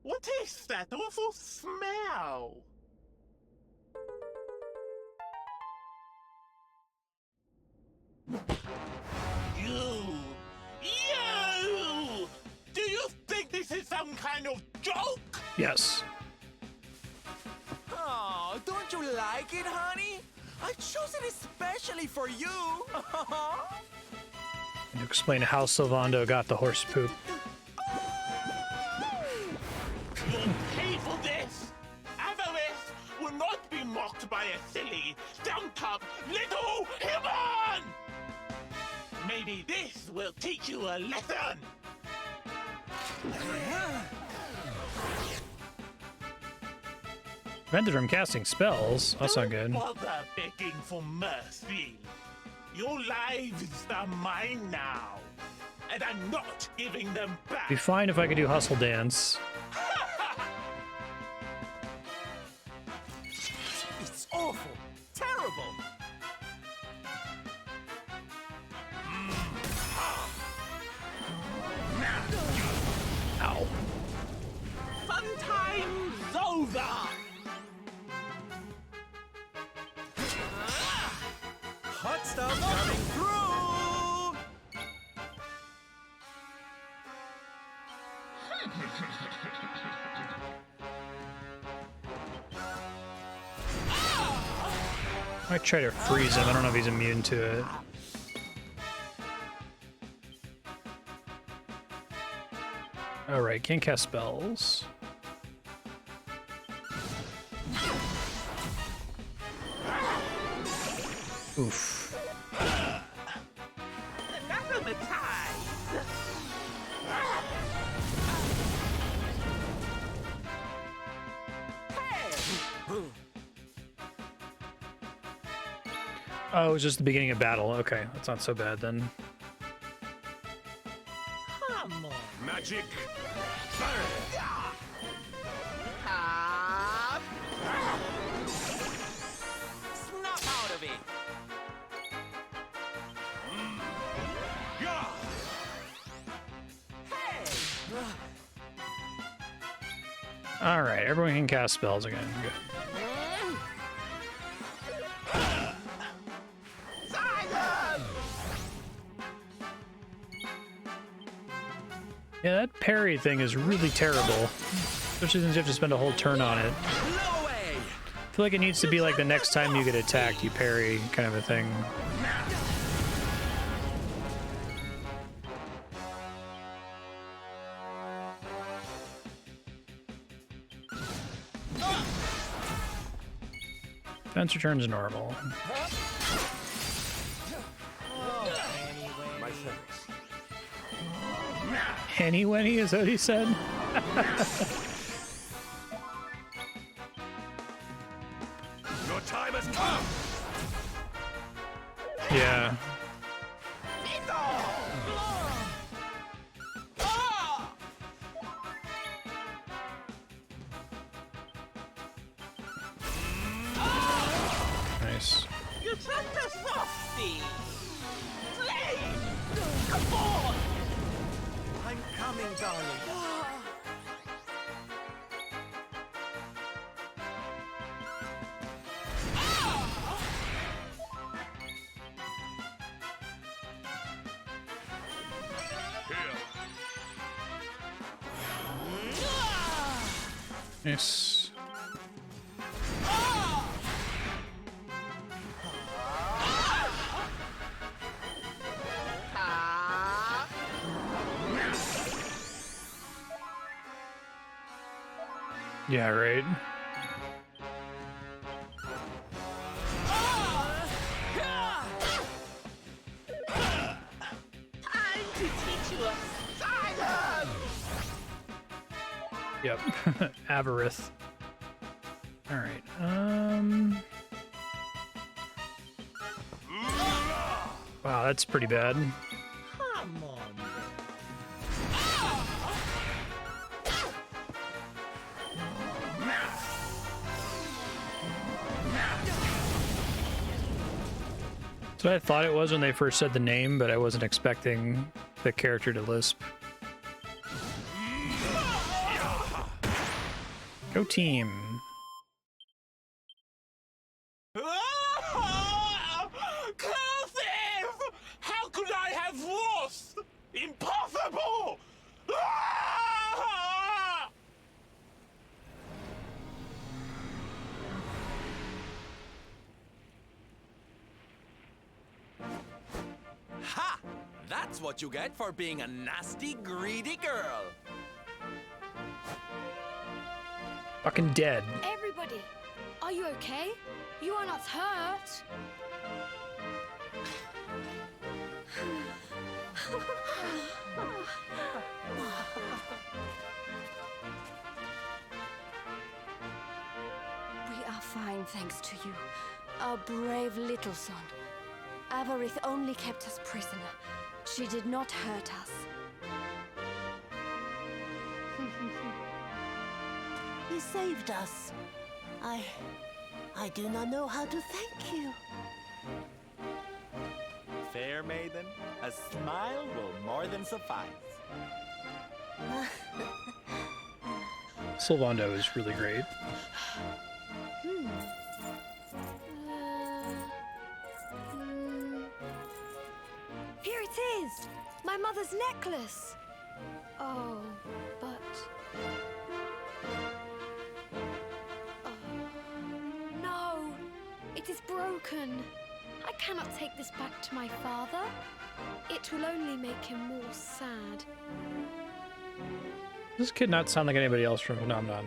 What is that awful smell? You! You! Do you think this is some kind of joke? Yes. Oh, don't you like it, honey? I chose it especially for you. And explain how Sylvando got the horse poop. You'll pay for this! Avarice will not be mocked by a silly, stumped-up little human! Maybe this will teach you a lesson! Prevented from casting spells. That's not good. Don't bother begging for mercy. Your lives are mine now, and I'm not giving them back. Be fine if I could do hustle dance. It's awful, terrible. Ow. Fun time's over. Hot stuff coming through! I try to freeze him. I don't know if he's immune to it. Alright, can't cast spells. Oof. Oh, it was just the beginning of battle. Okay, that's not so bad then. Come on. Magic. Snap out of it. Alright, everyone can cast spells again. Good. Yeah, that parry thing is really terrible. Especially since you have to spend a whole turn on it. I feel like it needs to be like the next time you get attacked, you parry kind of a thing. Defense returns normal. Henny Wenny, is that what he said? Your time has come! Yeah. Nice. You're such a softie. Slave! Come on! I'm coming, darling. Nice. Yeah, right. Time to teach you a silence! Yep. Avarith. Alright, wow, that's pretty bad. Come on. So I thought it was when they first said the name, but I wasn't expecting the character to lisp. Go team. Cursive! How could I have lost? Impossible! Ah! Ha! That's what you get for being a nasty, greedy girl. Fucking dead. Everybody, are you okay? You are not hurt. We are fine, thanks to you. Our brave little son. Avarith only kept us prisoner. She did not hurt us. You saved us. I do not know how to thank you. Fair maiden, a smile will more than suffice. Sylvando is really great. Here it is! My mother's necklace! Oh, but... No! It is broken! I cannot take this back to my father. It will only make him more sad. Does this kid not sound like anybody else from Phenomenon?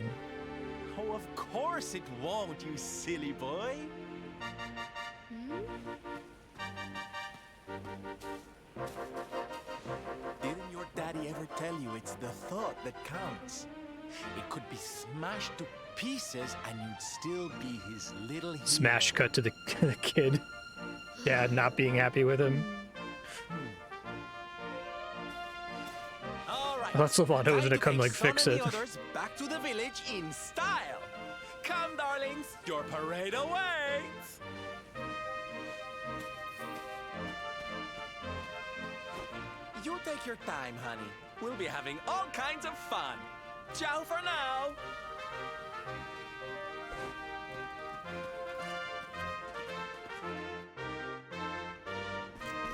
Oh, of course it won't, you silly boy. Didn't your daddy ever tell you it's the thought that counts? It could be smashed to pieces and you'd still be his little hero. Smash cut to the kid. Dad not being happy with him. All right. I thought Sylvando was gonna come like Some fix and it. the others back to the village in style. Come, darlings, your parade awaits. You take your time, honey. We'll be having all kinds of fun. Ciao for now.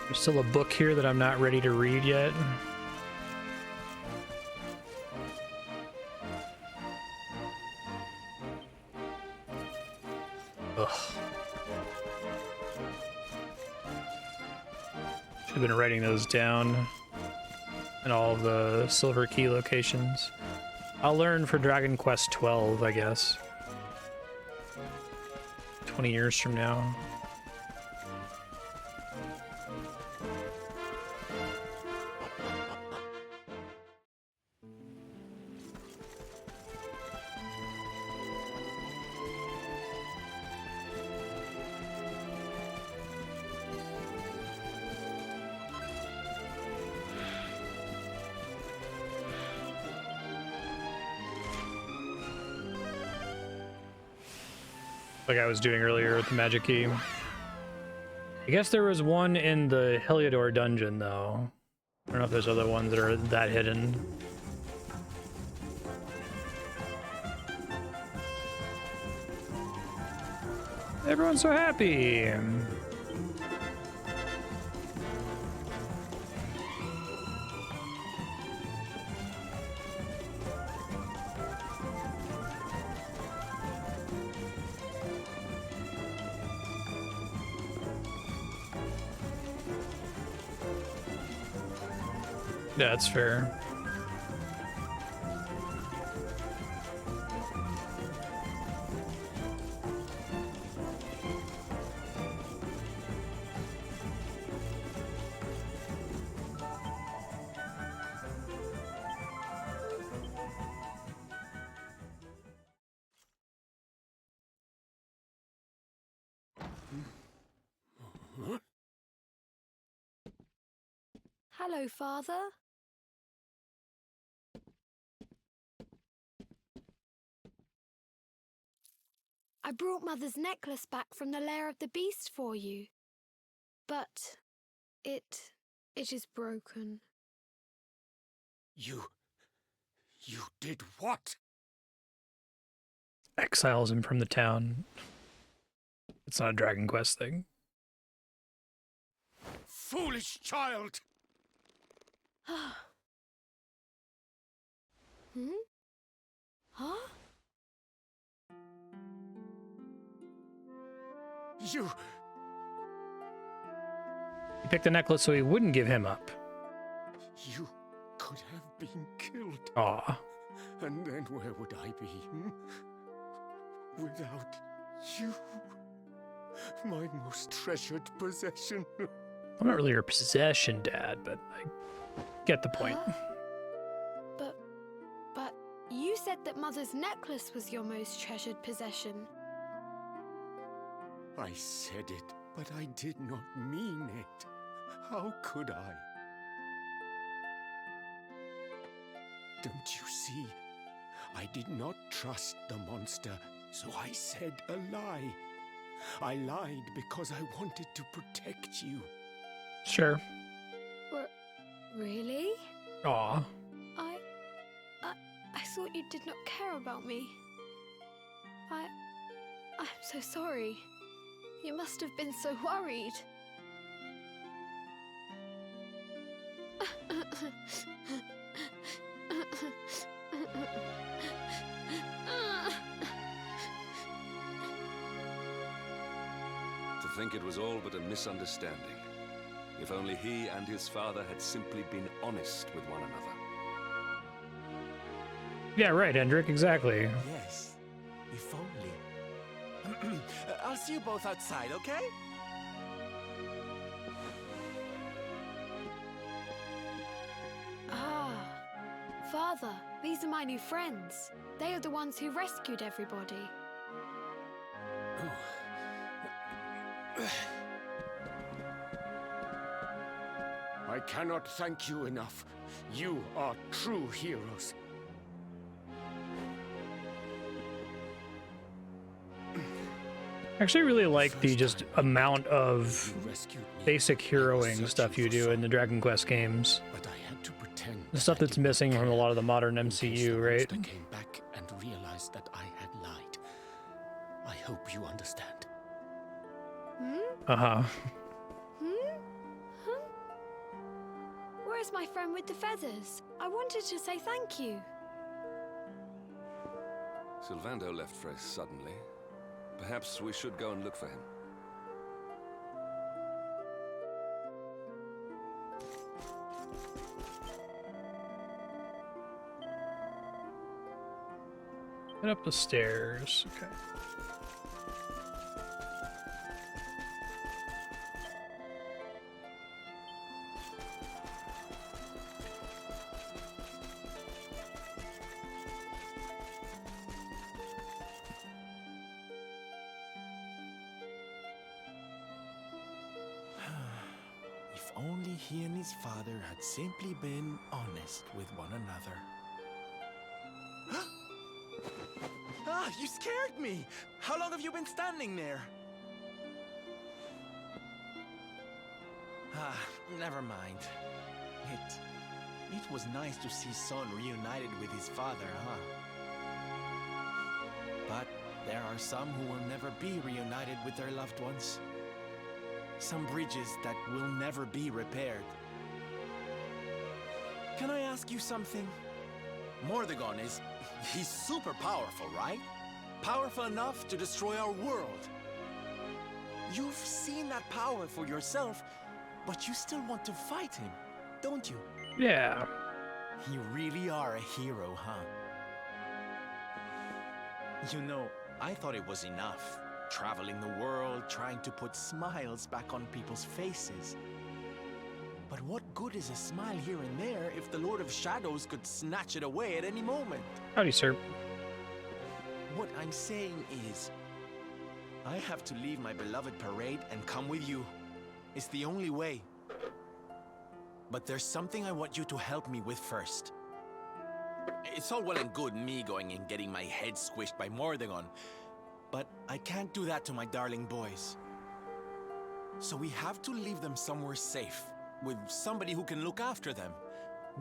There's still a book here that I'm not ready to read yet. Ugh. Should have been writing those down. And all of the silver key locations. I'll learn for Dragon Quest 12, I guess. 20 years from now. Like I was doing earlier with the magic key. I guess there was one in the Heliodor dungeon, though. I don't know if there's other ones that are that hidden. Everyone's so happy. Yeah, that's fair. Hello, Father. I brought Mother's necklace back from the lair of the beast for you. But it is broken. You did what? exiles him from the town. It's not a Dragon Quest thing. Foolish child! Hmm? Huh? You... He picked the necklace so he wouldn't give him up. You could have been killed. Aw. And then where would I be? Without you. My most treasured possession. I'm not really your possession, Dad, but I get the point. But you said that Mother's necklace was your most treasured possession. I said it, but I did not mean it. How could I? Don't you see? I did not trust the monster, so I said a lie. I lied because I wanted to protect you. Sure. Really? Aw. I thought you did not care about me. I'm so sorry. You must have been so worried. To think it was all but a misunderstanding. If only he and his father had simply been honest with one another. Yeah, right, Hendrik, exactly. Yes, if only. I'll see you both outside, okay? Ah, Father, these are my new friends. They are the ones who rescued everybody. I cannot thank you enough. You are true heroes. I actually really like the just amount of basic heroing stuff you do in the Dragon Quest games. But I had to pretend The stuff that's missing from a lot of the modern MCU, right? I came back and realized that I had lied. I hope you understand. Uh-huh. Where's my friend with the feathers? I wanted to say thank you. Sylvando left very suddenly. Perhaps we should go and look for him. Head up the stairs. Okay. If only he and his father had simply been honest with one another. Ah, you scared me! How long have you been standing there? Ah, never mind. It was nice to see Son reunited with his father, huh? But there are some who will never be reunited with their loved ones. Some bridges that will never be repaired. Can I ask you something? Mordegon he's super powerful, right? Powerful enough to destroy our world. You've seen that power for yourself, but you still want to fight him, don't you? Yeah. You really are a hero, huh? You know, I thought it was enough. Traveling the world, trying to put smiles back on people's faces. But what good is a smile here and there if the Lord of Shadows could snatch it away at any moment? Howdy, sir. What I'm saying is, I have to leave my beloved parade and come with you. It's the only way. But there's something I want you to help me with first. It's all well and good me going and getting my head squished by Mordegon, but I can't do that to my darling boys. So we have to leave them somewhere safe, with somebody who can look after them.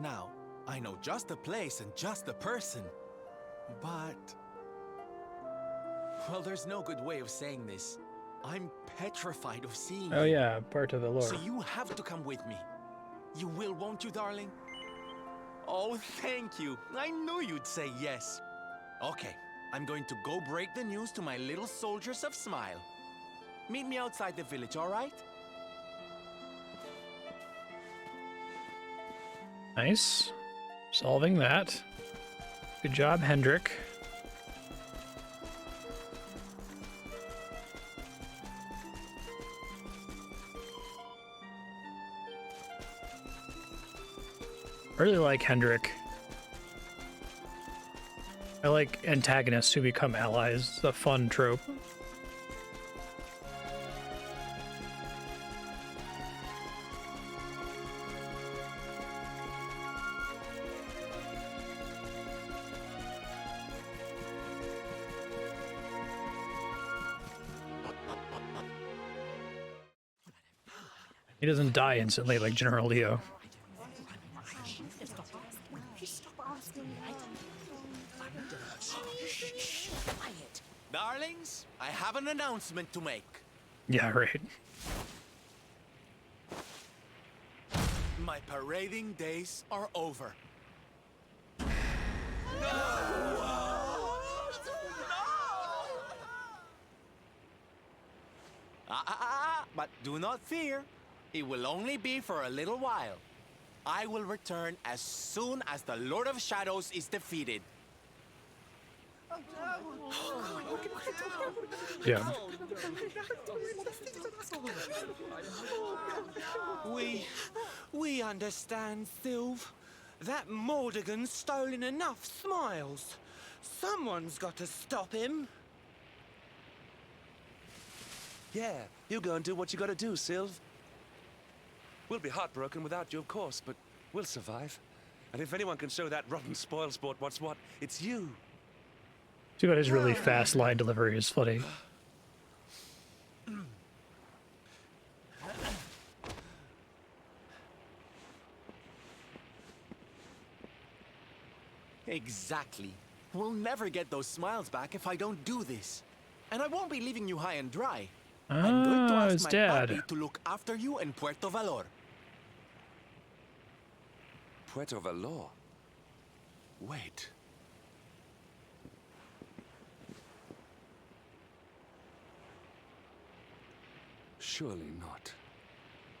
Now, I know just the place and just the person, but Well, there's no good way of saying this. I'm petrified of seeing Oh you. yeah, part of the lore. So you have to come with me. You will, won't you, darling? Oh, thank you. I knew you'd say yes. Okay, I'm going to go break the news to my little soldiers of Smile. Meet me outside the village, all right? Nice. Solving that. Good job, Hendrik. I really like Hendrik. I like antagonists who become allies. It's a fun trope. He doesn't die instantly like General Leo. Darlings, I have an announcement to make. Yeah, right. My parading days are over. But do not fear. It will only be for a little while. I will return as soon as the Lord of Shadows is defeated. Yeah. We understand, Sylv. That Mordegon's stolen enough smiles. Someone's got to stop him. Yeah, you go and do what you gotta do, Sylv. We'll be heartbroken without you, of course, but we'll survive. And if anyone can show that rotten spoilsport what's what, it's you. Too bad his really fast line delivery is funny. Exactly. We'll never get those smiles back if I don't do this. And I won't be leaving you high and dry. I'm going to ask his my dad. papi to look after you in Puerto Valor. Puerto Valor? Wait. Surely not.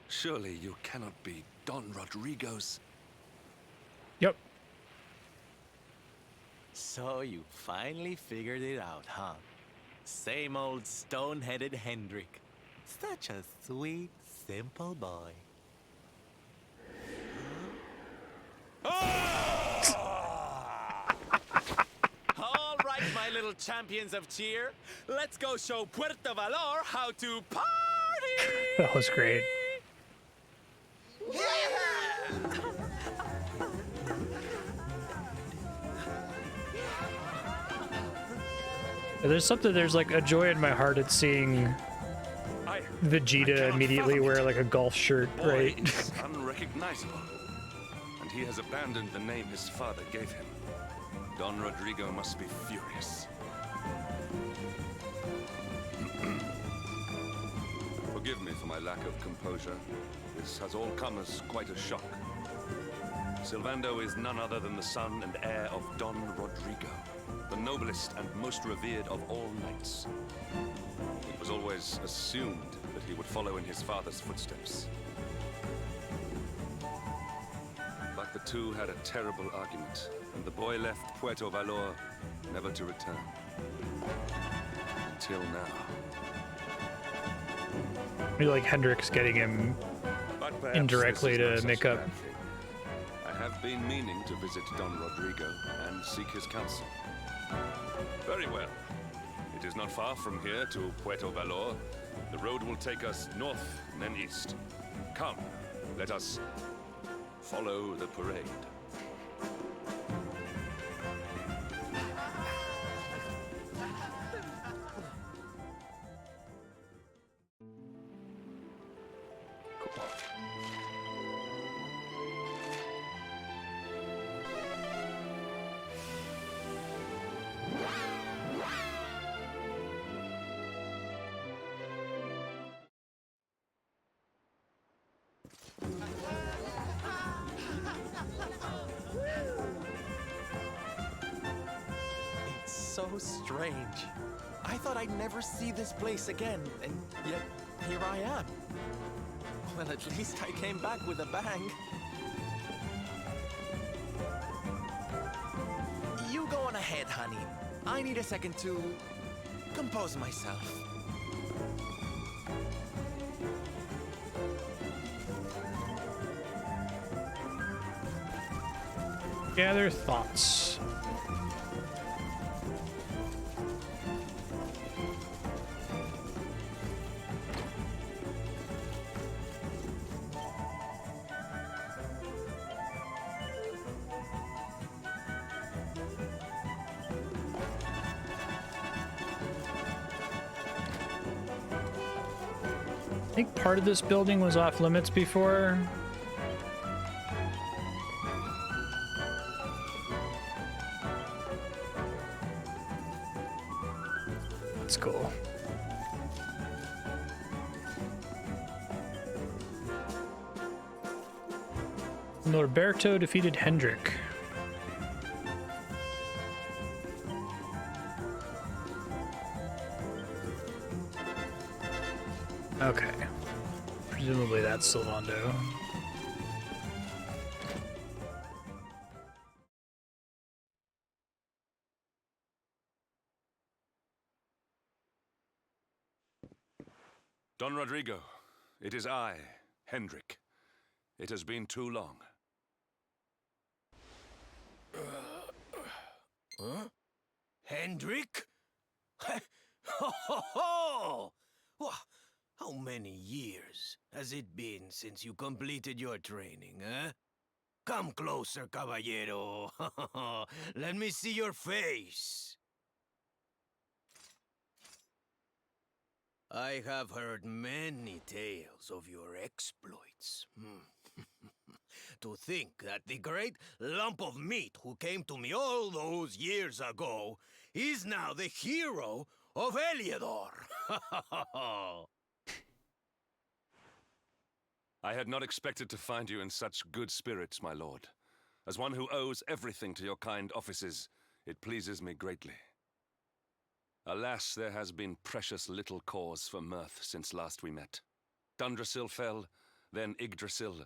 Surely you cannot be Don Rodrigo's... Yep. So you finally figured it out, huh? Same old stone-headed Hendrik. Such a sweet, simple boy. All right, my little champions of cheer. Let's go show Puerto Valor how to party! That was great. There's like a joy in my heart at seeing Vegeta immediately wear like a golf shirt, right? Is unrecognizable. And he has abandoned the name his father gave him. Don Rodrigo must be furious. Forgive me for my lack of composure. This has all come as quite a shock. Sylvando is none other than the son and heir of Don Rodrigo, the noblest and most revered of all knights. It was always assumed that he would follow in his father's footsteps. But the two had a terrible argument, and the boy left Puerto Valor, never to return. Until now. Maybe like Hendrik's getting him But perhaps indirectly this is to not make such a up. bad thing. I have been meaning to visit Don Rodrigo and seek his counsel. Very well. It is not far from here to Puerto Valor. The road will take us north and then east. Come, let us follow the parade. strange. I thought I'd never see this place again, and yet here I am. Well, at least I came back with a bang. You go on ahead, honey. I need a second to compose myself. Gather thoughts. I think part of this building was off limits before. That's cool. Norberto defeated Hendrik. Okay. Presumably that's Sylvando. Don Rodrigo, it is I, Hendrik. It has been too long. Huh? Hendrik? Ho ho ho! Wha- How many years has it been since you completed your training, eh? Come closer, caballero. Let me see your face. I have heard many tales of your exploits. To think that the great lump of meat who came to me all those years ago is now the hero of Heliodor. I had not expected to find you in such good spirits, my lord. As one who owes everything to your kind offices, it pleases me greatly. Alas, there has been precious little cause for mirth since last we met. Dundrasil fell, then Yggdrasil,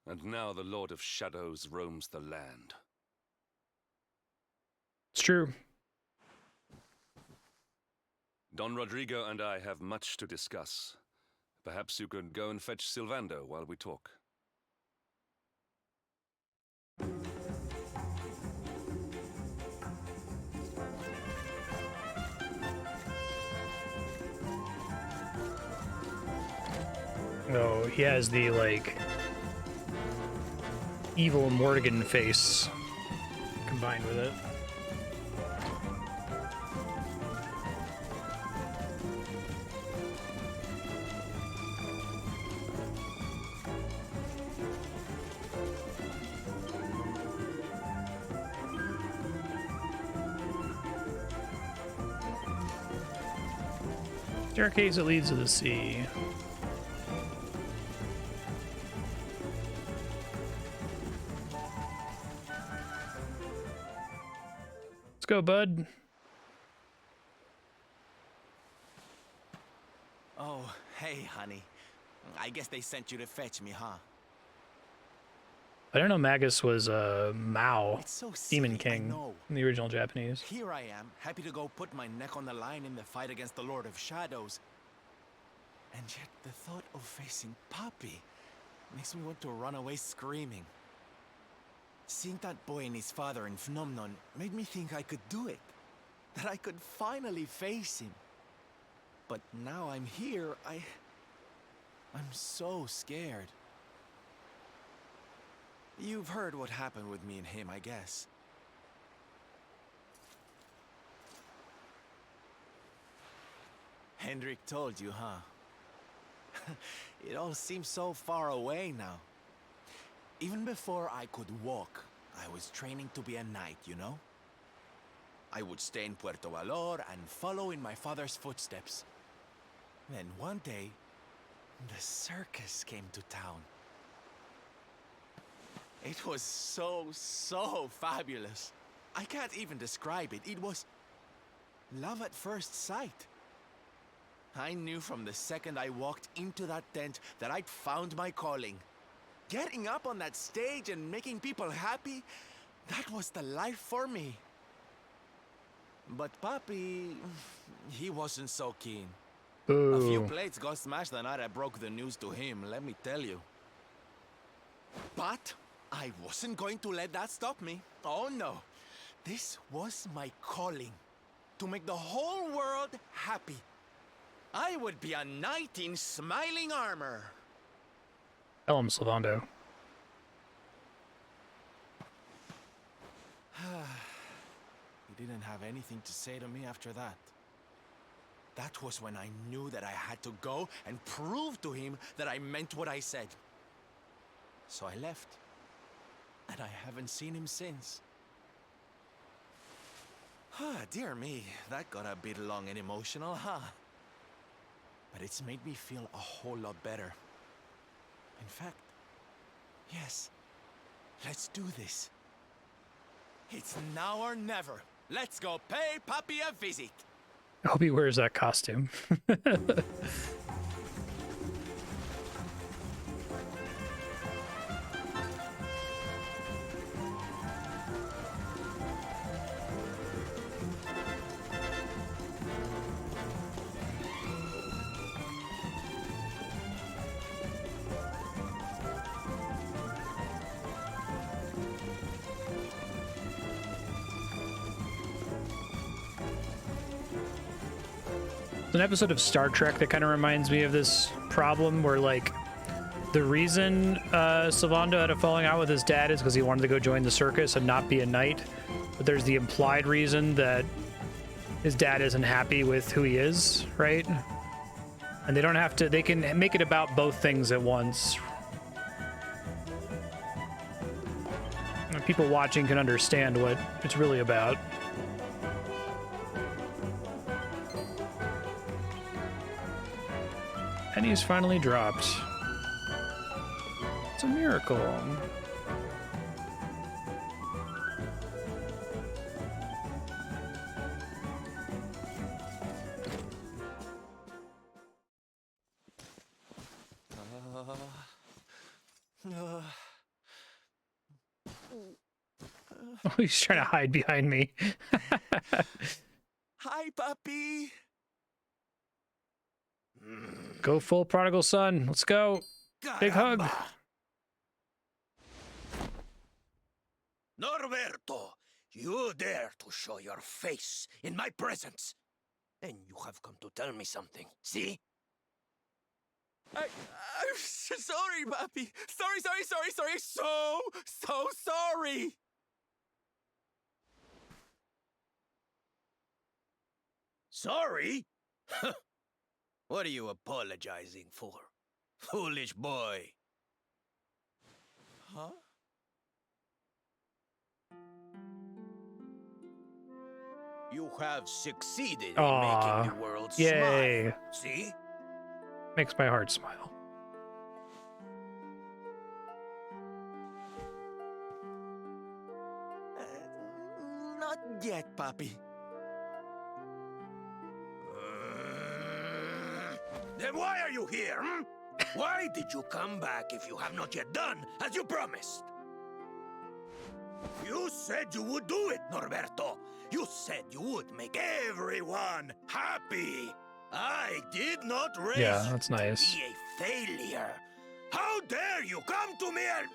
and now the Lord of Shadows roams the land. It's true. Don Rodrigo and I have much to discuss. Perhaps you could go and fetch Sylvando while we talk. Oh, he has the, like, evil Morrigan face combined with it. Staircase that leads to the sea. Let's go, bud. Oh, hey, honey. I guess they sent you to fetch me, huh? I don't know Magus was Mao, It's so Demon silly, I King know. in the original Japanese. Here I am, happy to go put my neck on the line in the fight against the Lord of Shadows. And yet the thought of facing Papi makes me want to run away screaming. Seeing that boy and his father in Phenomenon made me think I could do it. That I could finally face him. But now I'm here, I'm so scared. You've heard what happened with me and him, I guess. Hendrik told you, huh? It all seems so far away now. Even before I could walk, I was training to be a knight, you know? I would stay in Puerto Valor and follow in my father's footsteps. Then one day, the circus came to town. It was so fabulous. I can't even describe it. It was Love at first sight. I knew from the second I walked into that tent that I'd found my calling. Getting up on that stage and making people happy, that was the life for me. But Papi, he wasn't so keen. Boo. A few plates got smashed the night I broke the news to him, let me tell you. But I wasn't going to let that stop me. Oh no. This was my calling. To make the whole world happy. I would be a knight in smiling armor. Tell him, Sylvando. He didn't have anything to say to me after that. That was when I knew that I had to go and prove to him that I meant what I said. So I left. And I haven't seen him since. Dear me, that got a bit long and emotional, huh? But it's made me feel a whole lot better. In fact, yes, let's do this. It's now or never. Let's go pay Papi a visit. I hope he wears that costume. An episode of Star Trek that kind of reminds me of this problem where, like, the reason Sylvando had a falling out with his dad is because he wanted to go join the circus and not be a knight. But there's the implied reason that his dad isn't happy with who he is, right? And they don't have to, they can make it about both things at once. And people watching can understand what it's really about. Pennies finally dropped. It's a miracle. Oh, he's trying to hide behind me. Hi, Papi. Go full prodigal son. Let's go. Big hug. Norberto, you dare to show your face in my presence. And you have come to tell me something, see? I'm sorry, Papi. Sorry. So sorry. Sorry? What are you apologizing for? Foolish boy. Huh? You have succeeded Aww. in making the world Yay. smile. See? Makes my heart smile. Not yet, Papi. Then why are you here, hmm? Why did you come back if you have not yet done as you promised? You said you would do it, Norberto. You said you would make everyone happy. I did not raise Yeah, that's nice. you to be a failure. How dare you come to me and...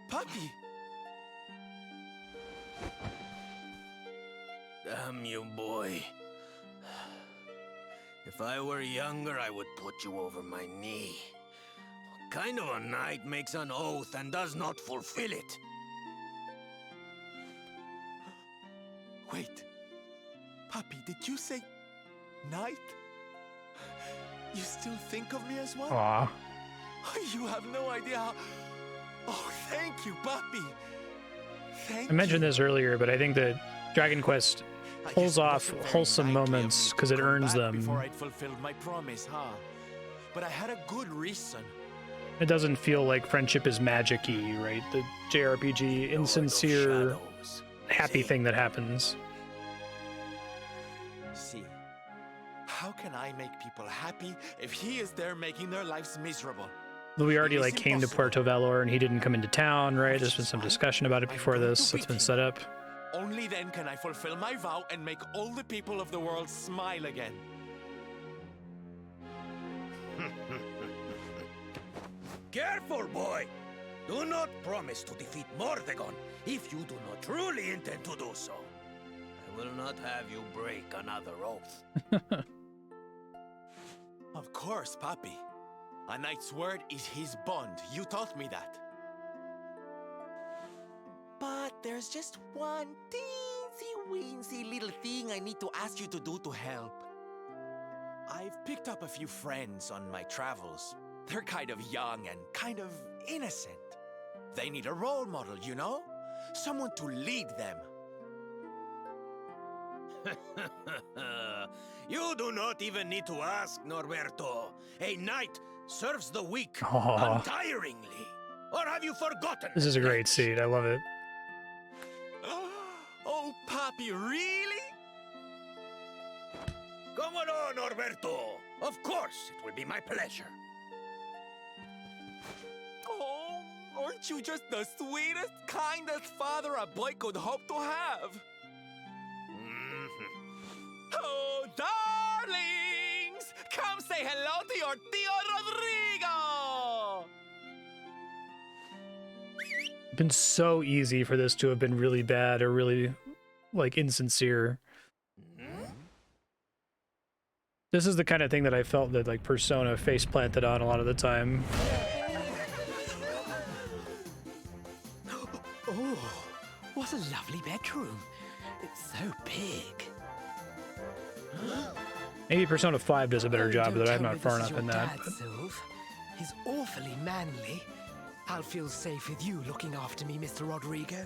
Papi! Damn you, boy. If I were younger, I would put you over my knee. What kind of a knight makes an oath and does not fulfill it? Wait. Papi, did you say knight? You still think of me as one? Aw. You have no idea how... Oh, thank you, Papi. I mentioned this earlier, but I think that Dragon Quest pulls off wholesome moments because it earns them. Before I'd fulfilled my promise, huh? But I had a good reason. It doesn't feel like friendship is magic-y, right? The JRPG insincere, happy thing that happens. See, how can I make people happy if he is there making their lives miserable? We already like came to Puerto Valor and he didn't come into town, right? There's been some discussion about it before this. That's been set up. Only then can I fulfill my vow and make all the people of the world smile again. Careful, boy! Do not promise to defeat Mordegon if you do not truly intend to do so. I will not have you break another oath. Of course, Papi. A knight's word is his bond. You taught me that. But there's just one teensy-weensy little thing I need to ask you to do to help. I've picked up a few friends on my travels. They're kind of young and kind of innocent. They need a role model, you know? Someone to lead them. You do not even need to ask, Norberto. A knight serves the weak untiringly. Or have you forgotten? This is a great scene. I love it. Oh, Papi, really? Come on, Norberto. Of course, it will be my pleasure. Oh, aren't you just the sweetest, kindest father a boy could hope to have? Oh, darlings! Come say hello to your Tío Rodrigo! It's been so easy for this to have been really bad or really, like, insincere. This is the kind of thing that I felt that, like, Persona face planted on a lot of the time. Oh, what a lovely bedroom. It's so big. Maybe Persona 5 does a better job, but I'm not far enough in that. Dad, Sylve. He's awfully manly. I'll feel safe with you looking after me, Mr. Rodrigo.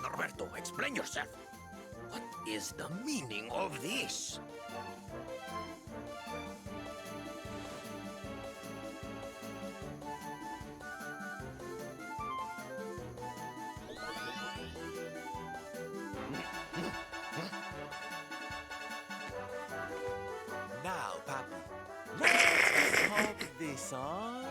Norberto, explain yourself. What is the meaning of this? Now, Papi, let's smoke this on.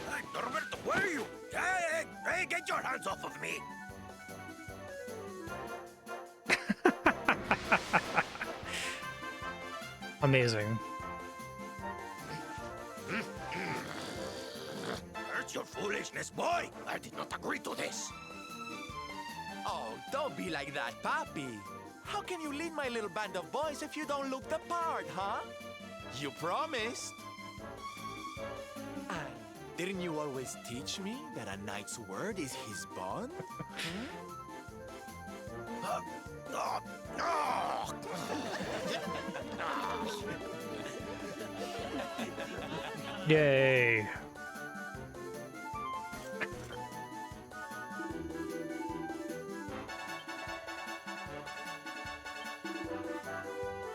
Hey, Norberto, where are you? Hey, get your hands off of me! Amazing. That's your foolishness, boy! I did not agree to this! Oh, don't be like that, Papi. How can you lead my little band of boys if you don't look the part, huh? You promised. And didn't you always teach me that a knight's word is his bond? Yay.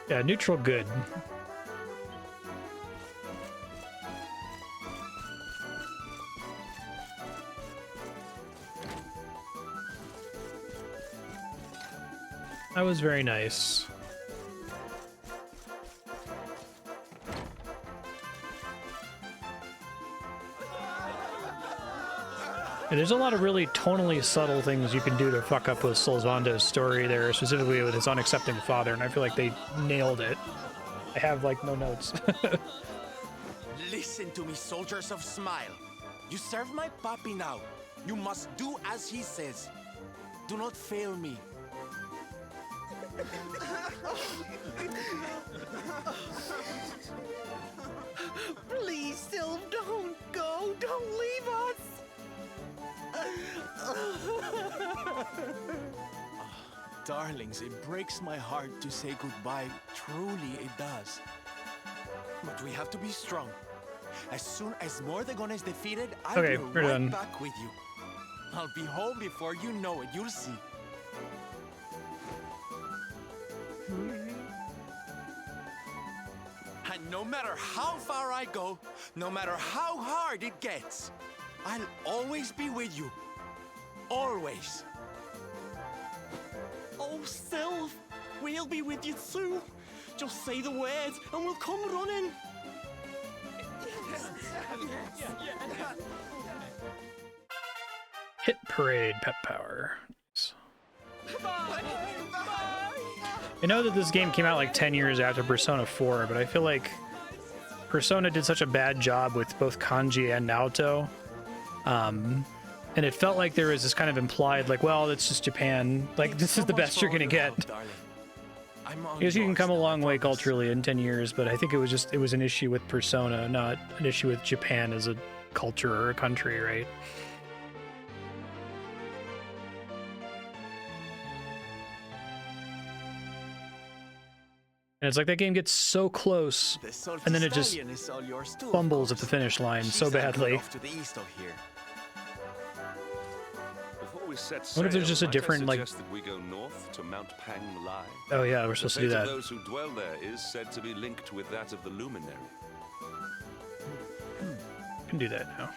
Yeah, neutral good. That was very nice. Yeah, there's a lot of really tonally subtle things you can do to fuck up with Solzvando's story there, specifically with his unaccepting father, and I feel like they nailed it. I have, like, no notes. Listen to me, soldiers of Smile. You serve my Papi now. You must do as he says. Do not fail me. Please, Sylve, don't go. Don't leave us. Darlings, it breaks my heart to say goodbye. Truly, it does. But we have to be strong. As soon as Mordegon is defeated, I'll Okay, be we're right done. back with you. I'll be home before you know it. You'll see. And no matter how far I go, no matter how hard it gets, I'll always be with you. Always. Oh, Sylph, we'll be with you too. Just say the words and we'll come running. Hit parade, pep power. I know that this game came out like 10 years after Persona 4, but I feel like Persona did such a bad job with both Kanji and Naoto. And it felt like there was this kind of implied, like, well, it's just Japan. Like, this is the best you're gonna get. Because you can come a long way culturally in 10 years, but I think it was an issue with Persona, not an issue with Japan as a culture or a country, right? And it's like that game gets so close, and then it just fumbles at the finish line so badly. Before we set What if there's sail, just a might I different, like- suggest that we go north to Mount Pang Lai? Oh yeah, we're supposed to do The fate that. of those who dwell there is said to be linked with that of the Luminary. Can do that now.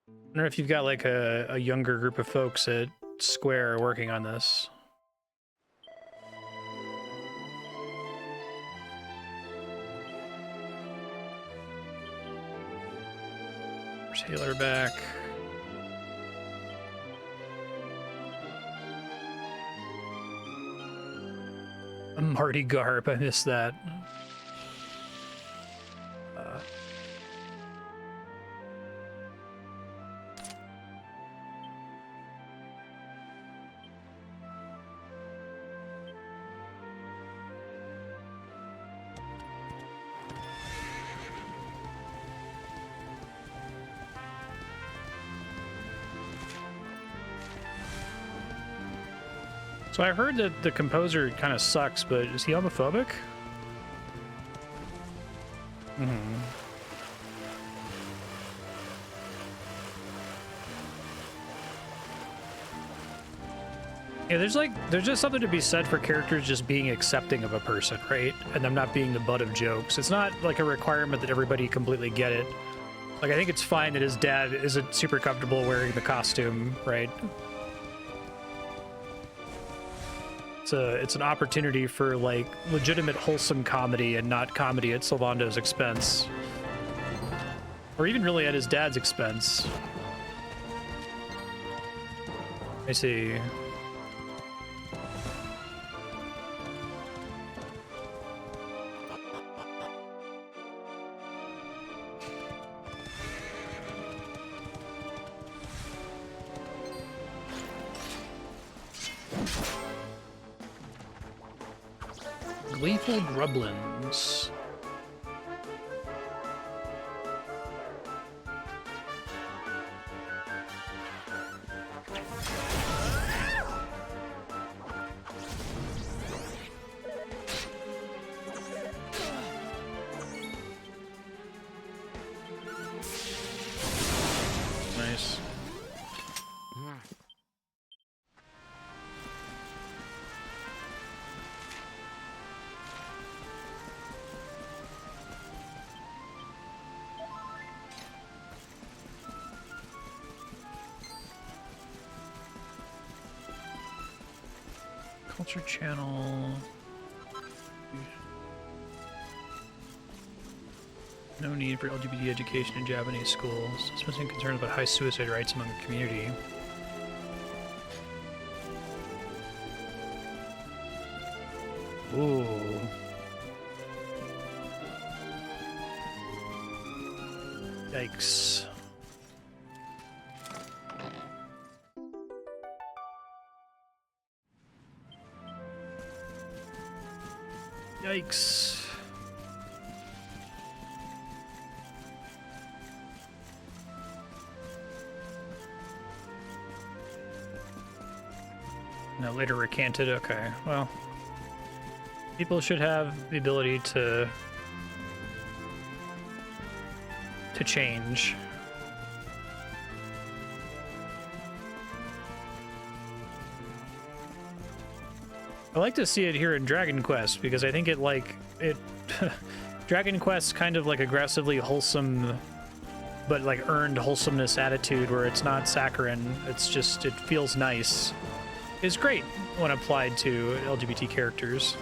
I wonder if you've got like a younger group of folks at Square working on this. Taylor back. A Marty Garp, I missed that. So I heard that the composer kind of sucks, but is he homophobic? Yeah, there's just something to be said for characters just being accepting of a person, right? And them not being the butt of jokes. It's not like a requirement that everybody completely get it. Like, I think it's fine that his dad isn't super comfortable wearing the costume, right? It's an opportunity for, like, legitimate wholesome comedy and not comedy at Sylvando's expense. Or even really at his dad's expense. I see. Gleeful Grublins. Nice. Culture Channel. No need for LGBT education in Japanese schools. Expressing concerns about high suicide rates among the community. Ooh. Yikes. Yikes. No, later recanted. Okay, well, people should have the ability to change. I like to see it here in Dragon Quest because I think it Dragon Quest's kind of like aggressively wholesome, but like earned wholesomeness attitude where it's not saccharine. It's just, it feels nice. It's great when applied to LGBT characters.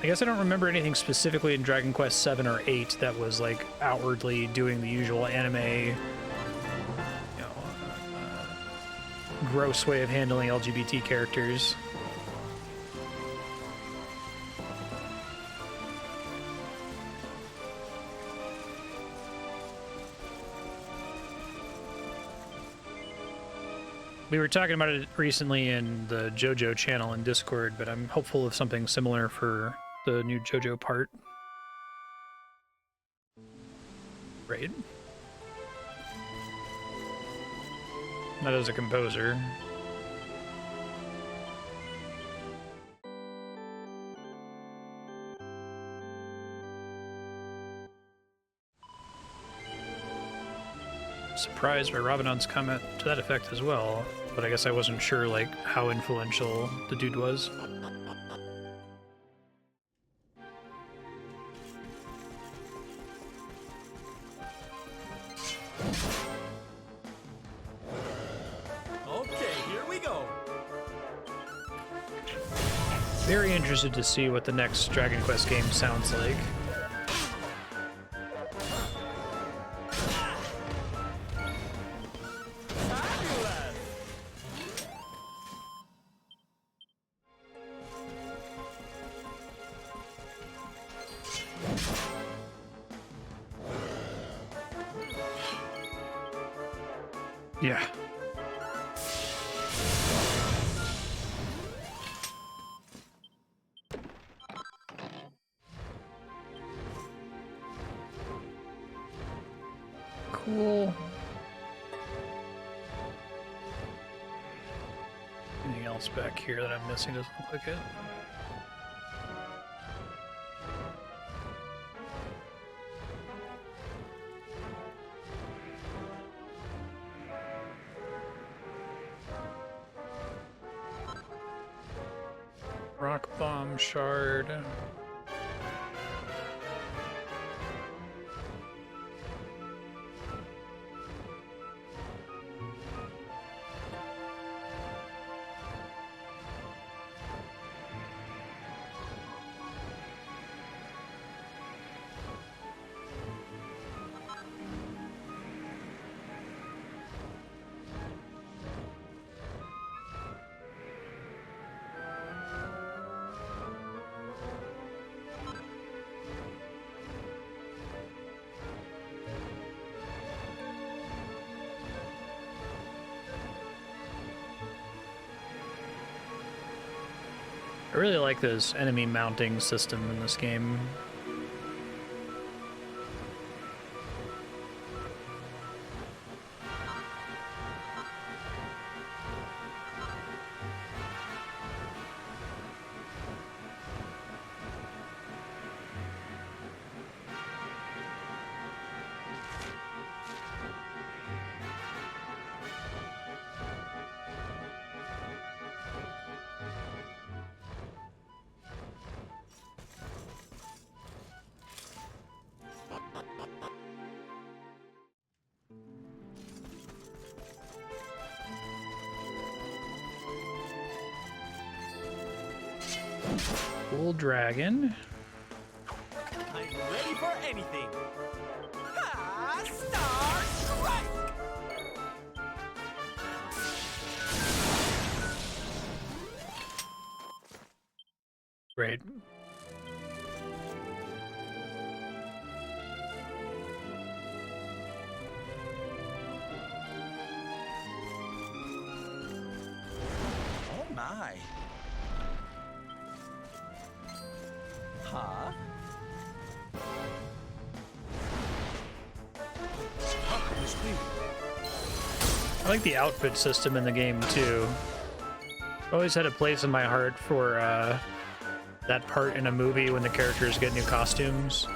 I guess I don't remember anything specifically in Dragon Quest 7 or 8 that was like outwardly doing the usual anime, gross way of handling LGBT characters. We were talking about it recently in the JoJo channel in Discord, but I'm hopeful of something similar for the new JoJo part. Raid. Not as a composer. Surprised by Rabbanon's comment to that effect as well, but I guess I wasn't sure like how influential the dude was. Okay, here we go. Very interested to see what the next Dragon Quest game sounds like. Yeah. Cool. Anything else back here that I'm missing? Doesn't look like it. Rock bomb shard. I really like this enemy mounting system in this game. Cool dragon. I'm ready for anything. Ha! Star Strike! Great. Oh my. Huh? I like the outfit system in the game too. I've always had a place in my heart for that part in a movie when the characters get new costumes.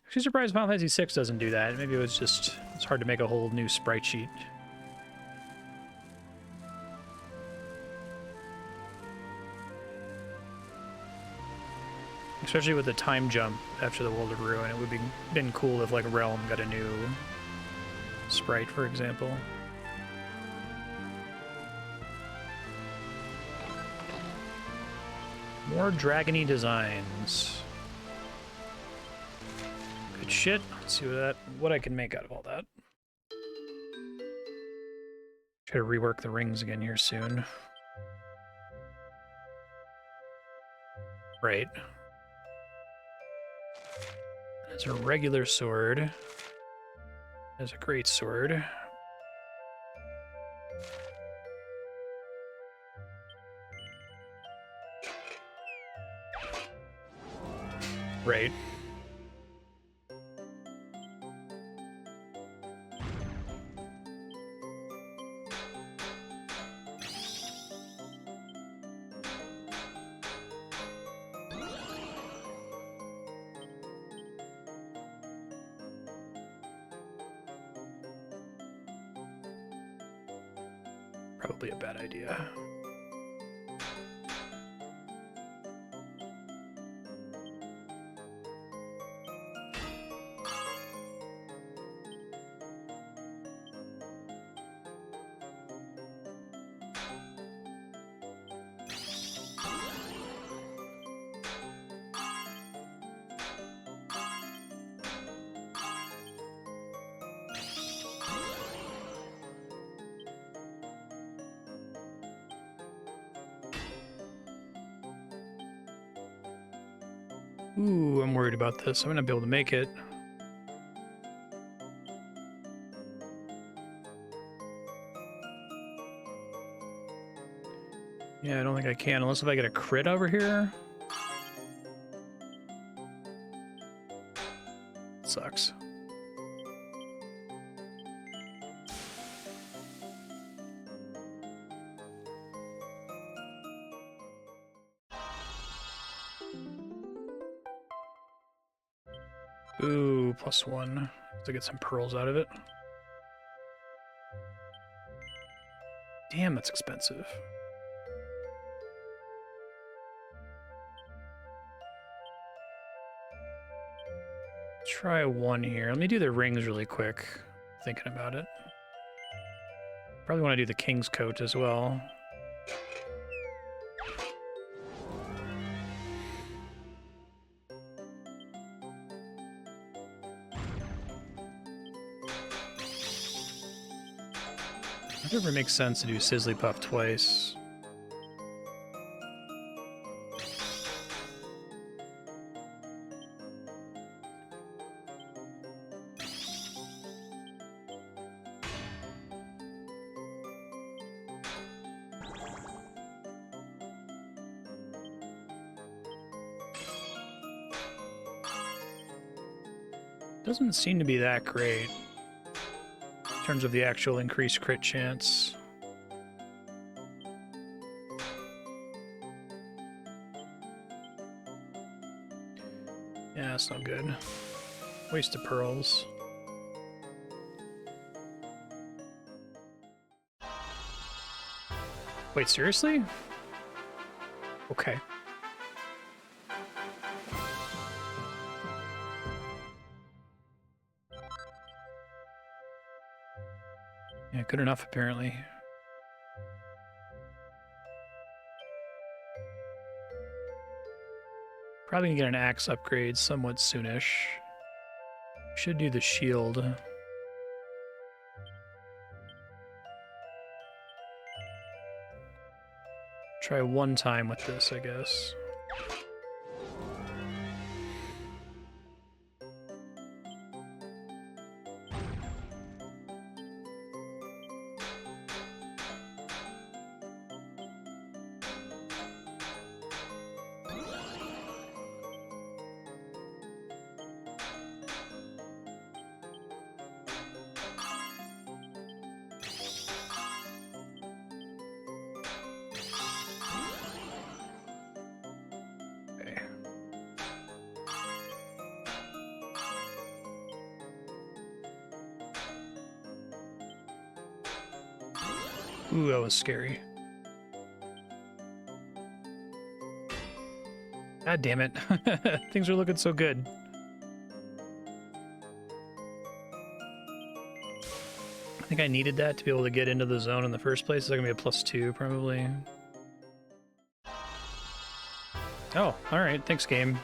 Actually surprised Final Fantasy VI doesn't do that. Maybe it was just, it's hard to make a whole new sprite sheet. Especially with the time jump after the World of Ruin. It would be been cool if like Realm got a new sprite, for example. More dragony designs. Good shit. Let's see what I can make out of all that. Try to rework the rings again here soon. Right. There's a regular sword. There's a great sword. Right. Probably a bad idea. Ooh, I'm worried about this. I'm gonna be able to make it. Yeah, I don't think I can, unless if I get a crit over here. Sucks. Ooh, +1. To get some pearls out of it. Damn, that's expensive. Try one here. Let me do the rings really quick. Thinking about it. Probably want to do the king's coat as well. It never makes sense to do Sizzly Puff twice. Doesn't seem to be that great in terms of the actual increased crit chance. Yeah, that's no good. Waste of pearls. Wait, seriously? Okay. Yeah, good enough, apparently. Probably gonna get an axe upgrade somewhat soonish. Should do the shield. Try one time with this, I guess. Ooh, that was scary. God damn it. Things are looking so good. I think I needed that to be able to get into the zone in the first place. It's gonna be a +2, probably. Oh, alright. Thanks, game.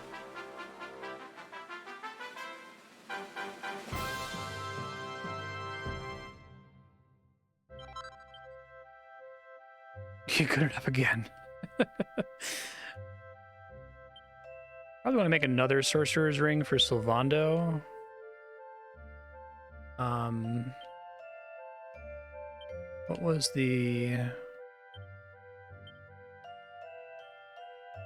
You good enough again. Probably want to make another Sorcerer's Ring for Sylvando. What was the...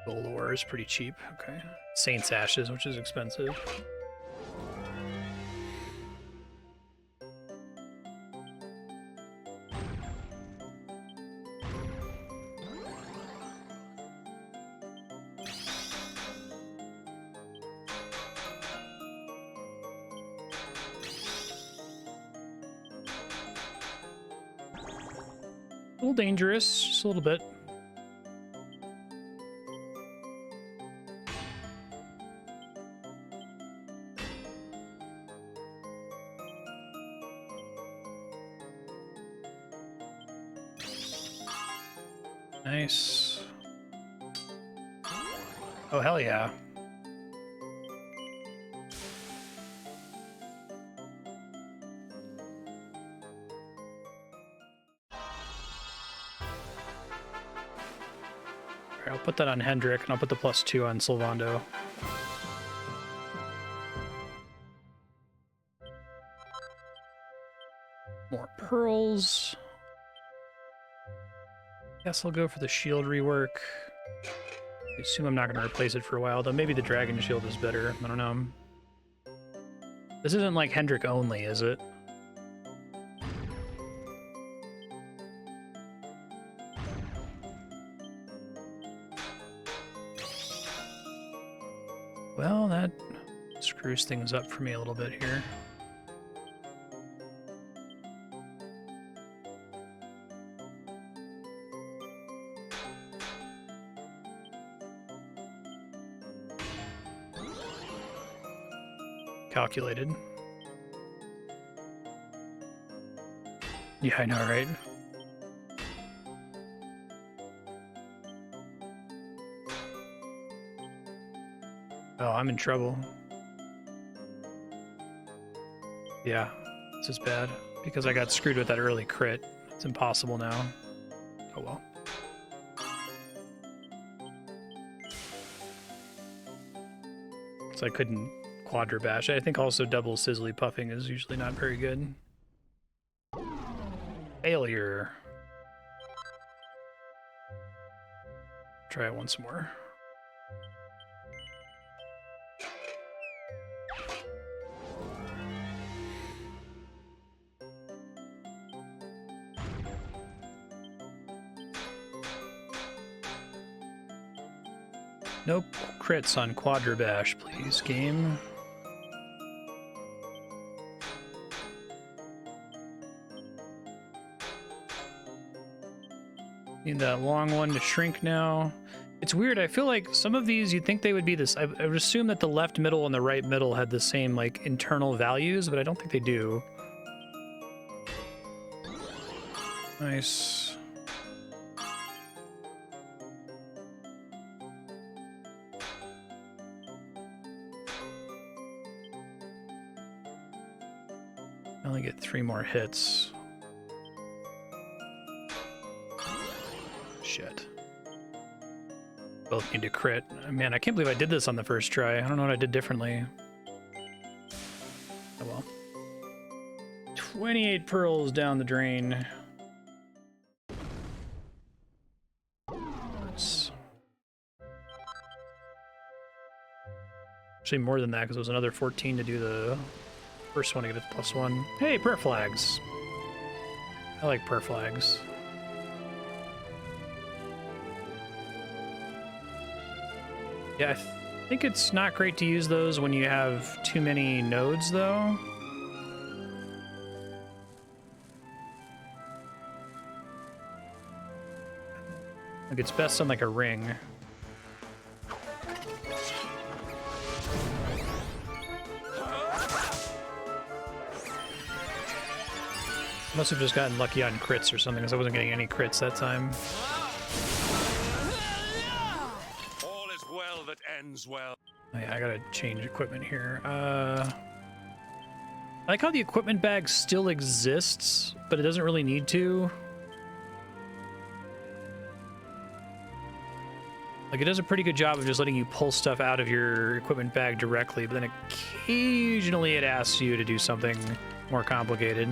Gold ore is pretty cheap. Okay. Saint's Ashes, which is expensive. A little dangerous, just a little bit. Nice. Oh, hell yeah. I'll put that on Hendrik, and I'll put the +2 on Sylvando. More pearls. Guess I'll go for the shield rework. I assume I'm not going to replace it for a while, though maybe the dragon shield is better. I don't know. This isn't like Hendrik only, is it? Well, that screws things up for me a little bit here. Calculated. Yeah, I know, right? Oh, I'm in trouble. Yeah, this is bad. Because I got screwed with that early crit. It's impossible now. Oh well. So I couldn't Quadra Bash. I think also double Sizzly Puffing is usually not very good. Failure. Try it once more. Nope. Crits on Quadra Bash, please, game. Need that long one to shrink now. It's weird. I feel like some of these, you'd think they would be this. I would assume that the left middle and the right middle had the same, like, internal values, but I don't think they do. Nice. I only get 3 more hits. Shit. Both need to crit. Man, I can't believe I did this on the first try. I don't know what I did differently. Oh well. 28 pearls down the drain. That's actually more than that, because it was another 14 to do the first one to get it +1. Hey, prayer flags. I like prayer flags. Yeah, I think it's not great to use those when you have too many nodes, though. Like it's best on like a ring. Must have just gotten lucky on crits or something, because I wasn't getting any crits that time. All is well that ends well. Oh, yeah, I gotta change equipment here. I like how the equipment bag still exists, but it doesn't really need to. Like, it does a pretty good job of just letting you pull stuff out of your equipment bag directly, but then occasionally it asks you to do something more complicated.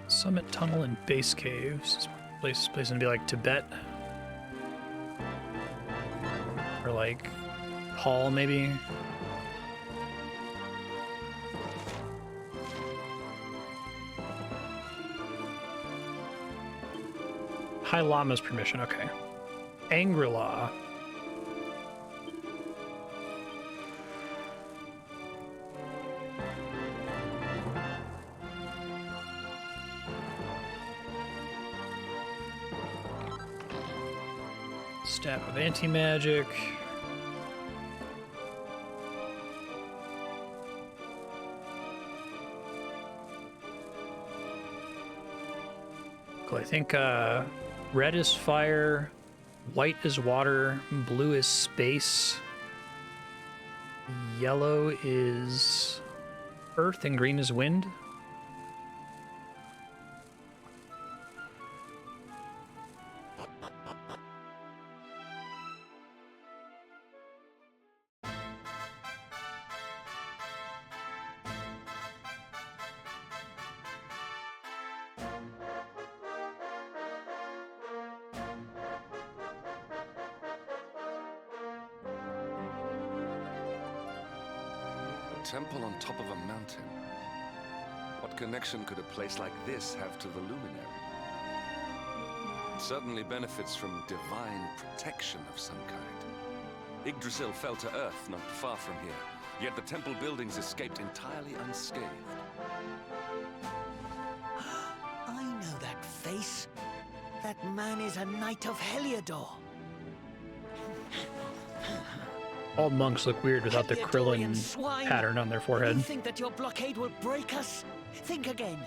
Summit Tunnel and Base Caves. This place gonna be like Tibet. Or like Hall, maybe. High Lama's permission, okay. Angri-La. Staff of Anti-Magic. Cool, I think red is fire, white is water, blue is space, yellow is earth, and green is wind. Temple on top of a mountain. What connection could a place like this have to the luminary? It certainly benefits from divine protection of some kind. Yggdrasil fell to earth not far from here, yet the temple buildings escaped entirely unscathed. I know that face. That man is a knight of Heliodor. All monks look weird without the Krillin pattern on their forehead. You think that your blockade will break us? Think again.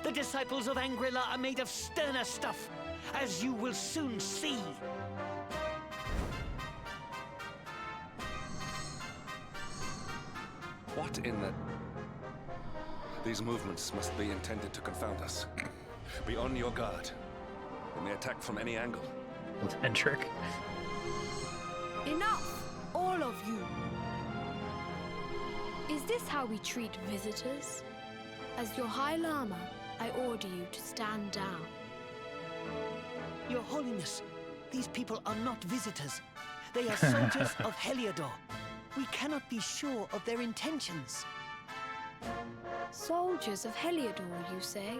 The disciples of Angri-La are made of sterner stuff, as you will soon see. What in the... These movements must be intended to confound us. Be on your guard. They may attack from any angle. Hendrik. Enough! All of you! Is this how we treat visitors? As your High Lama, I order you to stand down. Your Holiness, these people are not visitors. They are soldiers of Heliodor. We cannot be sure of their intentions. Soldiers of Heliodor, you say?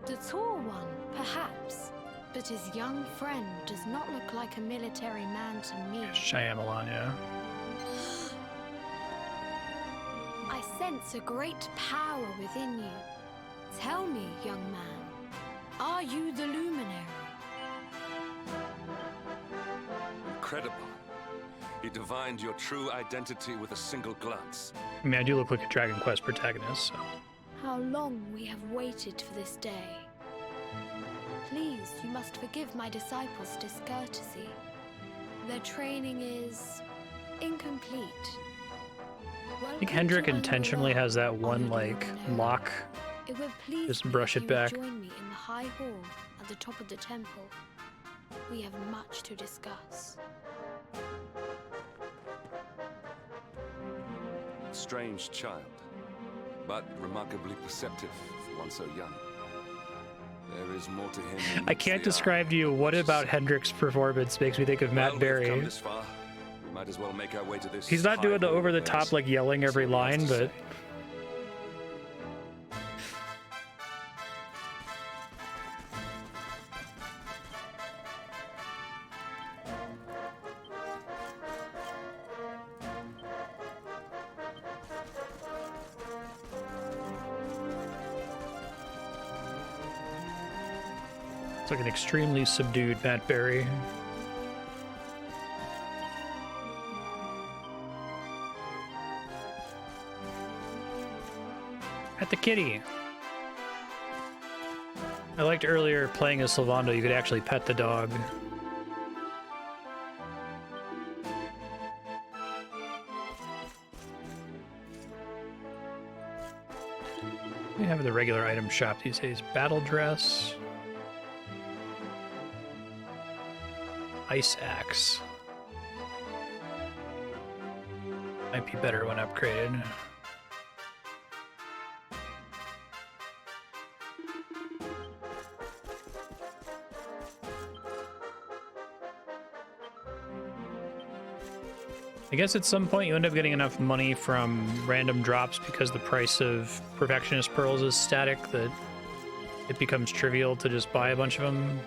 The tall one, perhaps. But his young friend does not look like a military man to me. Shyamalan, yeah. I sense a great power within you. Tell me, young man, are you the luminary? Incredible. He divined your true identity with a single glance. I mean, I do look like a Dragon Quest protagonist, so. How long we have waited for this day. Please, you must forgive my disciples' discourtesy. Their training is incomplete. I think Hendrik intentionally has that one, like, lock. It would please just brush it back. Join me in the high hall at the top of the temple. We have much to discuss. Strange child, but remarkably perceptive for one so young. There is more to him. I can't describe to you what about Hendrik's performance makes me think of Matt Berry. Come this far. We might as well make our way to this. He's not doing the over-the-top, like, yelling every line, but... It's like an extremely subdued Matt Berry. At the kitty. I liked earlier playing as Sylvando, you could actually pet the dog. We have the regular item shop these days. Battle dress. Ice axe. Might be better when upgraded. I guess at some point you end up getting enough money from random drops because the price of Perfectionist Pearls is static that it becomes trivial to just buy a bunch of them.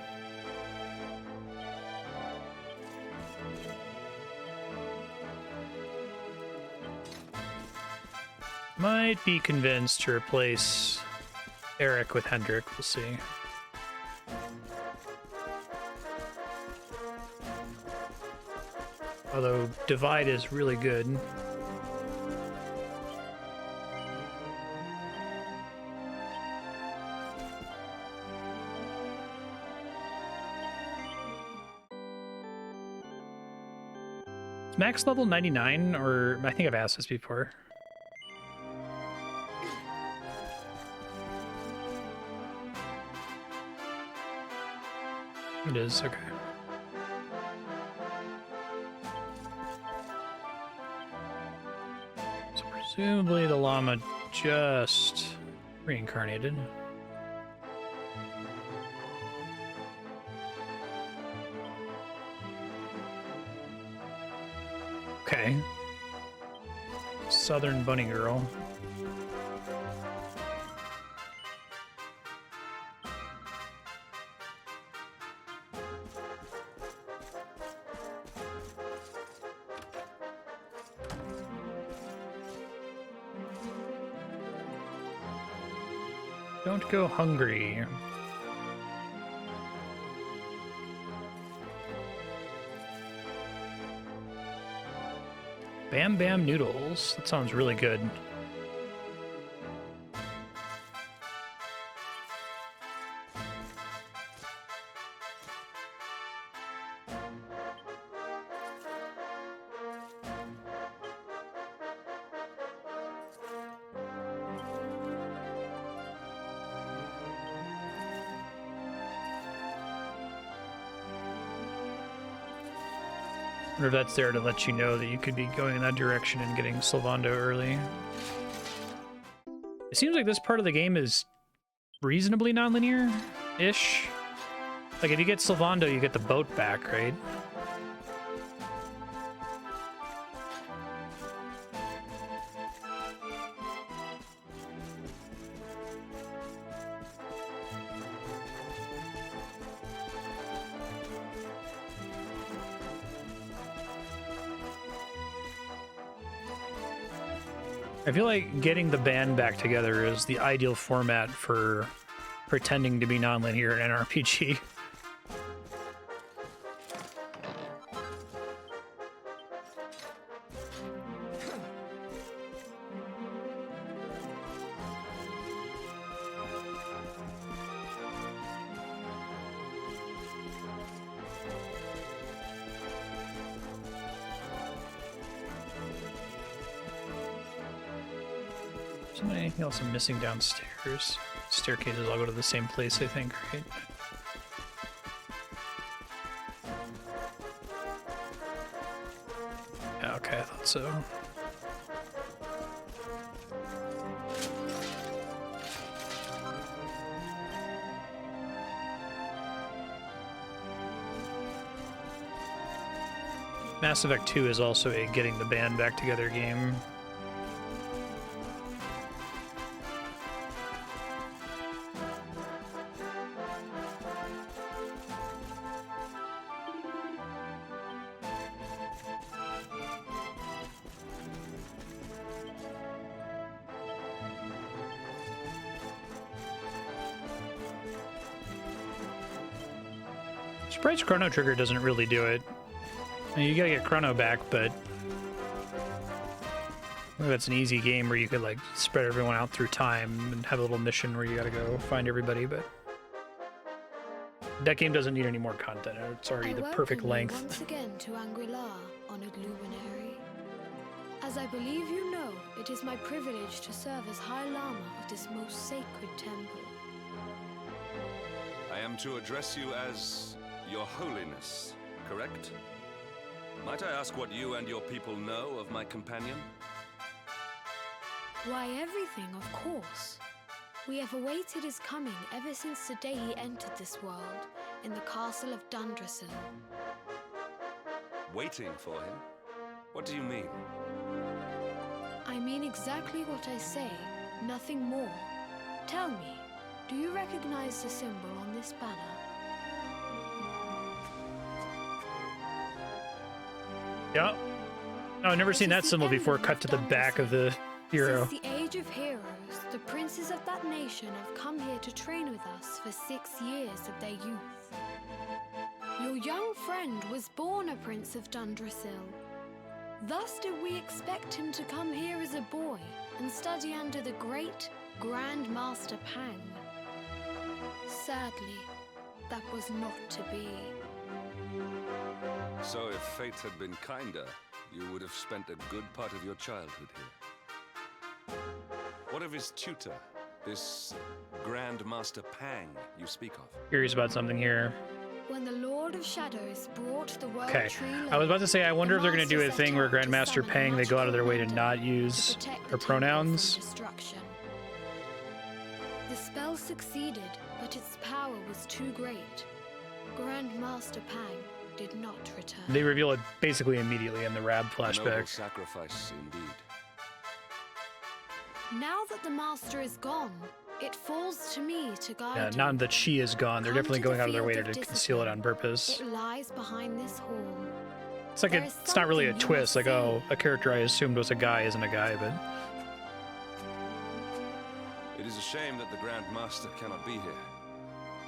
Might be convinced to replace Eric with Hendrik, we'll see. Although Divide is really good. Is max level 99, or I think I've asked this before. It is, okay. So presumably the llama just reincarnated. Okay. Southern Bunny Girl. Don't go hungry. Bam Bam Noodles. That sounds really good. I wonder if that's there to let you know that you could be going in that direction and getting Sylvando early. It seems like this part of the game is reasonably non-linear-ish. Like, if you get Sylvando, you get the boat back, right? I feel like getting the band back together is the ideal format for pretending to be non-linear in an RPG. Anything else I'm missing downstairs? Staircases all go to the same place, I think, right? Yeah, okay, I thought so. Mass Effect 2 is also a getting the band back together game. Surprise Chrono Trigger doesn't really do it. I mean, you gotta get Chrono back, but maybe that's an easy game where you could like spread everyone out through time and have a little mission where you gotta go find everybody, but that game doesn't need any more content. It's already the perfect length. Once again to Anguilla, honored luminary. As I believe you know, it is my privilege to serve as High Lama of this most sacred temple. I am to address you as Your Holiness, correct? Might I ask what you and your people know of my companion? Why, everything, of course. We have awaited his coming ever since the day he entered this world, in the castle of Dundrasil. Waiting for him? What do you mean? I mean exactly what I say, nothing more. Tell me, do you recognize the symbol on this banner? Yeah. Oh, I've never seen that symbol before cut to the back of the hero. Since the Age of Heroes, the princes of that nation have come here to train with us for 6 years of their youth. Your young friend was born a prince of Dundrasil. Thus did we expect him to come here as a boy and study under the great Grand Master Pang. Sadly, that was not to be. So if fate had been kinder, you would have spent a good part of your childhood here. What of his tutor, this Grand Master Pang you speak of? Curious about something here. When the Lord of Shadows brought the world Okay, tree I was about to say, I wonder if they're going to do a thing where Grandmaster Pang, they go out of their way to not use her pronouns. The spell succeeded, but its power was too great. Grandmaster Pang did not return. They reveal it basically immediately in the Rab A noble flashback. sacrifice, indeed. Now that the Master is gone, it falls to me to guide Yeah, you. not that she is gone. They're Come definitely to the going out of their way field to of conceal it on purpose. It lies behind this hall. It's like it's not really a twist. Like, oh, a character I assumed was a guy isn't a guy, but It is a shame that the Grand Master cannot be here.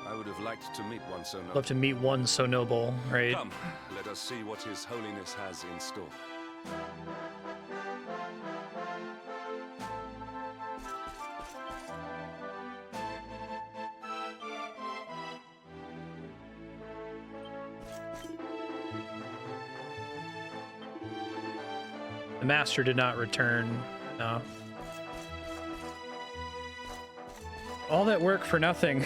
I would have liked to meet one so noble. love to meet one so noble, right? Come, let us see what His Holiness has in store. The Master did not return. No. All that work for nothing.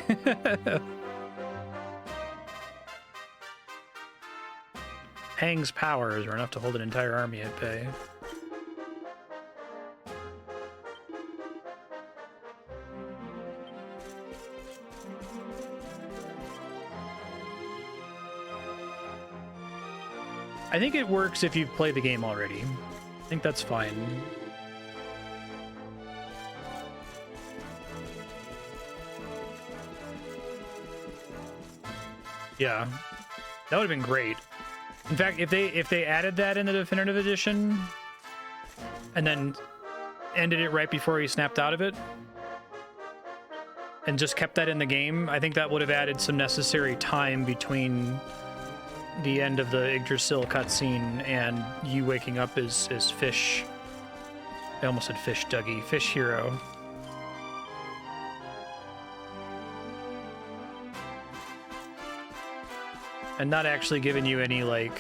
Pang's powers are enough to hold an entire army at bay. I think it works if you've played the game already. I think that's fine. Yeah, that would have been great. In fact, if they added that in the definitive edition and then ended it right before he snapped out of it and just kept that in the game, I think that would have added some necessary time between the end of the Yggdrasil cutscene and you waking up as Fish. I almost said Fish Dougie. Fish Hero. And not actually giving you any, like,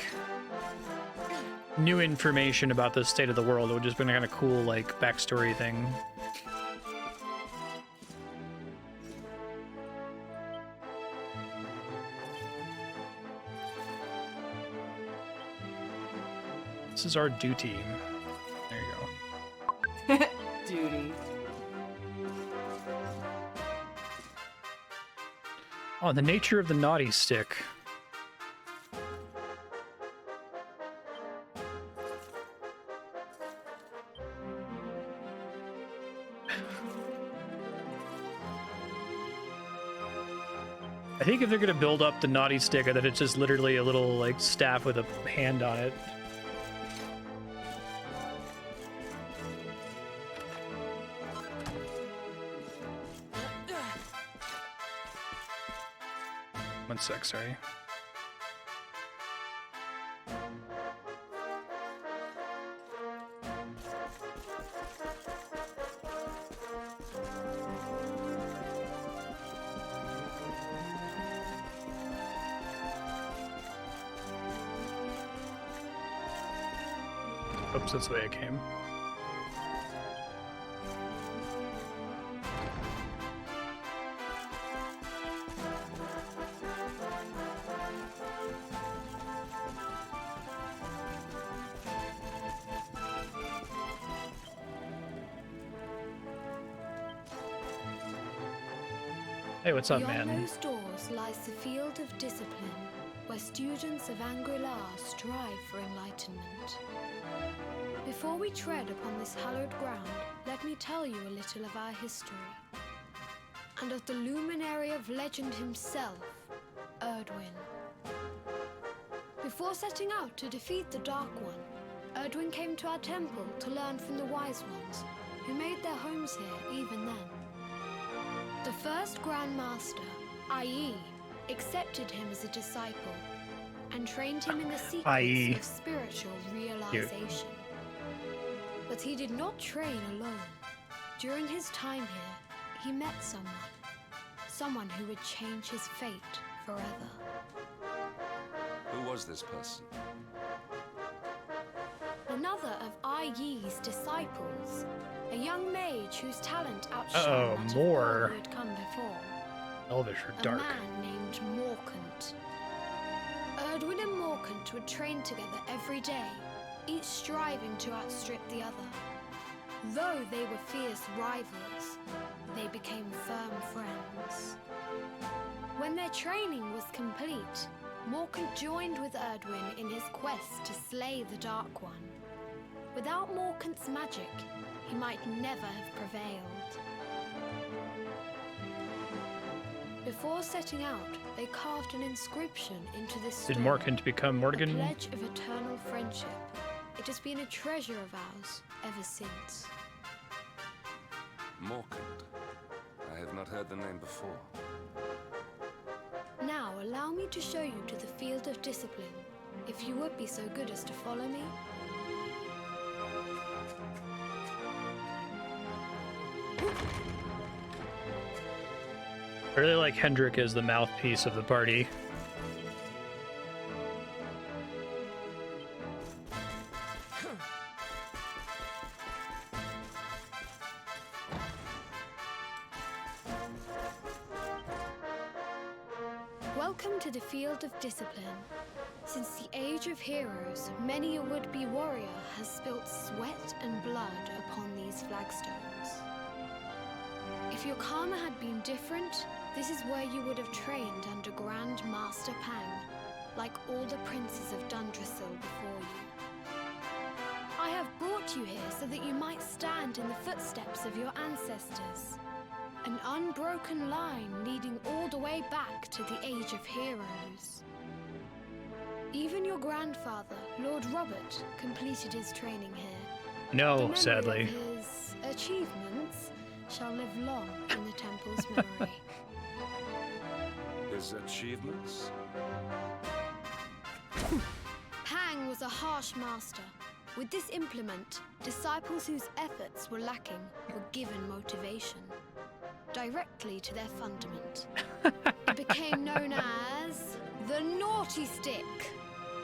new information about the state of the world. It would just been a kind of cool, like, backstory thing. This is our duty. There you go. Duty. Oh, the nature of the naughty stick. I think if they're gonna build up the naughty stick, that it's just literally a little like staff with a hand on it. One sec, sorry. Oops, that's the way I came. Hey, what's up, Beyond man? those doors lies the field of discipline, where students of Anguillar strive for enlightenment. Before we tread upon this hallowed ground, let me tell you a little of our history, and of the luminary of legend himself, Erdwin. Before setting out to defeat the Dark One, Erdwin came to our temple to learn from the Wise Ones, who made their homes here even then. The first Grand Master, i.e., accepted him as a disciple and trained him in the secrets of spiritual realization. But he did not train alone. During his time here, he met someone who would change his fate forever. Who was this person? Another of Ai Yi's disciples, a young mage whose talent outshone that of all who had come before. Elvish or dark. A man named Morkant. Erdwin and Morkant would train together every day, each striving to outstrip the other. Though they were fierce rivals, they became firm friends. When their training was complete, Morkant joined with Erdwin in his quest to slay the Dark One. Without Morkant's magic, he might never have prevailed. Before setting out, they carved an inscription into this stone. Did Morkant become Morgan? A pledge of eternal friendship. It has been a treasure of ours ever since. Morkant. I have not heard the name before. Now, allow me to show you to the field of discipline, if you would be so good as to follow me. I really like Hendrik as the mouthpiece of the party. Welcome to the field of discipline. Since the age of heroes, many a would-be warrior has spilt sweat and blood upon these flagstones. If your karma had been different, this is where you would have trained under Grand Master Pang, like all the princes of Dundrasil before you. I have brought you here so that you might stand in the footsteps of your ancestors. An unbroken line leading all the way back to the Age of Heroes. Even your grandfather, Lord Robert, completed his training here. No, sadly. His achievements shall live long in the temple's memory. His achievements? Pang was a harsh master. With this implement, disciples whose efforts were lacking were given motivation. Directly to their fundament. It became known as the Naughty Stick.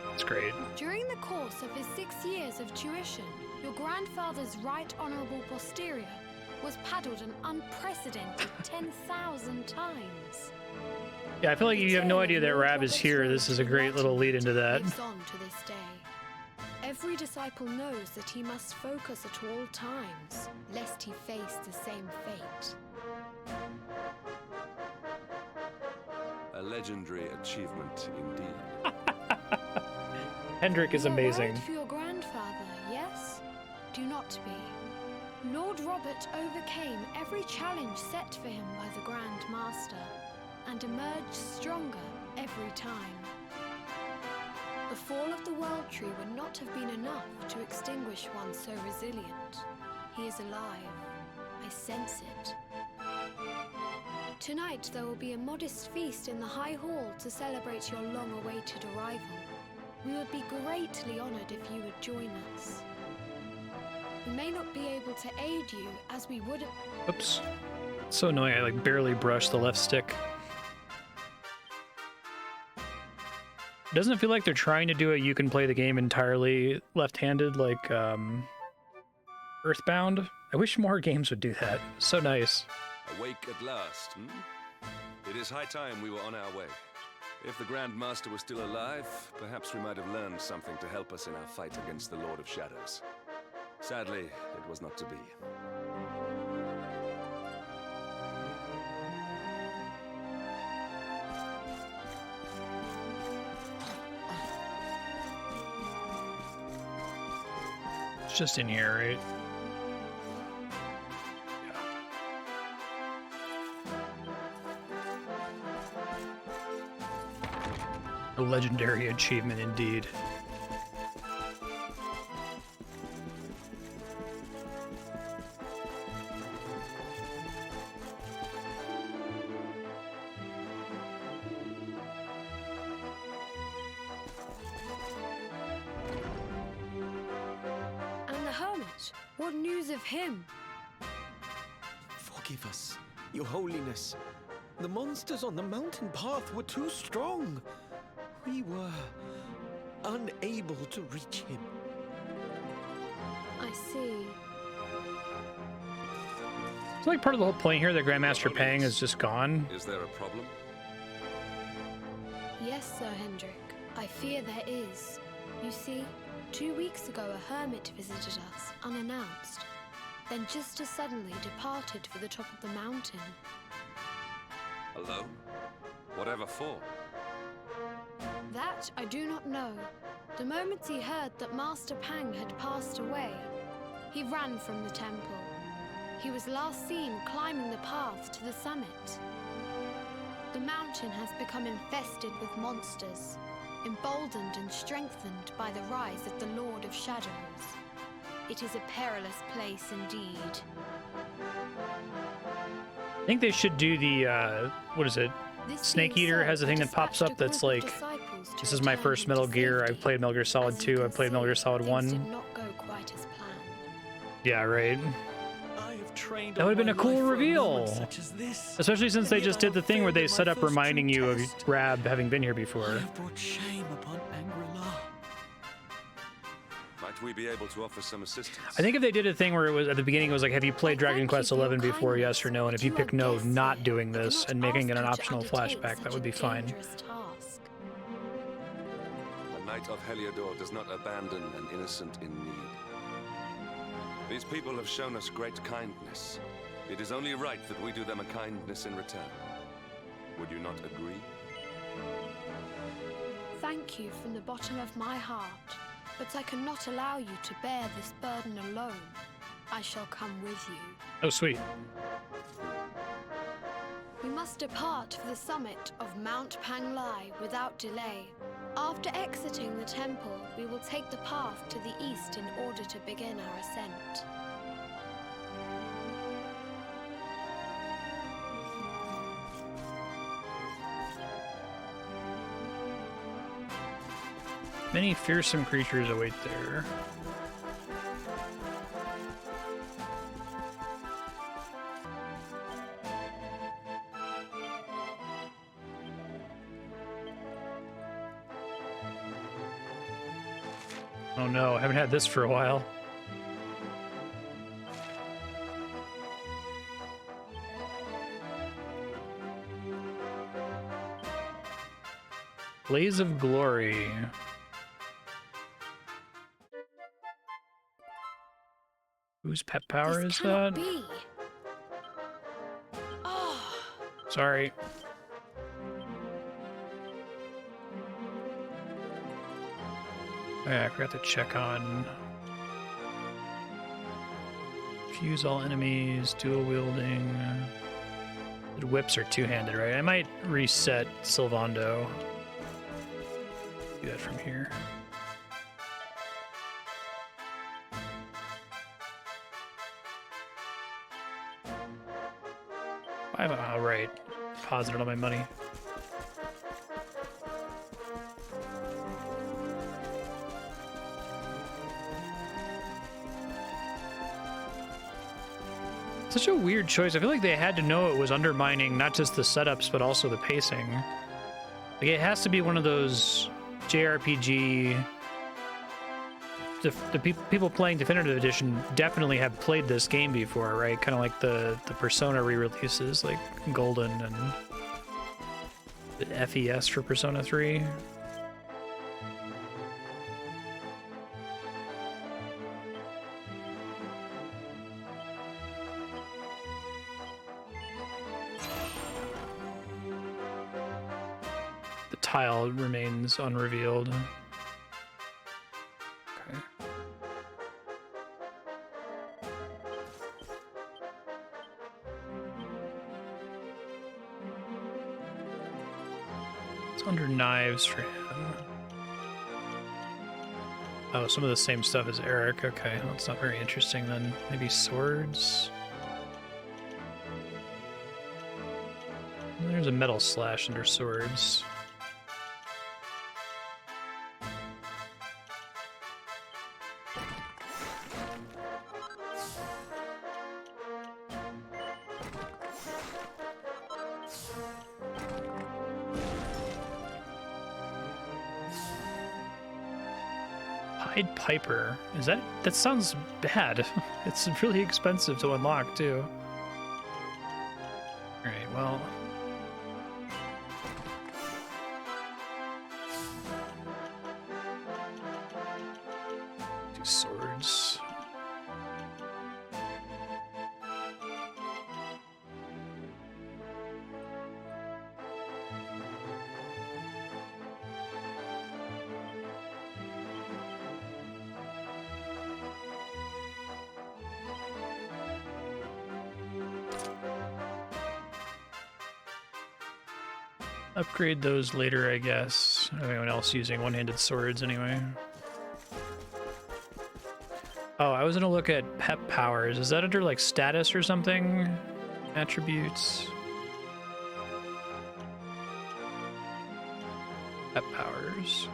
That's great. During the course of his 6 years of tuition, your grandfather's right honorable posterior was paddled an unprecedented 10,000 times. Yeah, I feel like you have no idea that Rab is here. This is a great little lead into that. Lives on to this day. Every disciple knows that he must focus at all times, lest he face the same fate. A legendary achievement indeed. Hendrik is amazing. For your grandfather, yes? Do not be. Lord Robert overcame every challenge set for him by the Grand Master, and emerged stronger every time. The fall of the World Tree would not have been enough to extinguish one so resilient. He is alive. I sense it. Tonight there will be a modest feast in the High Hall to celebrate your long-awaited arrival. We would be greatly honored if you would join us. We may not be able to aid you as we would have... Oops. It's so annoying, I like barely brushed the left stick. Doesn't it feel like they're trying to do it? You can play the game entirely left-handed, like Earthbound. I wish more games would do that. So nice. Awake at last, hmm? It is high time we were on our way. If the Grand Master was still alive, perhaps we might have learned something to help us in our fight against the Lord of Shadows. Sadly, it was not to be. It's just in here, right? A legendary achievement indeed. And the hermit? What news of him? Forgive us, Your Holiness. The monsters on the mountain path were too strong. We were unable to reach him. I see. It's like part of the whole point here that Grandmaster Pang is just gone. Is there a problem? Yes, Sir Hendrik. I fear there is. You see, 2 weeks ago a hermit visited us, unannounced. Then just as suddenly departed for the top of the mountain. Alone? Whatever for? That I do not know. The moment he heard that Master Pang had passed away, he ran from the temple. He was last seen climbing the path to the summit. The mountain has become infested with monsters, emboldened and strengthened by the rise of the Lord of Shadows. It is a perilous place indeed. I think they should do the, what is it? Snake Eater has a thing that pops up that's like, this is my first Metal Gear. I've played Metal Gear Solid 2. I've played Metal Gear Solid 1. Yeah, right. That would have been a cool reveal. Especially since they just did the thing where they set up reminding you of Rab having been here before. Brought shame upon Angri-La. Might we be able to offer some assistance? I think if they did a thing where it was at the beginning, it was like, have you played Dragon Quest XI before? Yes or no. And if you pick no, not doing this and making it an optional flashback, that would be fine. The Knight of Heliodor does not abandon an innocent in need. These people have shown us great kindness. It is only right that we do them a kindness in return. Would you not agree? Thank you from the bottom of my heart, but I cannot allow you to bear this burden alone. I shall come with you. Oh, sweet. We must depart for the summit of Mount Panglai without delay. After exiting the temple, we will take the path to the east in order to begin our ascent. Many fearsome creatures await there. Oh no, I haven't had this for a while. Blaze of Glory. Whose pet power is that? Oh. Sorry. Oh, yeah, I forgot to check on fuse all enemies, dual wielding. The whips are two-handed, right? I might reset Sylvando. Do that from here. Oh, right. Posited all my money. Such a weird choice. I feel like they had to know it was undermining not just the setups, but also the pacing. Like, it has to be one of those JRPG. The people playing Definitive Edition definitely have played this game before, right? Kind of like the Persona re-releases, like Golden and the FES for Persona 3. The tile remains unrevealed. Okay. It's under knives for him. Oh, some of the same stuff as Eric. Okay, well, that's not very interesting then. Maybe swords? There's a metal slash under swords. Pied Piper. Is that sounds bad. It's really expensive to unlock too. Alright, well. Do swords. Upgrade those later, I guess. Anyone else using one-handed swords anyway? Oh, I was gonna look at pep powers. Is that under like status or something? Attributes. Pep powers.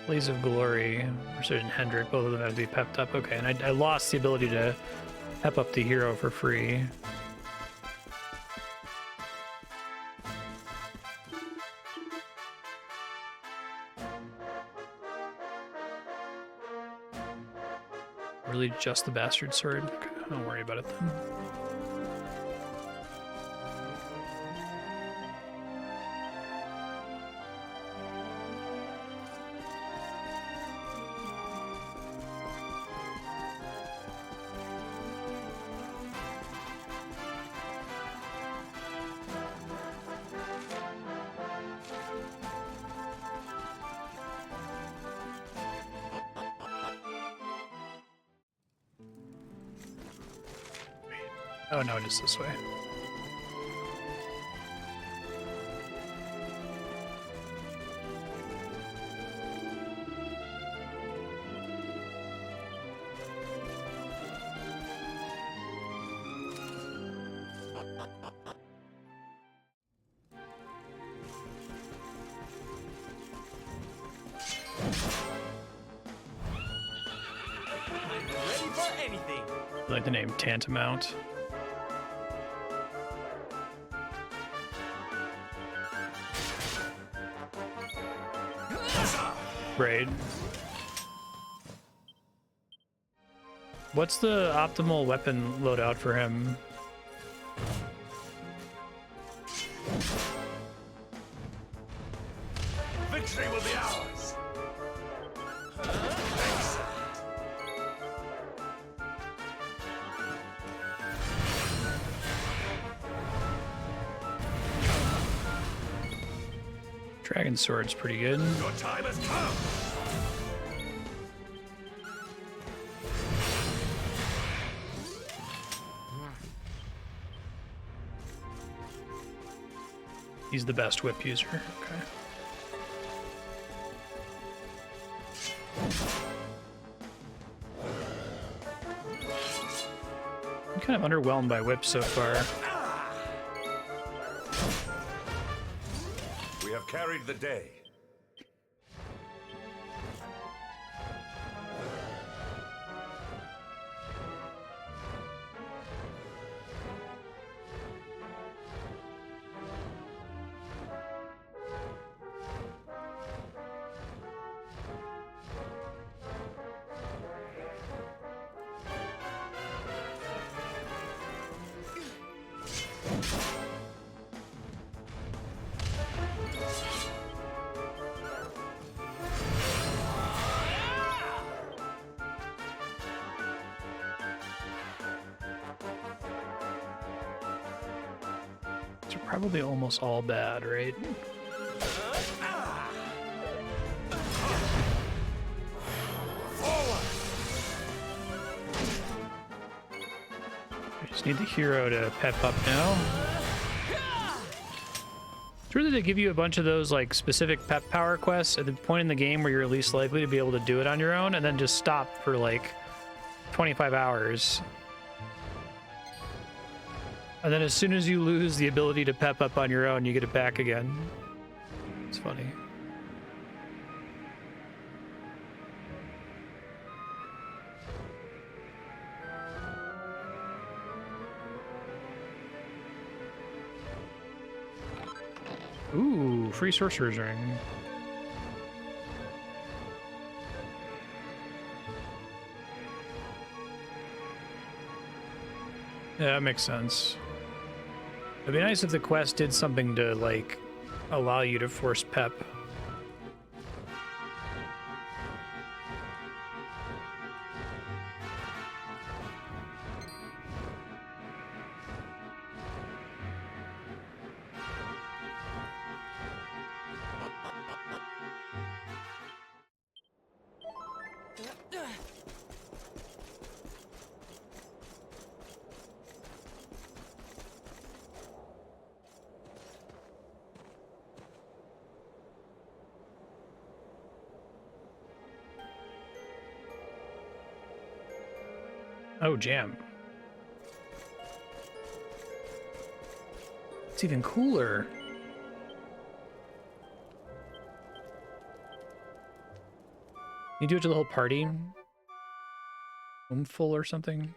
Blaze of Glory, Marstead and Hendrik, both of them have to be pepped up. Okay, and I lost the ability to pep up the hero for free. Really just the bastard sword? Okay, don't worry about it then. Oh no, it is this way. Ready for anything. I like the name Tantamount. Raid. What's the optimal weapon loadout for him? Victory will be ours. Dragon Sword's pretty good. Your time has come. He's the best whip user. Okay. I'm kind of underwhelmed by whips so far. We have carried the day. These are probably almost all bad, right? I just need the hero to pep up now. It's really to give you a bunch of those like specific pep power quests at the point in the game where you're least likely to be able to do it on your own, and then just stop for like 25 hours. And then as soon as you lose the ability to pep up on your own, you get it back again. It's funny. Ooh, free sorcerer's ring. Yeah, that makes sense. It'd be nice if the quest did something to, like, allow you to force pep. Oh, jam. It's even cooler. You do it to the whole party? Home full or something?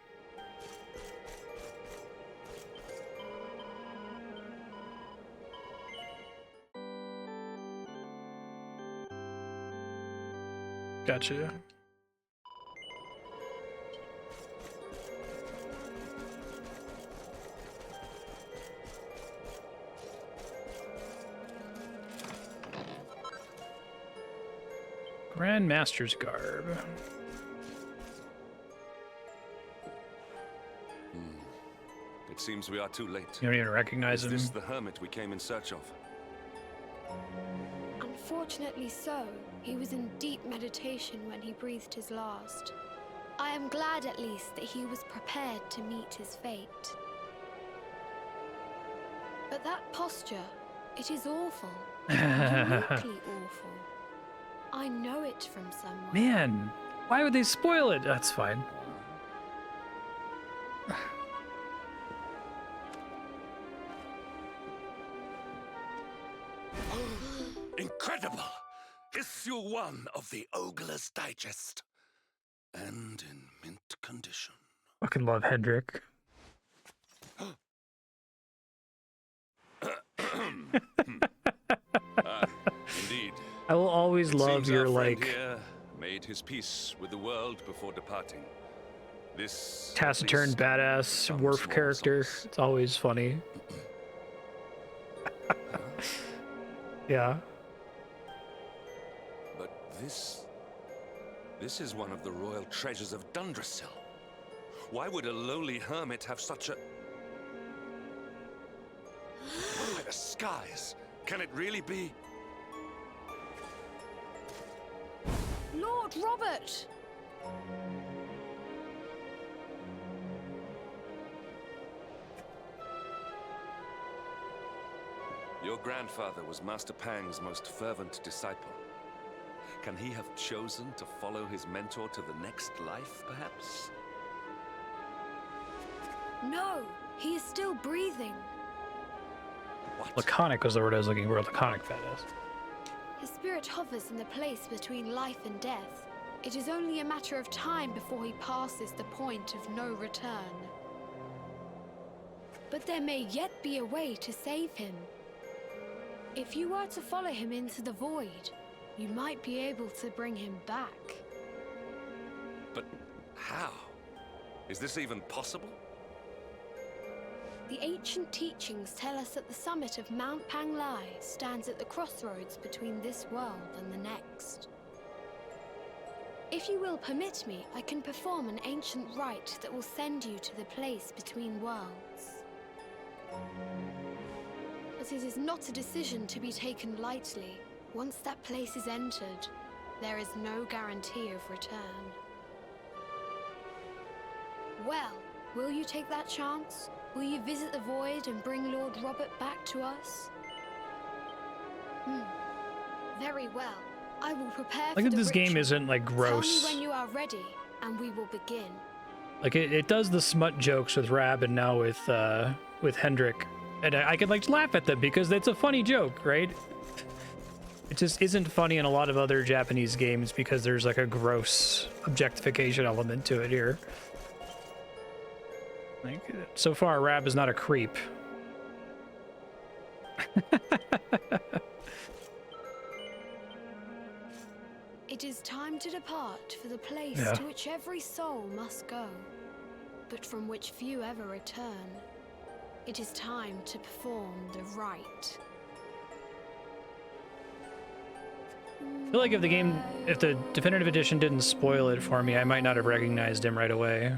Gotcha. Grand Master's Garb. It seems we are too late. You don't even recognize him. Is this the hermit we came in search of? Unfortunately so. He was in deep meditation when he breathed his last. I am glad at least that he was prepared to meet his fate. But that posture, it is awful. Uniquely awful. I know it from somewhere. Man, why would they spoil it? That's fine. Incredible! Issue 1 of the Ogler's Digest. And in mint condition. Fucking love Hendrik. Indeed. I will always love seems your, our friend like, here made his peace with the world before departing. This taciturn badass Worf character. It's always funny. Yeah. But this is one of the royal treasures of Dundrasil. Why would a lowly hermit have such a... By the skies! Can it really be? Lord Robert! Your grandfather was Master Pang's most fervent disciple. Can he have chosen to follow his mentor to the next life, perhaps? No, he is still breathing. Laconic was the word I was looking for. Laconic badass. His spirit hovers in the place between life and death. It is only a matter of time before he passes the point of no return. But there may yet be a way to save him. If you were to follow him into the void, you might be able to bring him back. But how? Is this even possible? The ancient teachings tell us that the summit of Mount Panglai stands at the crossroads between this world and the next. If you will permit me, I can perform an ancient rite that will send you to the place between worlds. But it is not a decision to be taken lightly. Once that place is entered, there is no guarantee of return. Well, will you take that chance? Will you visit the Void and bring Lord Robert back to us? Very well. I will prepare for Like, the this game ritual. isn't like gross. Tell me when you are ready, and we will begin. Like it does the smut jokes with Rab and now with Hendrik, and I can like laugh at them because it's a funny joke, right? It just isn't funny in a lot of other Japanese games because there's like a gross objectification element to it here. Like, so far, Rab is not a creep. It is time to depart for the place Yeah. to which every soul must go, but from which few ever return. It is time to perform the rite. I feel like if the definitive edition didn't spoil it for me, I might not have recognized him right away.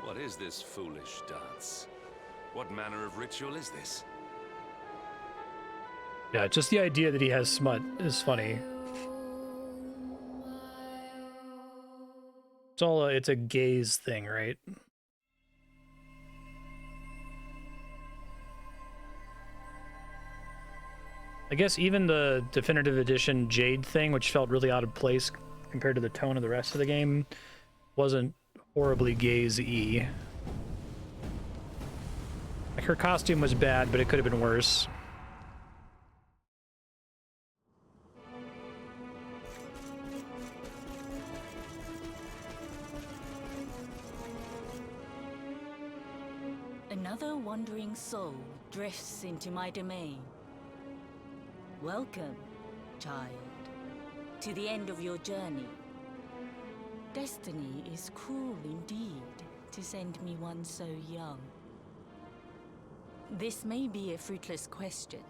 What is this foolish dance? What manner of ritual is this? Yeah, just the idea that he has smut is funny. It's a gaze thing, right? I guess even the definitive edition Jade thing, which felt really out of place compared to the tone of the rest of the game, wasn't horribly gaze-y. Like, her costume was bad, but it could have been worse. Another wandering soul drifts into my domain. Welcome, child, to the end of your journey. Destiny is cruel indeed to send me one so young. This may be a fruitless question,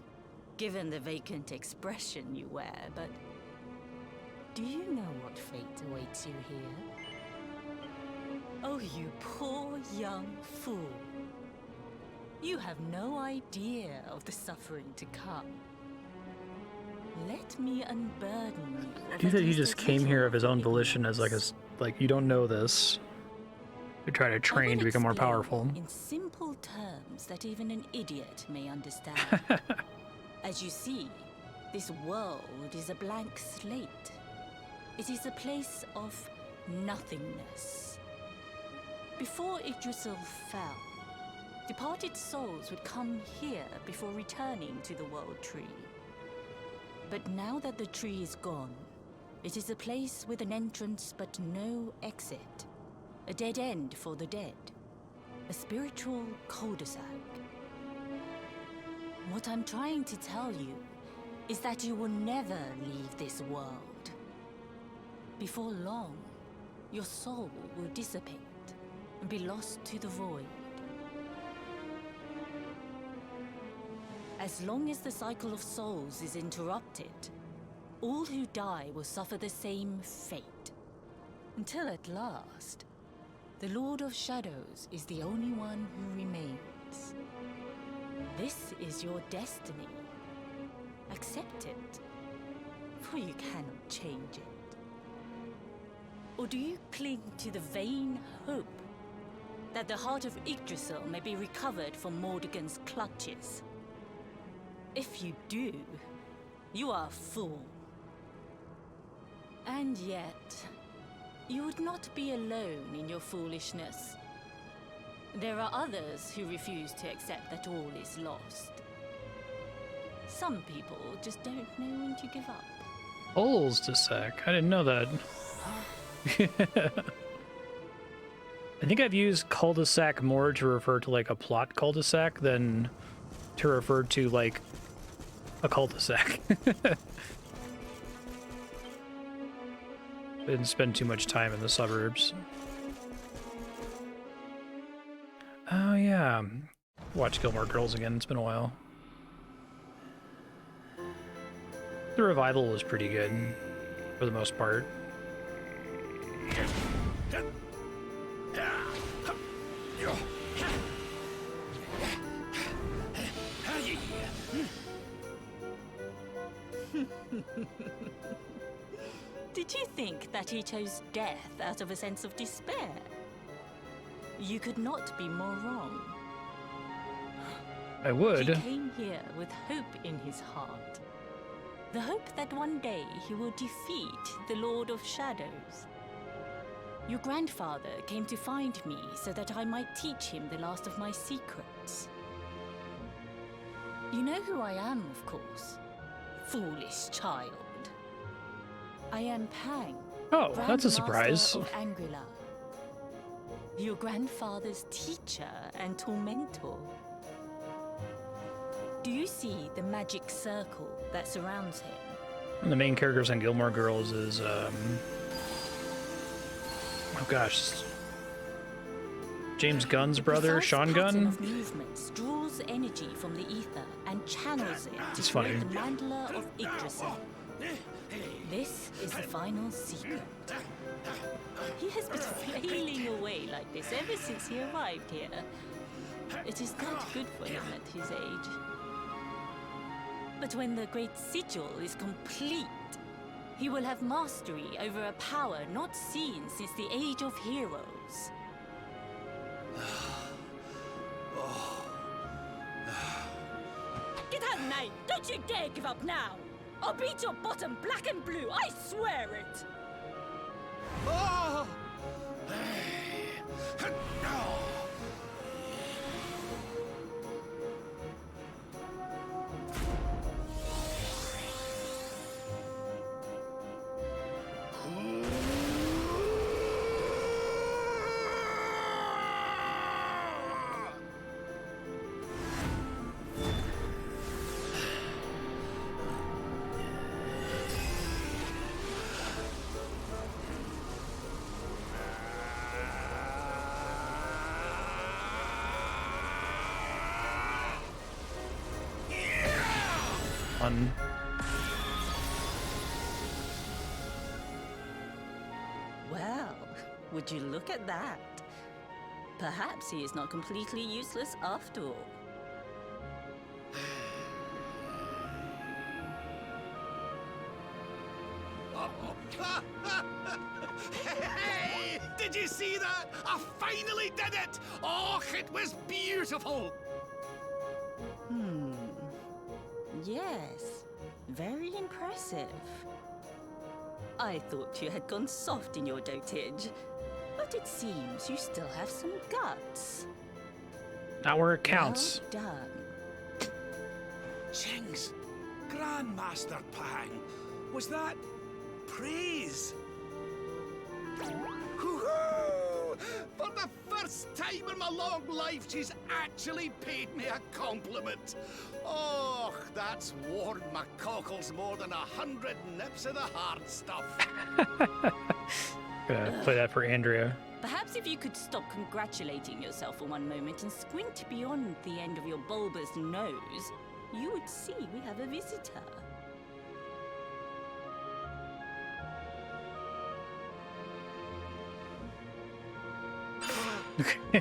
given the vacant expression you wear, but do you know what fate awaits you here? Oh, you poor young fool. You have no idea of the suffering to come. Let me unburden you. I think that he just came here of his own volition as like you don't know this. You try to train to become more powerful. In simple terms that even an idiot may understand. As you see, this world is a blank slate. It is a place of nothingness. Before Yggdrasil fell, departed souls would come here before returning to the World Tree. But now that the tree is gone, it is a place with an entrance but no exit. A dead end for the dead. A spiritual cul-de-sac. What I'm trying to tell you is that you will never leave this world. Before long, your soul will dissipate and be lost to the void. As long as the cycle of souls is interrupted, all who die will suffer the same fate. Until at last, the Lord of Shadows is the only one who remains. This is your destiny. Accept it, for you cannot change it. Or do you cling to the vain hope that the heart of Yggdrasil may be recovered from Mordegon's clutches? If you do, you are a fool. And yet, you would not be alone in your foolishness. There are others who refuse to accept that all is lost. Some people just don't know when to give up. Holes to sack. I didn't know that. I think I've used cul-de-sac more to refer to like a plot cul-de-sac than to refer to like a cul-de-sac. Didn't spend too much time in the suburbs. Oh yeah, watch Gilmore Girls again. It's been a while. The revival was pretty good for the most part. Did you think that he chose death out of a sense of despair? You could not be more wrong. I would. He came here with hope in his heart. The hope that one day he will defeat the Lord of Shadows. Your grandfather came to find me so that I might teach him the last of my secrets. You know who I am, of course. Foolish child. I am Pang. Oh, that's a Grand surprise. Master of Angrila. Your grandfather's teacher and tormentor. Do you see the magic circle that surrounds him? One of the main characters on Gilmore Girls is, oh gosh, James Gunn's brother, Sean Gunn. Of movements draws energy from the ether and channels it to It's create funny. the mandala of Yggdrasil. This is the final secret. He has been flailing away like this ever since he arrived here. It is not good for him at his age. But when the great sigil is complete, he will have mastery over a power not seen since the Age of Heroes. Get out, knight! Don't you dare give up now! I'll beat your bottom black and blue, I swear it! Oh! On Well, would you look at that? Perhaps he is not completely useless after all. Hey! Did you see that? I finally did it! Oh, it was beautiful! Yes, very impressive. I thought you had gone soft in your dotage, but it seems you still have some guts. not where it counts. Well done. Jings, Grandmaster Pang, was that praise? Woohoo! For the first time in my long life, she's actually paid me a compliment. Oh, that's warmed my cockles more than 100 nips of the hard stuff. Gonna play that for Andrea. Perhaps if you could stop congratulating yourself for one moment and squint beyond the end of your bulbous nose, you would see we have a visitor.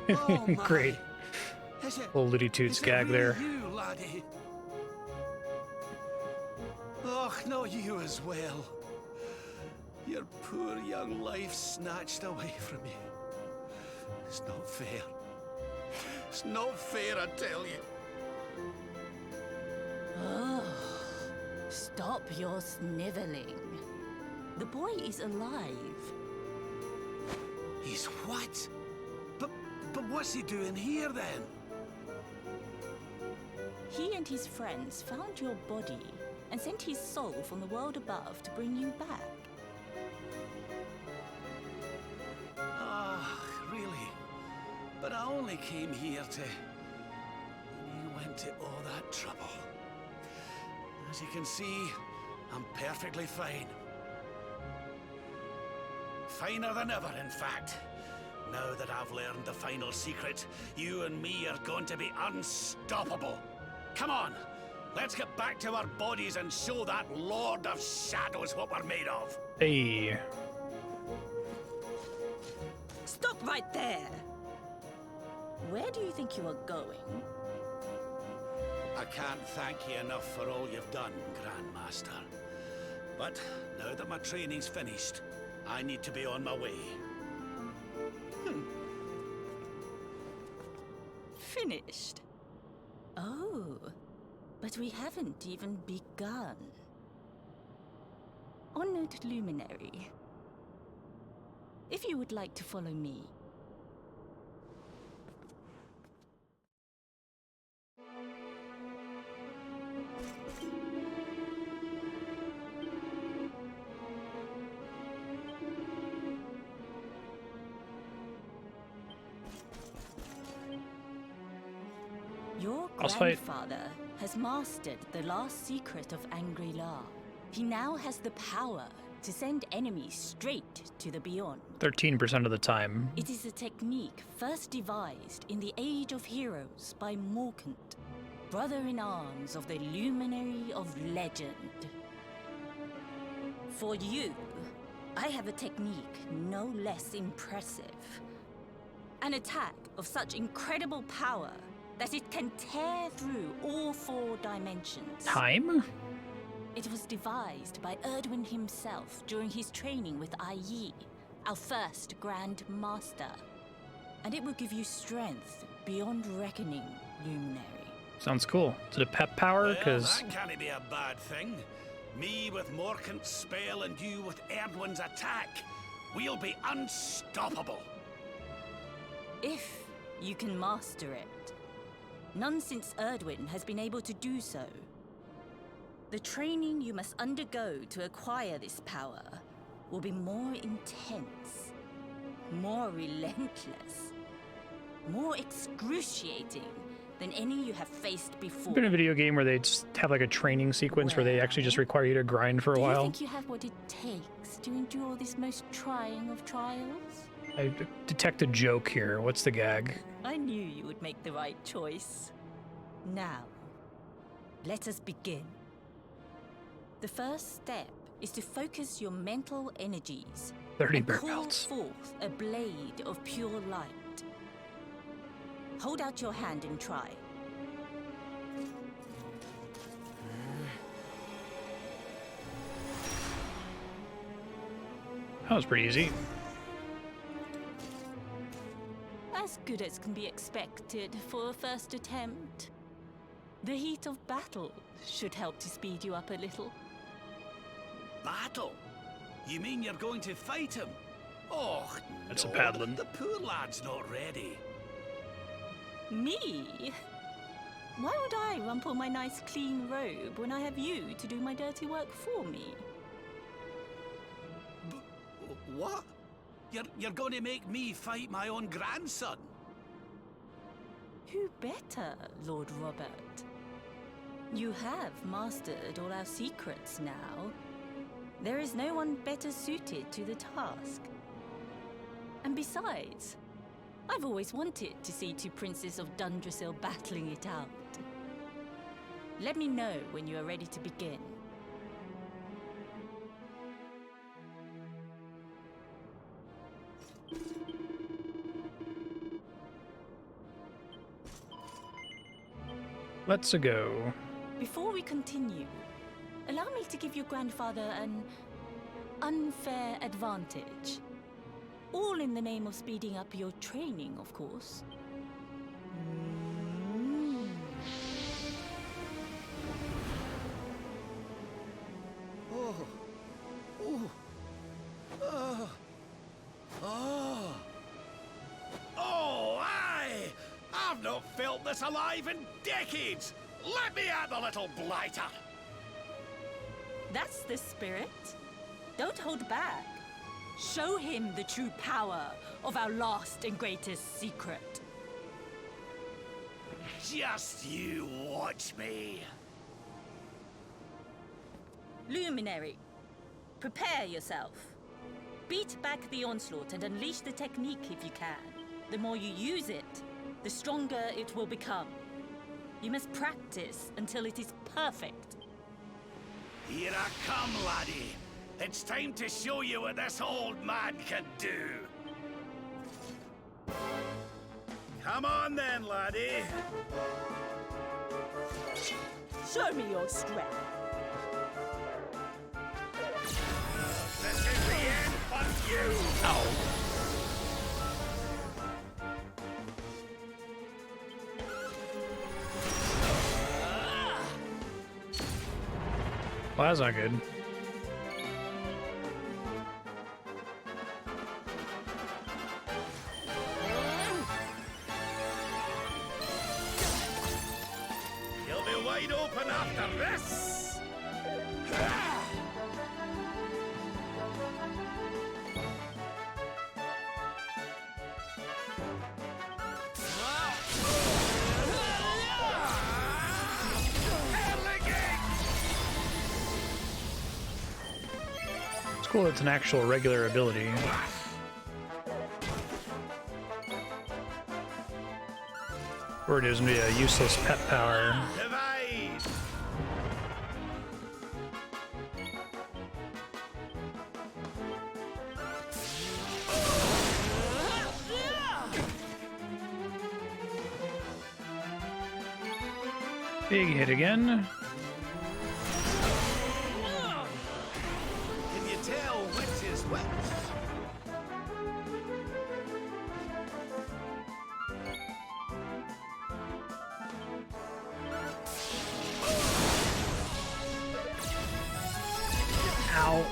Oh, my. Great. Is it- Little Looney Tunes is it gag really there. You, laddie? Oh, no, you as well. Your poor young life snatched away from you. It's not fair. It's not fair, I tell you. Oh, stop your sniveling. The boy is alive. He's what? But what's he doing here then? He and his friends found your body and sent his soul from the world above to bring you back. Ah, really? But I only came here to... And you went to all that trouble. As you can see, I'm perfectly fine. Finer than ever, in fact. Now that I've learned the final secret, you and me are going to be unstoppable. Come on, let's get back to our bodies and show that Lord of Shadows what we're made of. Hey. Stop right there! Where do you think you are going? I can't thank you enough for all you've done, Grandmaster. But now that my training's finished, I need to be on my way. Finished? Oh, but we haven't even begun. Honored Luminary, if you would like to follow me. Your grandfather has mastered the last secret of Angri-La. He now has the power to send enemies straight to the beyond. 13% of the time. It is a technique first devised in the Age of Heroes by Morkant, brother-in-arms of the Luminary of Legend. For you, I have a technique no less impressive. An attack of such incredible power that it can tear through all 4 dimensions. Time? It was devised by Erdwin himself during his training with Yi, our first Grand Master. And it will give you strength beyond reckoning, Luminary. Sounds cool. Is it a pep power? Well, that can't be a bad thing. Me with Morkant's spell and you with Erdwin's attack. We'll be unstoppable. If you can master it. None since Erdwin has been able to do so. The training you must undergo to acquire this power will be more intense, more relentless, more excruciating than any you have faced before. Been a video game where they just have like a training sequence where they actually just require you to grind for a while. Do you think you have what it takes to endure this most trying of trials? I detect a joke here. What's the gag? I knew you would make the right choice. Now, let us begin. The first step is to focus your mental energies 30 and bear call belts. forth a blade of pure light. Hold out your hand and try. That was pretty easy. As good as can be expected for a first attempt. The heat of battle should help to speed you up a little. Battle? You mean you're going to fight him? Oh, That's no, a paddling. The poor lad's not ready. Me? Why would I rumple my nice clean robe when I have you to do my dirty work for me? What? You're going to make me fight my own grandson? Who better, Lord Robert? You have mastered all our secrets now. There is no one better suited to the task. And besides, I've always wanted to see 2 princes of Dundrasil battling it out. Let me know when you are ready to begin. Let's go. Before we continue, allow me to give your grandfather an unfair advantage. All in the name of speeding up your training, of course. Oh. Oh. Oh. Oh. Oh, aye! I've not felt this alive in decades! Let me at the little blighter! That's the spirit. Don't hold back. Show him the true power of our last and greatest secret. Just you watch me. Luminary, prepare yourself. Beat back the onslaught and unleash the technique if you can. The more you use it, the stronger it will become. You must practice until it is perfect. Here I come, laddie. It's time to show you what this old man can do. Come on then, laddie. Show me your strength. upon you! Ow. Well, that's not good. You'll be wide open after this! It's cool it's an actual regular ability. Or it is gonna be a useless pet power. Divide! Big hit again. Can you tell which is which? Ow.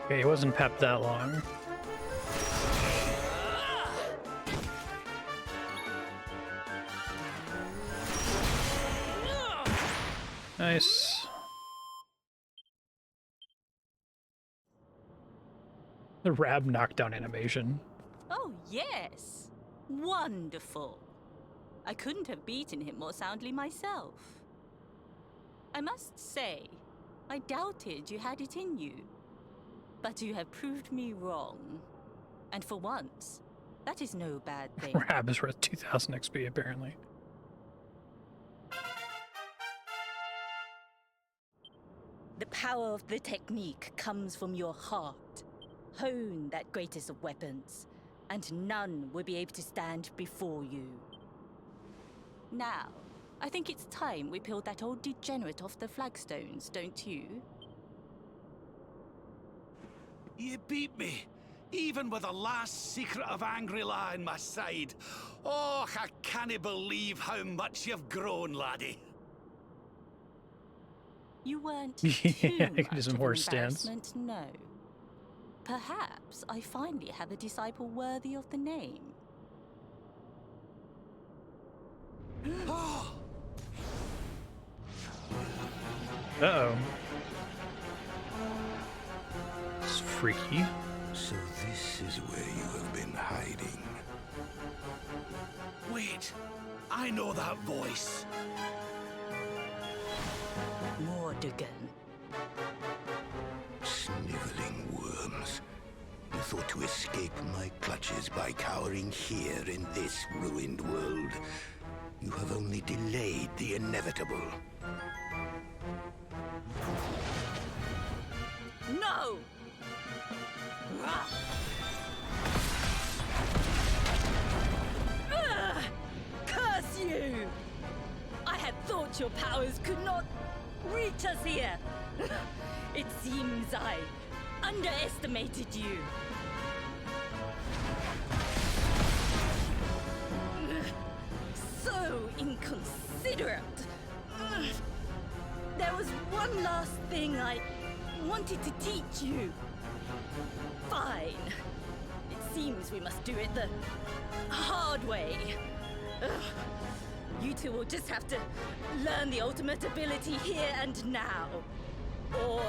Okay, he wasn't pepped that long. Nice. The Rab knockdown animation. Oh, yes. Wonderful. I couldn't have beaten him more soundly myself. I must say, I doubted you had it in you. But you have proved me wrong. And for once, that is no bad thing. Rab is worth 2,000 XP, apparently. The power of the technique comes from your heart. Hone that greatest of weapons, and none will be able to stand before you. Now, I think it's time we peeled that old degenerate off the flagstones, don't you? You beat me, even with the last secret of Angry-La in my side. Oh, I can't believe how much you've grown, laddie. You weren't Yeah, too I could do much some of more an stance. embarrassment, no. Perhaps I finally have a disciple worthy of the name. Uh-oh. It's freaky. So this is where you have been hiding. Wait, I know that voice. Mordegan. Sniveling worms. You thought to escape my clutches by cowering here in this ruined world. You have only delayed the inevitable. No! Curse you! I had thought your powers could not reach us here. It seems I underestimated you. So inconsiderate. There was one last thing I wanted to teach you. Fine. It seems we must do it the hard way. You two will just have to learn the ultimate ability here and now. Or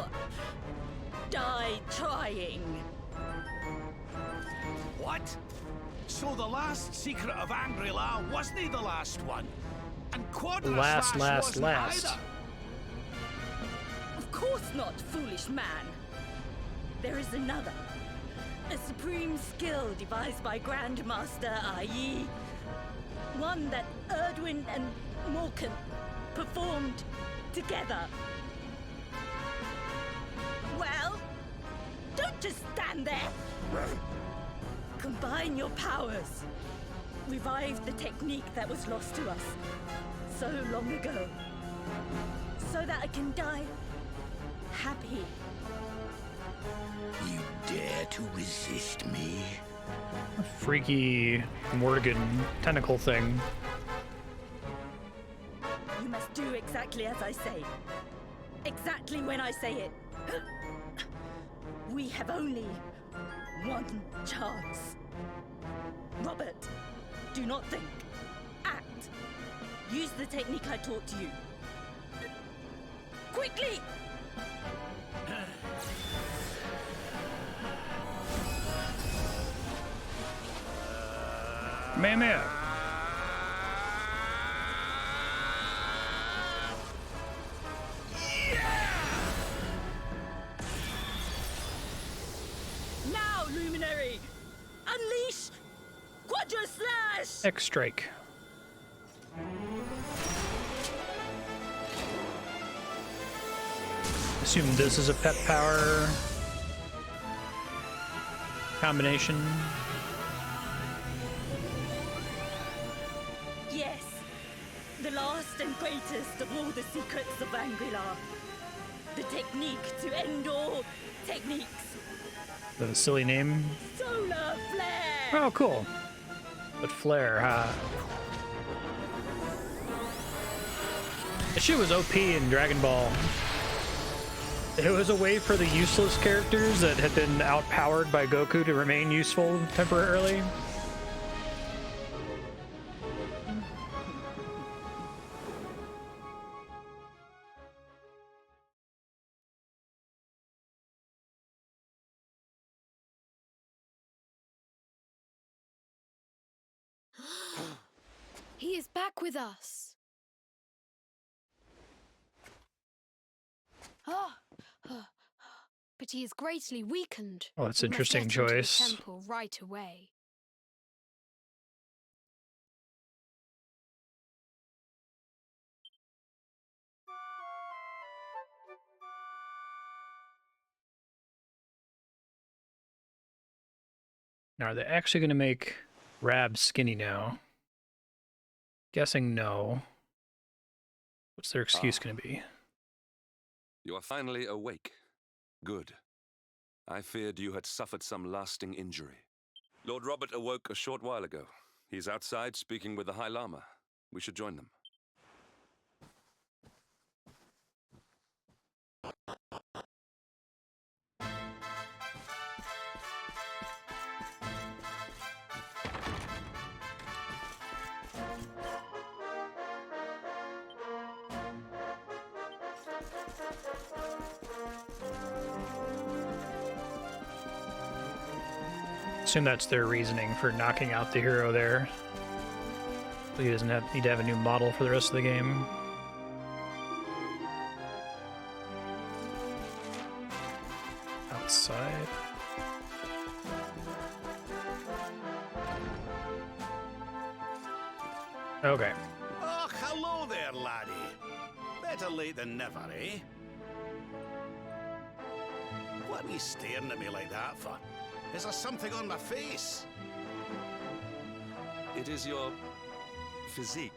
die trying. What? So the last secret of Angry-La wasn't the last one? And Quadra Last. wasn't either? Of course not, foolish man. There is another. A supreme skill devised by Grandmaster, i.e. one that Erdwin and Morkan performed together. Well, don't just stand there. Combine your powers. revived the technique that was lost to us so long ago, so that I can die happy. You dare to resist me? A freaky Morgan tentacle thing. You must do exactly as I say. Exactly when I say it. We have only one chance. Robert, do not think. Act. Use the technique I taught you. Quickly! Meh. Now, Luminary! Unleash Quadra Slash! X-Strike. Assume this is a pet power combination. Yes, the last and greatest of all the secrets of Angrilar. The technique to end all techniques. The silly name. Solar Flare! Oh, cool. But Flare, huh? That shit was OP in Dragon Ball. It was a way for the useless characters that had been outpowered by Goku to remain useful temporarily. He is back with us. But he is greatly weakened. Oh, that's We an must interesting get into the choice. temple right away. Now, are they actually going to make Rab skinny now? Guessing no. What's their excuse going to be? You are finally awake. Good. I feared you had suffered some lasting injury. Lord Robert awoke a short while ago. He's outside speaking with the High Lama. We should join them. Assume that's their reasoning for knocking out the hero there. So he doesn't need to have a new model for the rest of the game. Outside. Okay. Oh, hello there, laddie. Better late than never, eh? What are you staring at me like that for? Is there something on my face? It is your physique,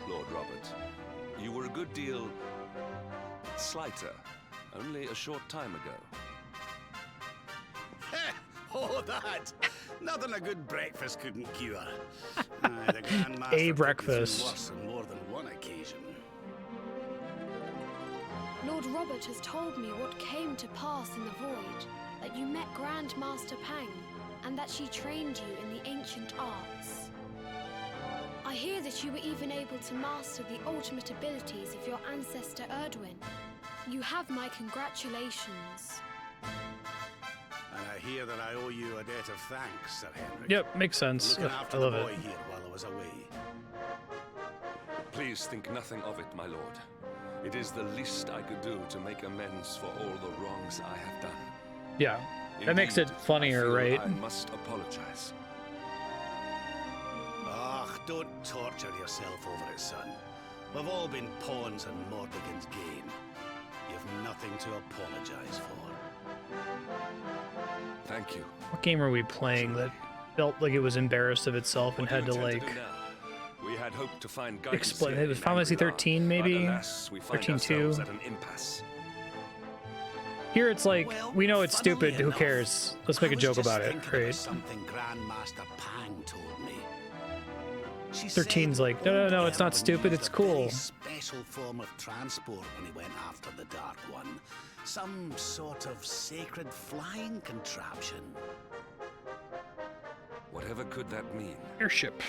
Lord Robert. You were a good deal slighter only a short time ago. Oh, that! Nothing a good breakfast couldn't cure. The Grand Master A put me through breakfast. worse on more than one occasion. Lord Robert has told me what came to pass in the void, that you met Grand Master Pang, and that she trained you in the ancient arts. I hear that you were even able to master the ultimate abilities of your ancestor Erdwin. You have my congratulations. And I hear that I owe you a debt of thanks, Sir Henry. Yep, makes sense. Looking I after love the it. boy here while I was away. Please think nothing of it, my lord. It is the least I could do to make amends for all the wrongs I have done. Yeah, that makes it Indeed, funnier, I feel right? I must apologize. Ah, don't torture yourself over it, son. We've all been pawns in Mordegon's game. You've nothing to apologize for. Thank you. What game are we playing that felt like it was embarrassed of itself and had to like We had hoped to find guidance explain. here It was in Final Fantasy Angry 13 maybe, but alas, we find 13-2. ourselves at an impasse. Here it's like, Well, we know it's funnily stupid, who enough, cares? Let's make a I was joke just about it, thinking right? Something Grandmaster Pang told me. She 13's said like, no, old it's not Erwin stupid, used it's a cool. very special form of transport when he went after the Dark One. Some sort of sacred flying contraption. Whatever could that mean? Airship.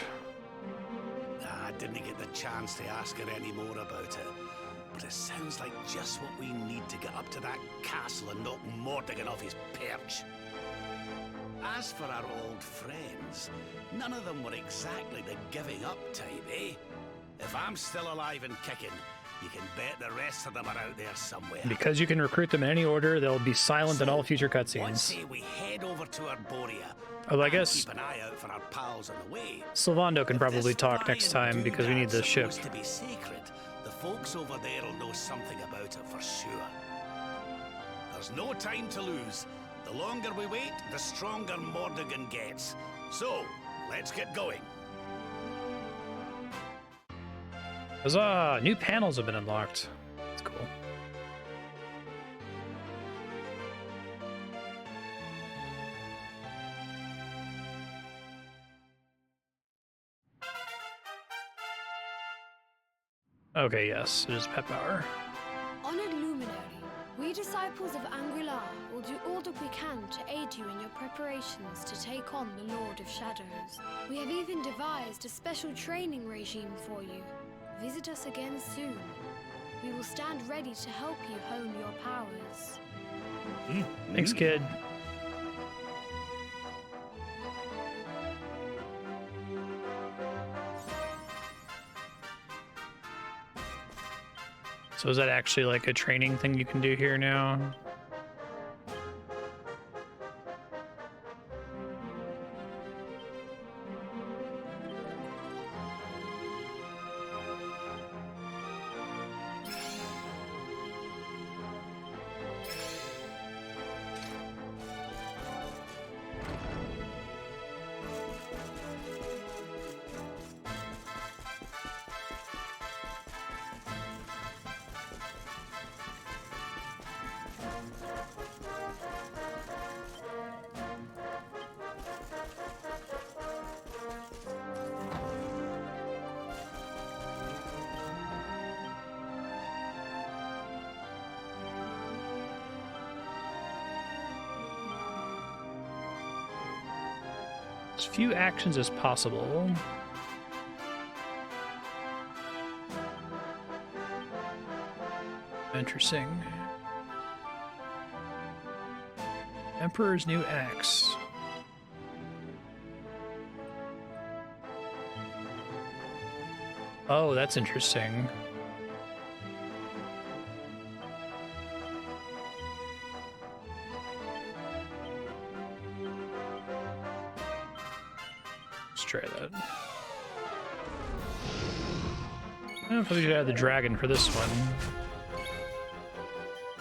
I didn't get the chance to ask her any more about it. But it sounds like just what we need to get up to that castle and knock Mordegon off his perch. As for our old friends, none of them were exactly the giving up type, eh? If I'm still alive and kicking, you can bet the rest of them are out there somewhere. Because you can recruit them in any order, they'll be silent in all future What cutscenes. say we head over to Arborea? Although I and guess keep an eye out for our pals on the way. Sylvando can probably talk next flying time because we need the doodads ship. supposed to be sacred. The folks over there will know something about it for sure. There's no time to lose. The longer we wait, the stronger Mordegon gets. So, let's get going. Huzzah! New panels have been unlocked. That's cool. Okay, yes, it is pet power. Honored Luminary, we disciples of Anguilar will do all that we can to aid you in your preparations to take on the Lord of Shadows. We have even devised a special training regime for you. Visit us again soon. We will stand ready to help you hone your powers. Thanks, kid. So is that actually like a training thing you can do here now? As few actions as possible. Interesting. Emperor's new axe. Oh, that's interesting. Let's try that. I probably should add the dragon for this one.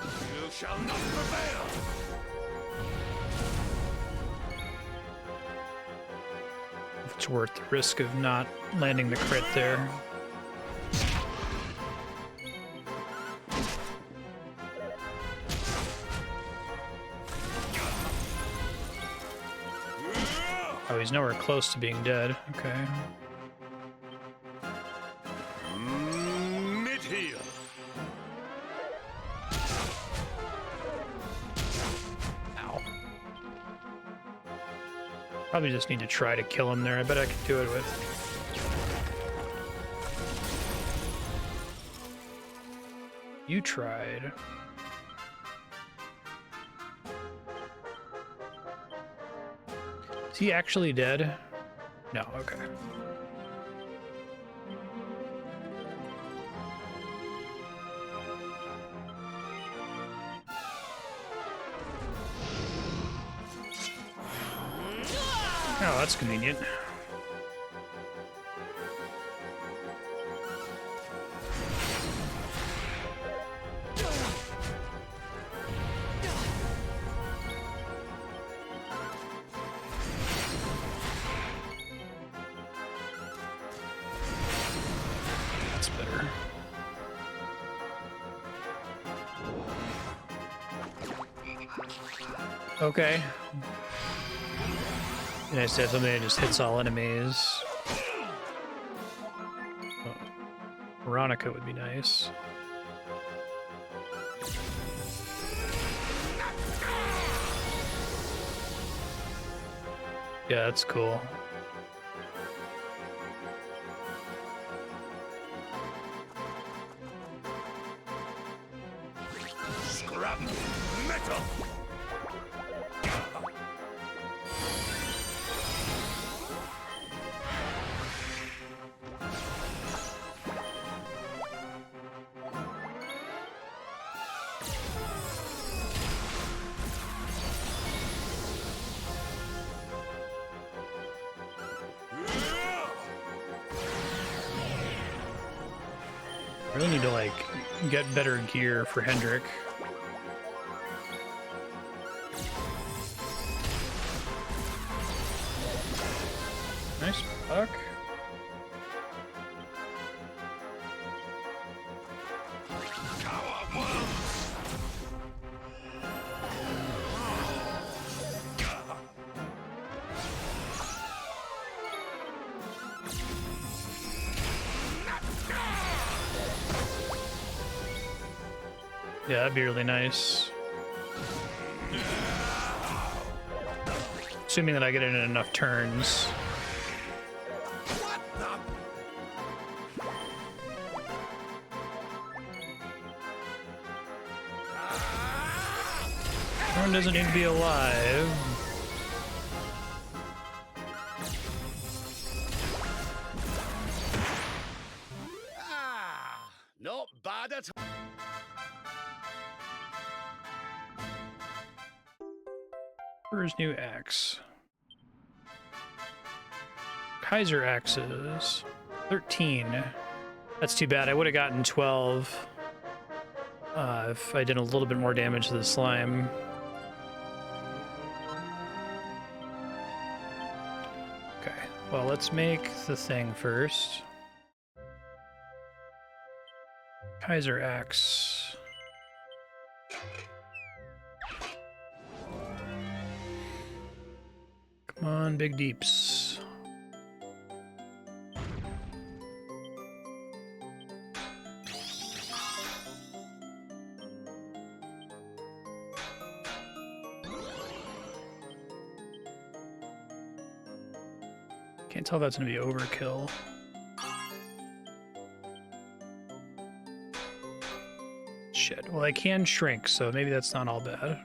You shall not prevail! If it's worth the risk of not landing the crit there. Oh, he's nowhere close to being dead. Okay. Mid-heel! Ow. Probably just need to try to kill him there. I bet I could do it with... You tried. Is he actually dead? No, okay. Oh, that's convenient. Okay. Nice to have something that just hits all enemies. Oh, Veronica would be nice. Yeah, that's cool. Scrap metal. I really need to, like, get better gear for Hendrik. Nice puck. Yeah, that'd be really nice. Assuming that I get it in enough turns. Everyone doesn't need to be alive. Not bad at all. Where's new axe? Kaiser axes. 13. That's too bad. I would have gotten 12 if I did a little bit more damage to the slime. Okay, well, let's make the thing first. Kaiser axe. Come on, big deeps. Can't tell if that's gonna be overkill. Shit. Well, I can shrink, so maybe that's not all bad.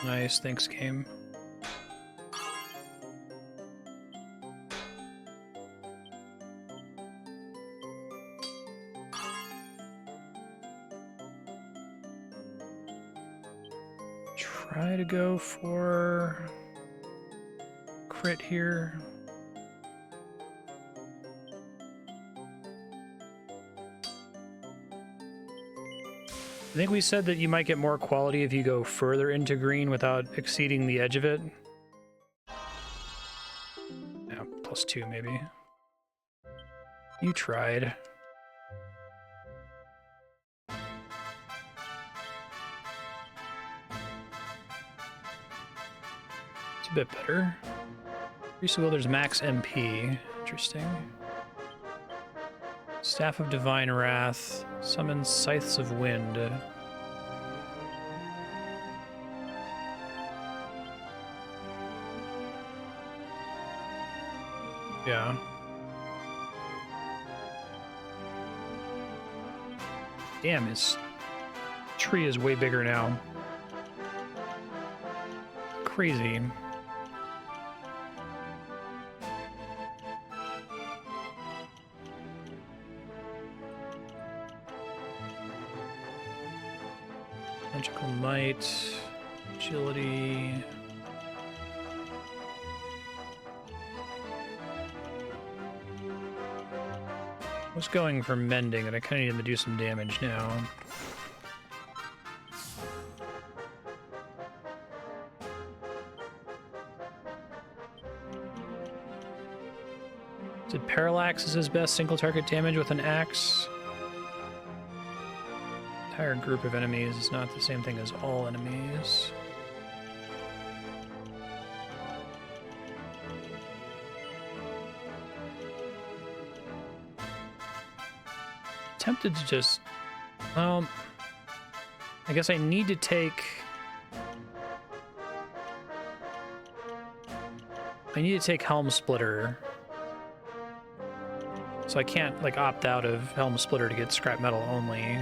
Nice, thanks, game. Try to go for crit here. I think we said that you might get more quality if you go further into green without exceeding the edge of it. Yeah, +2 maybe. You tried. It's a bit better. Priest of Wilderness max MP. Interesting. Staff of Divine Wrath. Summons Scythes of Wind. Yeah. Damn, his tree is way bigger now. Crazy. Magical Might, Agility. I was going for Mending, and I kind of need him to do some damage now. Did Parallax is his best single target damage with an axe? Entire group of enemies is not the same thing as all enemies. Tempted to just, well, I guess I need to take, Helm Splitter. So I can't like opt out of Helm Splitter to get scrap metal only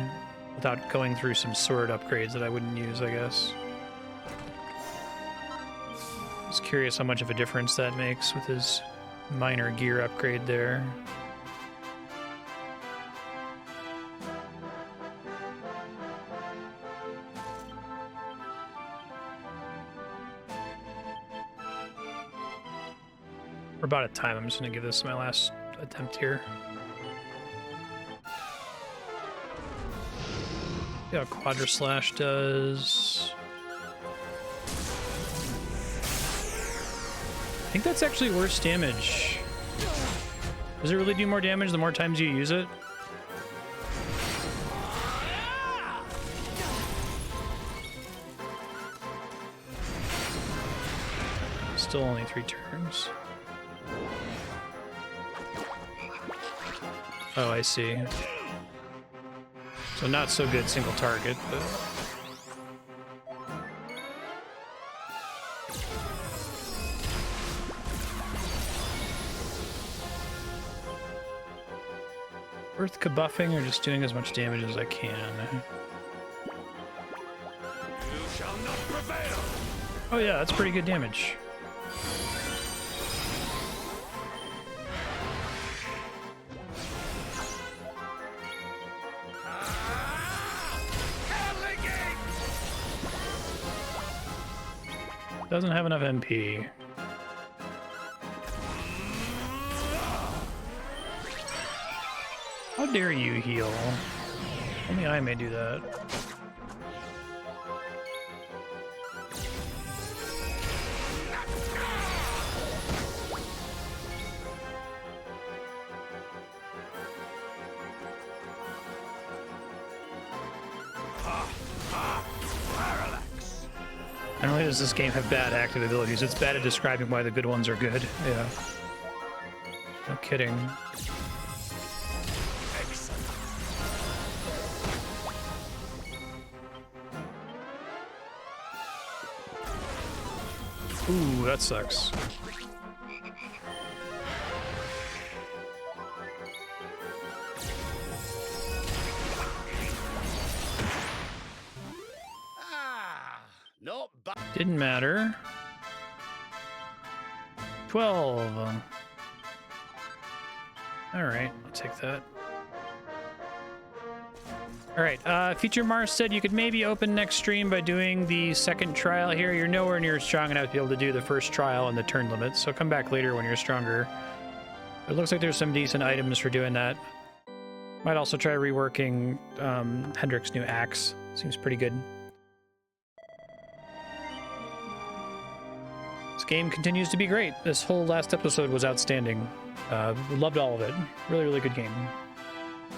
without going through some sword upgrades that I wouldn't use, I guess. Just curious how much of a difference that makes with his minor gear upgrade there. We're about at time. I'm just gonna give this my last attempt here. See how Quadra Slash does. I think that's actually worse damage. Does it really do more damage the more times you use it? Still only 3 turns. Oh, I see. So not so good single target, but... Worth kabuffing or just doing as much damage as I can? You shall not prevail. Oh yeah, that's pretty good damage. Doesn't have enough MP. How dare you heal? Only I may do that. Not only does this game have bad active abilities, it's bad at describing why the good ones are good. Yeah. No kidding. Ooh, that sucks. Didn't matter. 12. All right, I'll take that. All right, Future Marstead, you could maybe open next stream by doing the second trial here. You're nowhere near strong enough to be able to do the first trial and the turn limit, so come back later when you're stronger. It looks like there's some decent items for doing that. Might also try reworking Hendrick's new axe. Seems pretty good. This game continues to be great. This whole last episode was outstanding. Loved all of it. Really, really good game.